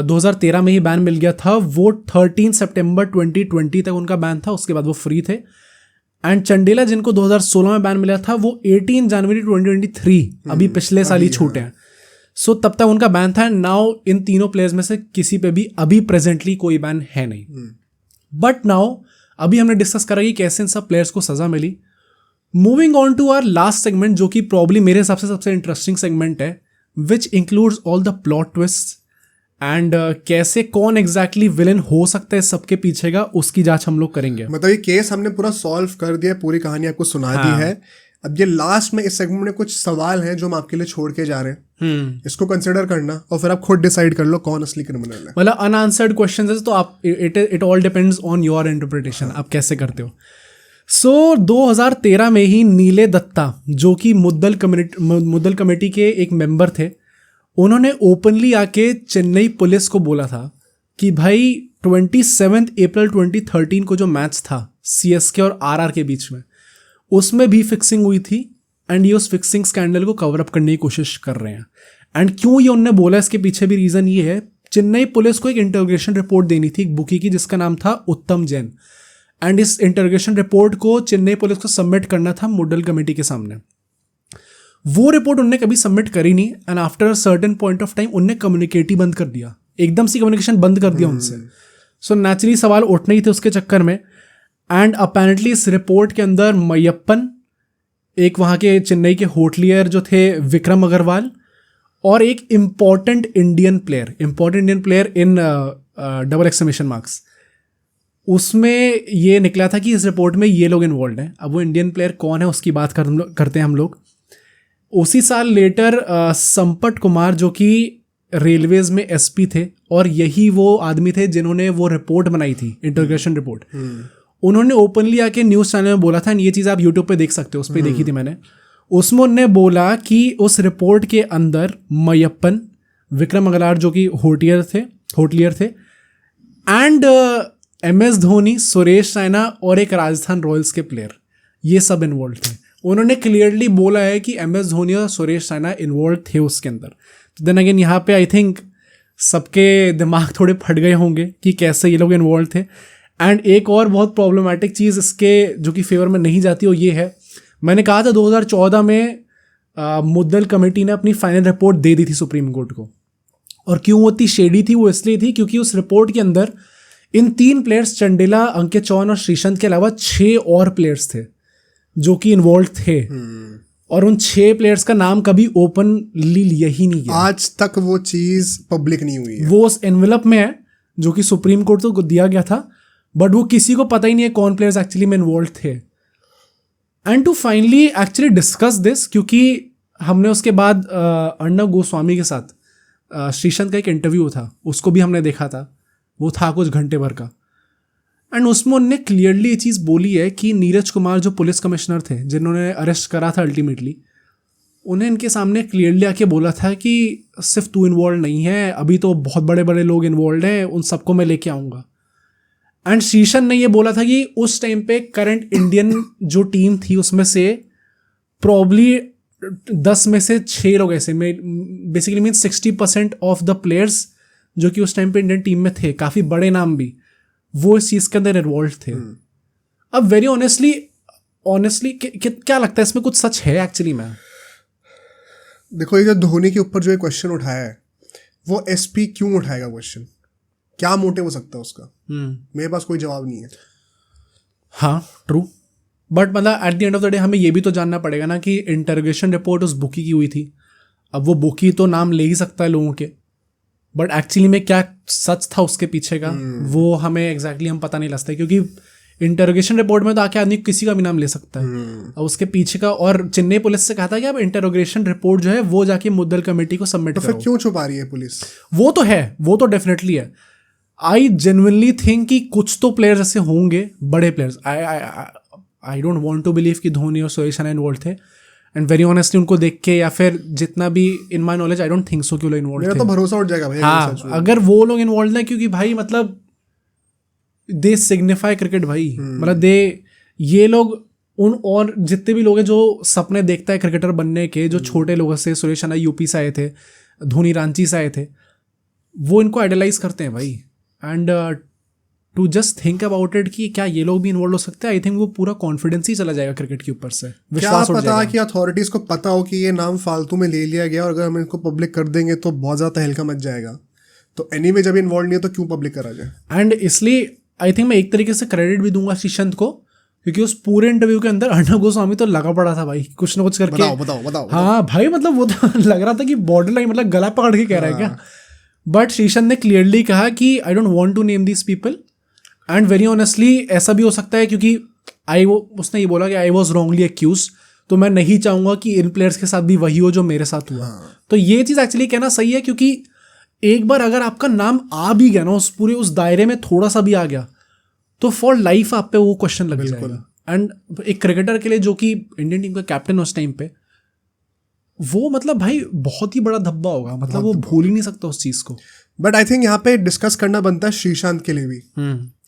2013 में ही बैन मिल गया था, वो 13 सितंबर 2020 तक उनका बैन था, उसके बाद वो फ्री थे। एंड चंडेला जिनको 2016 में बैन मिला था वो 18 जनवरी 2023 अभी पिछले साल ही छूटे हैं। सो तब तक उनका बैन था। नाउ इन तीनों प्लेयर्स में से किसी पे भी अभी प्रेजेंटली कोई बैन है नहीं। बट नाउ अभी हमने डिस्कस करा कि कैसे इन सब प्लेयर्स को सजा मिली। Moving on to our last segment, जो कि प्रॉब्ली मेरे हिसाब से सबसे इंटरेस्टिंग सेगमेंट है, which includes all the plot twist and कैसे कौन एग्जैक्टली विलन हो सकता है सबके पीछे का, उसकी जांच हम लोग करेंगे। मतलब ये केस हमने पूरा सॉल्व कर दिया, पूरी कहानी आपको सुना दी है। अब ये लास्ट में इस सेगमेंट में कुछ सवाल हैं जो हम आपके लिए छोड़ के जा रहे हैं, इसको कंसिडर करना और फिर आप खुद डिसाइड कर लो कौन असली क्रिमिनल है। मतलब अनआंसर्ड क्वेश्चंस है, तो आप it all depends on your interpretation, आप कैसे करते हो। सो 2013 में ही नीले दत्ता, जो कि मुद्दल कमेटी के एक मेंबर थे, उन्होंने ओपनली आके चेन्नई पुलिस को बोला था कि भाई 27 अप्रैल 2013 को जो मैच था सीएसके और आरआर के बीच में, उसमें भी फिक्सिंग हुई थी एंड ये उस फिक्सिंग स्कैंडल को कवर अप करने की कोशिश कर रहे हैं। एंड क्यों ये उन्होंने बोला, इसके पीछे भी रीज़न ये है, चेन्नई पुलिस को एक इंटरोगेशन रिपोर्ट देनी थी एक बुकी की जिसका नाम था उत्तम जैन। एंड इस इंटरोगेशन रिपोर्ट को चेन्नई पुलिस को सबमिट करना था मुद्दल कमेटी के सामने। वो रिपोर्ट उनने कभी सबमिट करी नहीं and after a certain point of time उनने कम्युनिकेट ही बंद कर दिया, एकदम से कम्युनिकेशन बंद कर दिया उनसे। सो नेचुरली सवाल उठने ही थे उसके चक्कर में। एंड अपेरेंटली इस रिपोर्ट के अंदर मय्यप्पन, एक वहाँ के चेन्नई के होटलियर जो थे विक्रम अग्रवाल, और एक important Indian player in double exclamation marks, उसमें ये निकला था कि इस रिपोर्ट में ये लोग इन्वॉल्व हैं। अब वो इंडियन प्लेयर कौन है उसकी बात करते हैं हम लोग। उसी साल लेटर संपत कुमार, जो कि रेलवेज में एसपी थे और यही वो आदमी थे जिन्होंने वो रिपोर्ट बनाई थी, इंटरोगेशन रिपोर्ट, उन्होंने ओपनली आके न्यूज़ चैनल में बोला था, ये चीज़ आप यूट्यूब पे देख सकते हो, उस पर देखी थी मैंने। उसमें उन्होंने बोला कि उस रिपोर्ट के अंदर मय्यप्पन, विक्रम अग्रवाल जो कि होटलियर थे एंड MS धोनी, सुरेश रैना और एक राजस्थान रॉयल्स के प्लेयर, ये सब इन्वॉल्व थे। उन्होंने क्लियरली बोला है कि MS धोनी और सुरेश रैना इन्वॉल्व थे उसके अंदर। तो देन अगेन यहाँ पे आई थिंक सबके दिमाग थोड़े फट गए होंगे कि कैसे ये लोग इन्वॉल्व थे। एंड एक और बहुत प्रॉब्लमेटिक चीज़ इसके जो कि फेवर में नहीं जाती वो ये है, मैंने कहा था 2014 में मुद्दल कमेटी ने अपनी फाइनल रिपोर्ट दे दी थी सुप्रीम कोर्ट को, और क्यों वो इतनी शेडी थी वो इसलिए थी क्योंकि उस रिपोर्ट के अंदर इन 3 प्लेयर्स चंडेला, अंकित चौहान और श्रीशंत के अलावा 6 और प्लेयर्स थे जो कि इन्वॉल्व थे, और उन 6 प्लेयर्स का नाम कभी ओपनली लिया ही नहीं गया। आज तक वो चीज़ पब्लिक नहीं हुई है। वो उस एनवेलप में है जो कि सुप्रीम कोर्ट को दिया गया था, बट वो किसी को पता ही नहीं है कौन प्लेयर्स एक्चुअली में इन्वॉल्व थे। And to finally actually discuss this, क्योंकि हमने उसके बाद अर्णव गोस्वामी के साथ श्रीशंत का एक इंटरव्यू था, उसको भी हमने देखा था, वो था कुछ घंटे भर का। एंड उसमें उन्होंने क्लियरली ये चीज़ बोली है कि नीरज कुमार जो पुलिस कमिश्नर थे जिन्होंने अरेस्ट करा था अल्टीमेटली, उन्हें इनके सामने क्लियरली आके बोला था कि सिर्फ तू इन्वॉल्व नहीं है, अभी तो बहुत बड़े बड़े लोग इन्वॉल्व हैं, उन सबको मैं लेके आऊँगा। एंड श्रीशंत ने ये बोला था कि उस टाइम पे करंट इंडियन जो टीम थी उसमें से प्रॉब्ली 10 में से 6 लोग ऐसे में, basically mean 60% of the players जो कि उस टाइम पे इंडियन टीम में थे, काफ़ी बड़े नाम भी, वो इस चीज़ के अंदर इन्वॉल्व थे। अब वेरी ऑनेस्टली क्या लगता है इसमें कुछ सच है एक्चुअली में? देखो, ये जो धोनी के ऊपर जो ये क्वेश्चन उठाया है, वो एसपी क्यों उठाएगा क्वेश्चन? क्या मोटिव हो सकता है उसका? मेरे पास कोई जवाब नहीं है। हाँ, ट्रू, बट मतलब at the end of the day हमें ये भी तो जानना पड़ेगा ना कि इंटरोगेशन रिपोर्ट उस बुकी की हुई थी। अब वो बुकी तो नाम ले ही सकता है लोगों के, बट एक्चुअली में क्या सच था उसके पीछे का, वो हमें एग्जैक्टली हम पता नहीं लगता, क्योंकि इंटरोगेशन रिपोर्ट में तो आके आदमी किसी का भी नाम ले सकता है। अब उसके पीछे का, और चेन्नई पुलिस से कहा था कि आप इंटरोगेशन रिपोर्ट जो है वो जाके मुद्दल कमेटी को सबमिट करो। फिर क्यों छुपा रही है पुलिस? वो तो है, वो तो डेफिनेटली है। आई जेन्युइनली थिंक कि कुछ तो प्लेयर्स ऐसे होंगे, बड़े players. I don't want to believe कि धोनी और सुरेश रैना इन्वॉल्व थे, एंड वेरी ऑनेस्टली उनको देख के या फिर जितना भी in my knowledge I don't think so कि वो लोग इन्वॉल्व थे। मेरा तो भरोसा उठ जाएगा भाई। हाँ, अगर वो लोग इन्वॉल्व हैं, क्योंकि भाई मतलब दे सिग्निफाई क्रिकेट भाई, मतलब ये लोग उन और जितने भी लोग हैं जो सपने देखता है क्रिकेटर बनने के, जो छोटे लोगों से, सुरेश रैना यूपी से आए थे, धोनी रांची से आए थे, वो इनको आइडलाइज करते हैं भाई। And to just think about it कि क्या ये लोग भी इन्वॉल्व हो सकते हैं, आई थिंक वो पूरा कॉन्फिडेंस ही चला जाएगा क्रिकेट के ऊपर से, विश्वास उठ जाएगा। पता कि अथॉरिटीज को पता हो कि ये नाम फालतू में ले लिया गया और अगर हम इनको पब्लिक कर देंगे तो बहुत ज़्यादा तहलका मच जाएगा। तो एनीवे जब इन्वॉल्व नहीं है तो क्यों पब्लिक करा जाए। एंड इसलिए आई थिंक मैं एक तरीके से क्रेडिट भी दूंगा श्रीशांत को, क्योंकि उस पूरे इंटरव्यू के अंदर अर्णव गोस्वामी तो लगा पड़ा था भाई, कुछ ना कुछ करके। बताओ। हाँ भाई, मतलब वो तो लग रहा था कि बॉर्डर लाइन, मतलब गला पकड़ के कह रहा है क्या। बट श्रीशांत ने क्लियरली कहा कि I don't want to name these people, and very honestly ऐसा भी हो सकता है क्योंकि उसने ये बोला कि आई वॉज रॉन्गली एक्यूज, तो मैं नहीं चाहूंगा कि इन प्लेयर्स के साथ भी वही हो जो मेरे साथ हुआ। तो ये चीज़ एक्चुअली कहना सही है, क्योंकि एक बार अगर आपका नाम आ भी गया ना उस पूरे उस दायरे में, थोड़ा सा भी आ गया, तो फॉर लाइफ आप पे वो क्वेश्चन लग जाएगा। एंड एक क्रिकेटर के लिए जो कि इंडियन टीम का कैप्टन उस टाइम पे, वो मतलब भाई बहुत ही बड़ा धब्बा होगा, मतलब वो भूल ही नहीं सकता उस चीज़ को। बट आई थिंक यहाँ पे डिस्कस करना बनता है श्रीशांत के लिए भी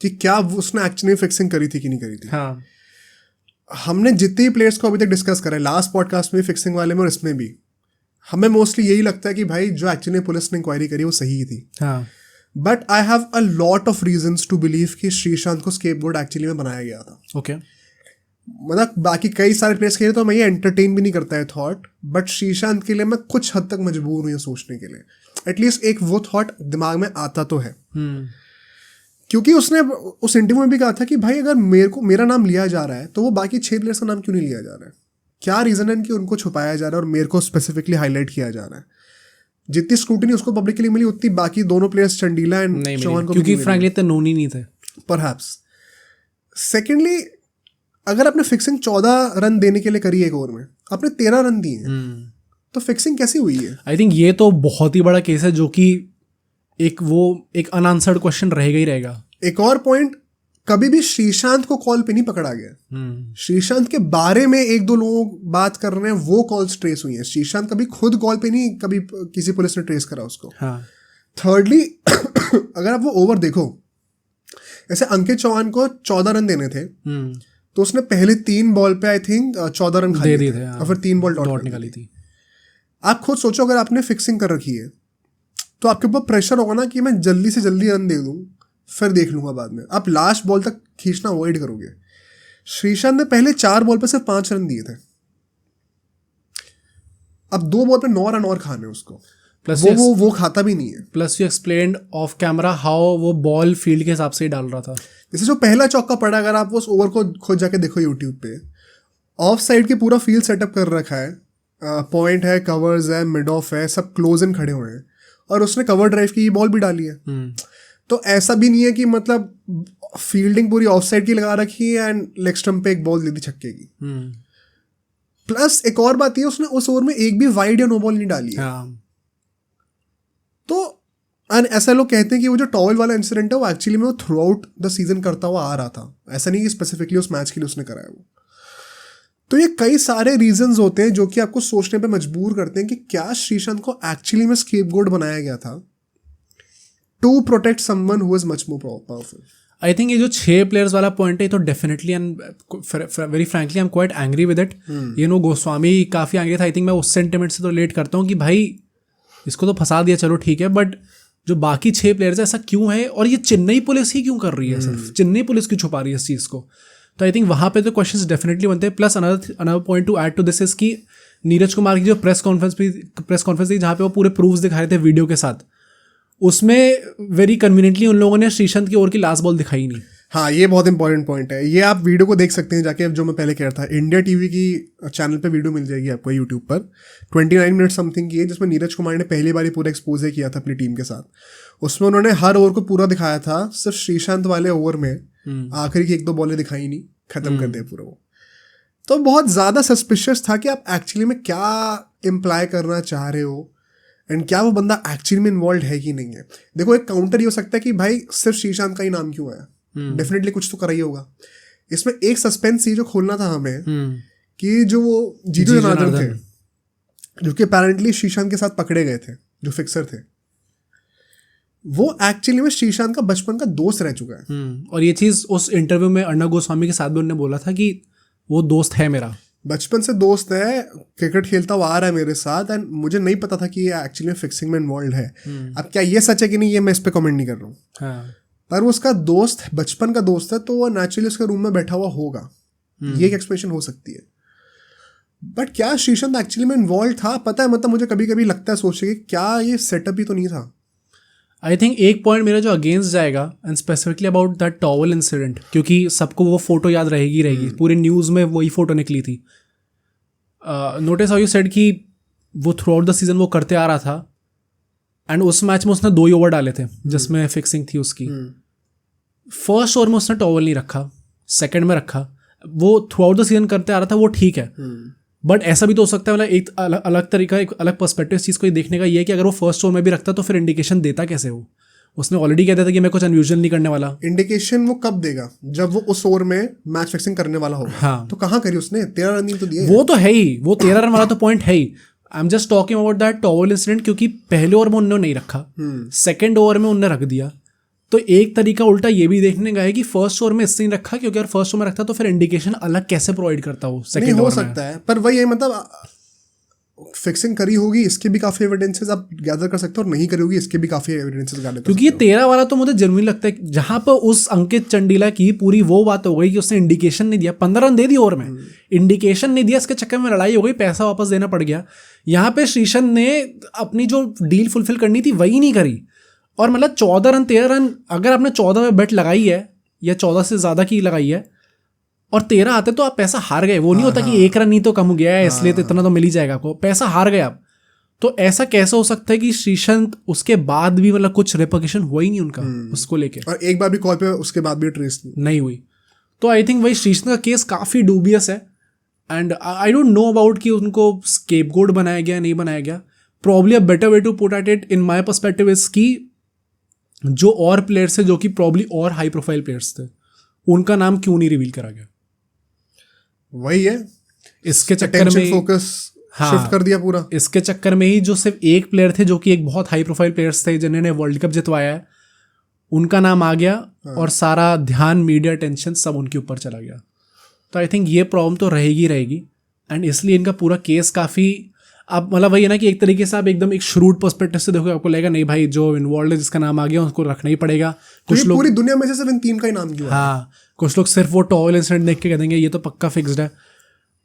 कि क्या उसने एक्चुअली फिक्सिंग करी थी कि नहीं करी थी। हाँ, हमने जितने प्लेयर्स को अभी तक डिस्कस करा है, लास्ट पॉडकास्ट में फिक्सिंग वाले में और इसमें भी, हमें मोस्टली यही लगता है कि भाई जो एक्चुअली पुलिस ने इंक्वायरी करी वो सही ही थी। हाँ, but I have a lot of reasons to believe कि श्रीशांत को स्केपगोट एक्चुअली में बनाया गया था। ओके, मतलब बाकी कई सारे प्लेयर्स के लिए तो मैं ये एंटरटेन भी नहीं करता है थॉट, बट श्रीशांत के लिए मैं कुछ हद तक मजबूर हूँ ये सोचने के लिए। एटलीस्ट एक वो थॉट दिमाग में आता तो है, क्योंकि उसने उस इंटरव्यू में भी कहा था कि भाई अगर मेरा नाम लिया जा रहा है तो वो बाकी 6 प्लेयर्स का नाम क्यों नहीं लिया जा रहा है, क्या रीज़न है कि उनको छुपाया जा रहा है और मेरे को स्पेसिफिकली हाईलाइट किया जा रहा है। जितनी स्क्रूटनी उसको पब्लिक के लिए मिली उतनी बाकी दोनों प्लेयर्स चंडीला एंड चौहान को, क्योंकि फ्रैंकली तो नोन ही नहीं थे परहैप्स। सेकेंडली, अगर आपने फिक्सिंग 14 रन देने के लिए करी एक ओवर में, आपने 13 रन दिए हैं, तो फिक्सिंग कैसी हुई है? आई थिंक ये तो बहुत ही बड़ा केस है, जो कि एक अनआंसर्ड क्वेश्चन रहेगा ही रहेगा। एक और पॉइंट, कभी भी श्रीशांत को कॉल पे नहीं पकड़ा गया। श्रीशांत के बारे में 1-2 लोग बात कर रहे हैं, वो कॉल्स ट्रेस हुई हैं। श्रीशांत कभी खुद कॉल पे नहीं, कभी किसी पुलिस ने ट्रेस करा उसको। थर्डली, अगर आप वो ओवर देखो, ऐसे अंकित चौहान को 14 रन देने थे, तो उसने पहले 3 बॉल पे आई थिंक 14 रन खा लिए थे और फिर 3 बॉल डॉट निकाली थी। आप खुद सोचो, अगर आपने फिक्सिंग कर रखी है तो आपके ऊपर प्रेशर होगा ना कि मैं जल्दी से जल्दी रन दे दूं, फिर देख लूंगा बाद में। आप लास्ट बॉल तक खींचना अवॉइड करोगे। श्रीशांत ने पहले 4 बॉल पे सिर्फ 5 रन दिए थे, अब 2 बॉल पे 9 रन और खाने उसको, प्लस वो खाता भी नहीं है। Plus you explained of camera how वो बॉल फील्ड के हिसाब से ही डाल रहा था। जैसे जो पहला चौका पड़ा, अगर आप उस ओवर को खुद जाके देखो यूट्यूब पे, ऑफ साइड की पूरा फील्ड सेटअप कर रखा है, पॉइंट है, कवर्स है, मिड ऑफ है, सब क्लोज इन खड़े हुए हैं, और उसने कवर ड्राइव की बॉल भी डाली है। तो ऐसा भी नहीं है कि मतलब फील्डिंग पूरी ऑफ साइड की लगा रखी है एंड लेग स्टंप पे एक बॉल दे दी छक्के की। प्लस एक और बात ये, उसने उस ओवर में एक भी वाइड या नो बॉल नहीं डाली है। तो ऐसा लोग कहते हैं कि वो जो टॉवल वाला इंसिडेंट है वो एक्चुअली में वो थ्रू आउट द सीजन करता हुआ आ रहा था, ऐसा नहीं कि स्पेसिफिकली उस मैच के लिए उसने कराया वो। तो ये कई सारे रीजंस होते हैं जो कि आपको सोचने पे मजबूर करते हैं कि क्या श्रीशांत को एक्चुअली में स्केपगोट बनाया गया था to protect someone who is much more powerful. I think ये जो 6 प्लेयर्स वाला पॉइंट है तो definitely and very frankly I am quite angry with it. You know Goswami काफ़ी एंग्री था। आई थिंक मैं उस सेंटिमेंट से तो रिलेट करता हूँ कि भाई इसको तो फंसा दिया, चलो ठीक है, बट जो बाकी 6 प्लेयर्स है ऐसा क्यों है, और ये चेन्नई पुलिस ही क्यों कर रही है, सिर्फ चेन्नई पुलिस क्यों छुपा रही है इस चीज़ को। तो आई थिंक वहाँ पे तो क्वेश्चंस डेफिनेटली बनते हैं। Plus another point to add to this is कि नीरज कुमार की जो प्रेस कॉन्फ्रेंस थी जहाँ पे वो पूरे प्रूफ्स दिखा रहे थे वीडियो के साथ, उसमें वेरी कन्वीनियंटली उन लोगों ने श्रीशांत की ओवर की लास्ट बॉल दिखाई नहीं। हाँ, ये बहुत इंपॉर्टेंट पॉइंट है। ये आप वीडियो को देख सकते हैं जाके, जो मैं पहले कह रहा था, इंडिया टीवी की चैनल पे वीडियो मिल जाएगी आपको यूट्यूब पर, 29 मिनट समथिंग की है, जिसमें नीरज कुमार ने पहली बार पूरा एक्सपोज किया था अपनी टीम के साथ। उसमें उन्होंने हर ओवर को पूरा दिखाया था, सिर्फ श्रीशांत वाले ओवर में आखिरी की 1-2 बॉलें दिखाई नहीं, खत्म कर दिया पूरा वो। तो बहुत ज़्यादा सस्पिशियस था कि आप एक्चुअली में क्या इम्प्लाई करना चाह रहे हो एंड क्या वो बंदा एक्चुअली में इन्वॉल्व है कि नहीं है। देखो, एक काउंटर ये हो सकता है कि भाई सिर्फ श्रीशांत का ही नाम क्यों आया, डेफिनेटली कुछ तो करा ही होगा। इसमें एक सस्पेंस ये जो खोलना था हमें कि जो वो जीतू जनार्दन थे, जो कि अपेरेंटली श्रीशांत के साथ पकड़े गए थे, जो फिक्सर थे, वो एक्चुअली में श्रीशांत का बचपन का दोस्त रह चुका है। और ये चीज़ उस इंटरव्यू में अर्णव गोस्वामी के साथ भी उन्होंने बोला था कि वो दोस्त है मेरा, बचपन से दोस्त है, क्रिकेट खेलता हुआ आ रहा है मेरे साथ, एंड मुझे नहीं पता था कि ये एक्चुअली में फिक्सिंग में इन्वॉल्व है। अब क्या ये सच है कि नहीं, ये मैं इस पर कमेंट नहीं कर रहा हूँ। हाँ। पर वो उसका दोस्त, बचपन का दोस्त है, तो वो नेचुरली उसके रूम में बैठा हुआ होगा, ये एक एक्सप्लेनेशन हो सकती है। बट क्या श्रीशांत एक्चुअली में इन्वॉल्व था, पता है, मतलब मुझे कभी कभी लगता है, सोचने कि क्या ये सेटअप ही तो नहीं था। आई थिंक एक पॉइंट मेरा जो अगेंस्ट जाएगा, and specifically about that towel incident, क्योंकि सबको वो फोटो याद रहेगी, पूरे न्यूज़ में वही फोटो निकली थी। नोटिस हाउ यू सेड कि वो थ्रू आउट द सीजन वो करते आ रहा था, एंड उस मैच में उसने 2 ही ओवर डाले थे जिसमें फिक्सिंग थी उसकी। फर्स्ट ओवर में उसने टॉवल नहीं रखा, सेकंड में रखा, वो थ्रू आउट द सीजन करते आ रहा था, वो ठीक है। बट ऐसा भी तो हो सकता है, मतलब एक अलग तरीका, एक अलग पर्सपेक्टिव इस चीज़ को देखने का ये है कि अगर वो फर्स्ट ओवर में भी रखता तो फिर इंडिकेशन देता कैसे हो। उसने ऑलरेडी कहता था कि मैं कुछ अनयूजुअल नहीं करने वाला। इंडिकेशन वो कब देगा, जब वो उस ओवर में मैच फिक्सिंग करने वाला होगा। हाँ। तो कहाँ करी उसने, 13 रन तो दिए। वो तो है ही, वो 13 रन वाला तो पॉइंट है ही। I am just talking about that towel incident, क्योंकि पहले ओवर में उन्होंने नहीं रखा, सेकेंड ओवर में उन्होंने रख दिया। तो एक तरीका उल्टा ये भी देखने का है कि फर्स्ट ओवर में इससे नहीं रखा, क्योंकि अगर फर्स्ट ओवर में रखता तो फिर इंडिकेशन अलग कैसे प्रोवाइड करता हो सेकंड ओवर में। हो सकता है, पर वही है, मतलब फिक्सिंग करी होगी इसके भी काफी एविडेंसेस आप गैदर कर सकते हो, और नहीं करी होगी इसके भी काफी एविडेंसेस गैदर कर सकते हो। क्योंकि ये 13 वाला तो मुझे जेन्युइनली लगता है, जहां पर उस अंकित चंडीला की पूरी वो बात हो गई कि उसने इंडिकेशन नहीं दिया, 15 रन दे दी ओवर में, इंडिकेशन नहीं दिया, इसके चक्कर में लड़ाई हो गई, पैसा वापस देना पड़ गया। यहाँ पे श्रीशांत ने अपनी जो डील फुलफिल करनी थी वही नहीं करी, और मतलब 14 रन 13 रन, अगर आपने 14 में बेट लगाई है या 14 से ज़्यादा की लगाई है और 13 आते तो आप पैसा हार गए। वो नहीं होता कि 1 रन नहीं तो कम हो गया है इसलिए तो इतना तो मिल ही जाएगा आपको, पैसा हार गए आप। तो ऐसा कैसे हो सकता है कि श्रीशांत उसके बाद भी मतलब कुछ रेपरकशन हुआ ही नहीं उनका उसको लेके, और एक बार भी कॉल पे उसके बाद भी ट्रेस नहीं हुई। तो आई थिंक वही श्रीशांत का केस काफ़ी डूबियस है, and I don't know about कि उनको स्केपगोट बनाया गया नहीं बनाया गया। Probably a better way to put at it in my perspective is कि जो और प्लेयर्स थे जो कि प्रॉब्ली और हाई प्रोफाइल प्लेयर्स थे, उनका नाम क्यों नहीं रिवील करा गया। वही है, इसके चक्कर में फोकस शिफ्ट कर दिया पूरा। इसके चक्कर में ही जो सिर्फ एक प्लेयर थे जो कि एक बहुत हाई प्रोफाइल प्लेयर्स थे जिन्होंने वर्ल्ड कप जितवाया है, उनका नाम आ गया और सारा ध्यान, मीडिया अटेंशन सब उनके ऊपर चला गया। तो आई थिंक ये प्रॉब्लम तो रहेगी रहेगी, एंड इसलिए इनका पूरा केस काफ़ी, अब मतलब वही है ना कि एक तरीके से आप एकदम एक श्रूड पर्सपेक्टिव से देखो, आपको लगेगा नहीं भाई जो इन्वॉल्व है जिसका नाम आ गया उसको रखना ही पड़ेगा। कुछ लोग पूरी दुनिया में से सिर्फ इन 3 का ही नाम क्यों? हाँ, कुछ लोग सिर्फ वो टॉवल इंसिडेंट देख के कह देंगे ये तो पक्का फिक्स्ड है।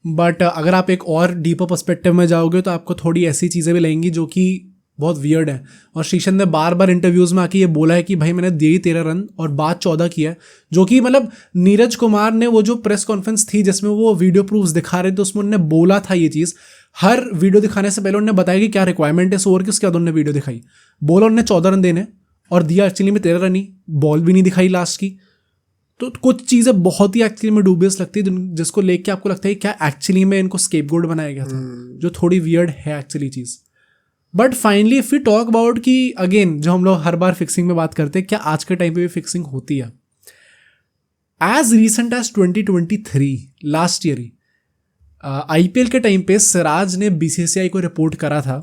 बट अगर आप एक और डीपर पर्सपेक्टिव में जाओगे तो आपको थोड़ी ऐसी चीज़ें भी लगेंगी जो कि बहुत वियर्ड है। और श्रीशांत ने बार बार इंटरव्यूज़ में आके ये बोला है कि भाई मैंने दिए ही 13 रन और बाद 14 किया है, जो कि मतलब नीरज कुमार ने वो जो प्रेस कॉन्फ्रेंस थी जिसमें वो वीडियो प्रूफ्स दिखा रहे थे उसमें उन्होंने बोला था ये चीज़। हर वीडियो दिखाने से पहले उन्होंने बताया कि क्या रिक्वायरमेंट है इस ओवर की, उसके बाद उन्होंने वीडियो दिखाई, बोला उन्होंने 14 रन देने और दिया एक्चुअली में 13 रन ही, बॉल भी नहीं दिखाई लास्ट की। तो कुछ चीज़ें बहुत ही एक्चुअली में डूबियस लगती है जिसको लेके आपको लगता है क्या एक्चुअली में इनको स्केपगोट बनाया गया था, जो थोड़ी वियर्ड है actually cheese. But finally if you talk about कि अगेन जो हम लोग हर बार फिक्सिंग में बात करते हैं, क्या आज के टाइम पे भी फिक्सिंग होती है? As recent as 2023 last year ही आईपीएल के टाइम पे सिराज ने बीसीसीआई को रिपोर्ट करा था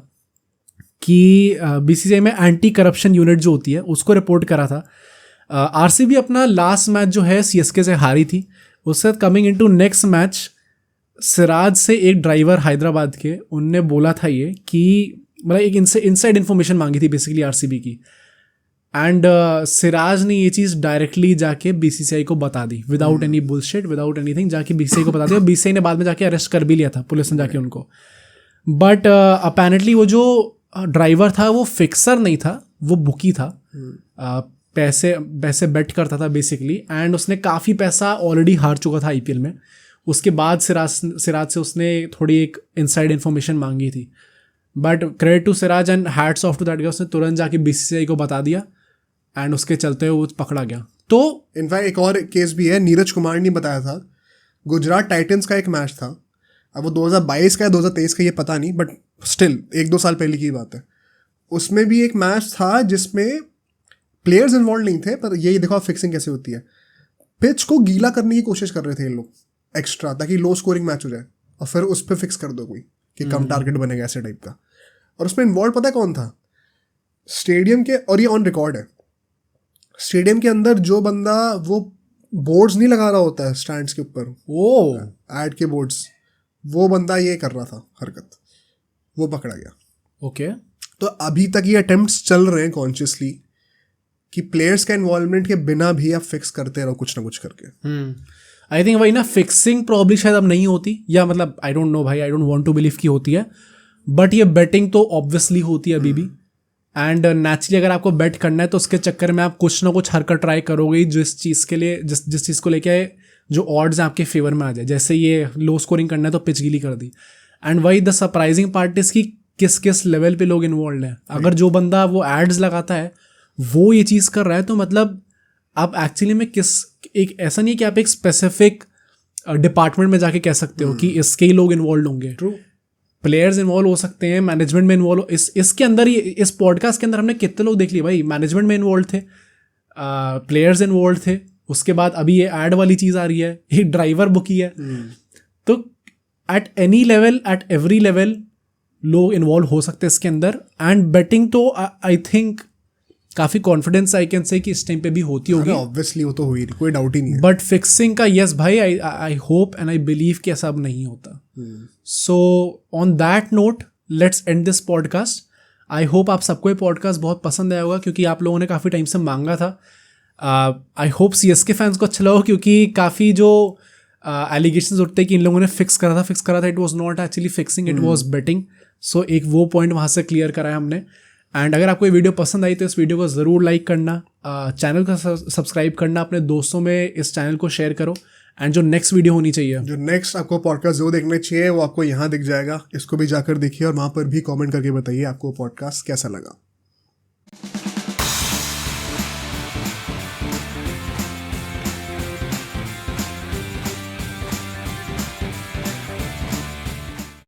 कि बीसीसीआई में एंटी करप्शन यूनिट जो होती है उसको रिपोर्ट करा था। आरसीबी अपना लास्ट मैच जो है सीएसके से हारी थी, उससे coming into next match Siraj से एक ड्राइवर हैदराबाद के उनने बोला था ये कि मतलब एक इनसाइड इन्फॉर्मेशन मांगी थी बेसिकली आरसीबी की, एंड सिराज ने ये चीज़ डायरेक्टली जाके बीसीसीआई को बता दी without any bullshit, without anything, जाके बीसीसीआई को बता दिया। बीसीसीआई ने बाद में जाके अरेस्ट कर भी लिया था पुलिस ने जाके उनको। बट अपेरेंटली वो जो ड्राइवर था वो फिक्सर नहीं था, वो बुकी था। पैसे पैसे बेट करता था बेसिकली, एंड उसने काफ़ी पैसा ऑलरेडी हार चुका था आईपीएल में। उसके बाद सिराज से उसने थोड़ी एक इनसाइड इन्फॉर्मेशन मांगी थी, but credit to Siraj and hats off to that guy, उसने तुरंत जाके बीसीसीआई को बता दिया एंड उसके चलते हुए वो पकड़ा गया। तो इनफैक्ट एक और केस भी है, नीरज कुमार ने बताया था, गुजरात टाइटंस का एक मैच था, अब वो 2022 का या 2023 का ये पता नहीं, बट स्टिल 1-2 साल पहले की बात है। उसमें भी एक मैच था जिसमें प्लेयर्स इन्वॉल्व नहीं थे, पर यही देखो फिक्सिंग कैसे होती है। पिच को गीला करने की कोशिश कर रहे थे ये लोग एक्स्ट्रा, ताकि लो स्कोरिंग मैच हो जाए, और फिर उस पर फिक्स कर दो कोई कि कम टारगेट बनेगा ऐसे टाइप का। और उसमें इन्वॉल्व पता है कौन था? स्टेडियम के, और ये ऑन रिकॉर्ड है, स्टेडियम के अंदर जो बंदा वो बोर्ड्स नहीं लगा रहा होता है स्टैंड्स के ऊपर, वो एड के बोर्ड्स, वो बंदा ये कर रहा था हरकत, वो पकड़ा गया। ओके तो अभी तक ये अटेम्प्ट्स चल रहे हैं कॉन्शियसली कि प्लेयर्स का इन्वॉल्वमेंट के बिना भी आप फिक्स करते रहो कुछ ना कुछ करके। आई थिंक वही ना, फिक्सिंग प्रॉब्ली शायद अब नहीं होती, या मतलब आई डोंट नो भाई, I don't want to believe की होती है, बट ये बेटिंग तो ऑब्वियसली होती है अभी भी। एंड नेचुरली अगर आपको बेट करना है तो उसके चक्कर में आप कुछ ना कुछ हरकत ट्राई करोगे जिस चीज़ के लिए, जिस चीज़ को लेके जो ऑड्स हैं आपके फेवर में आ जाए। जैसे ये लो स्कोरिंग करना है तो पिच गीली कर दी। एंड वही द सरप्राइजिंग पार्ट इज कि किस किस लेवल पे लोग इन्वॉल्व हैं। अगर जो बंदा वो एड्स लगाता है वो ये चीज़ कर रहा है, तो मतलब आप एक्चुअली में एक ऐसा नहीं है कि आप एक स्पेसिफिक डिपार्टमेंट में जाके कह सकते हो कि इसके ही लोग इन्वॉल्व होंगे। ट्रू, प्लेयर्स इन्वॉल्व हो सकते हैं, मैनेजमेंट में इन्वॉल्व, इसके अंदर ही इस पॉडकास्ट के अंदर हमने कितने लोग देख लिए भाई, मैनेजमेंट में इन्वॉल्व थे, प्लेयर्स इन्वॉल्व थे, उसके बाद अभी ये एड वाली चीज़ आ रही है, एक ड्राइवर बुकी है। तो at any level, at every level लोग इन्वॉल्व हो सकते हैं इसके अंदर। एंड बेटिंग तो आई थिंक काफ़ी कॉन्फिडेंस आई कैन से कि इस टाइम पे भी होती होगी, ऑब्वियसली वो तो हुई, कोई डाउट ही नहीं है। बट फिक्सिंग का यस भाई, I hope and I believe कि ऐसा अब नहीं होता। So on that note let's end this podcast. I hope आप सबको ये पॉडकास्ट बहुत पसंद आया होगा, क्योंकि आप लोगों ने काफ़ी टाइम से मांगा था। आई होप CSK फैंस को अच्छा लगा, क्योंकि काफ़ी जो एलिगेशंस उठते हैं कि इन लोगों ने फिक्स करा था, it was not actually fixing, it was betting. So एक वो पॉइंट वहाँ से क्लियर करा है हमने। एंड अगर आपको ये वीडियो पसंद आई तो इस वीडियो को ज़रूर लाइक करना, चैनल को सब्सक्राइब करना, अपने दोस्तों में इस चैनल को शेयर करो। एंड जो नेक्स्ट वीडियो होनी चाहिए, जो नेक्स्ट आपको पॉडकास्ट जो देखना चाहिए वो आपको यहाँ दिख जाएगा, इसको भी जाकर देखिए और वहाँ पर भी कमेंट करके बताइए आपको पॉडकास्ट कैसा लगा।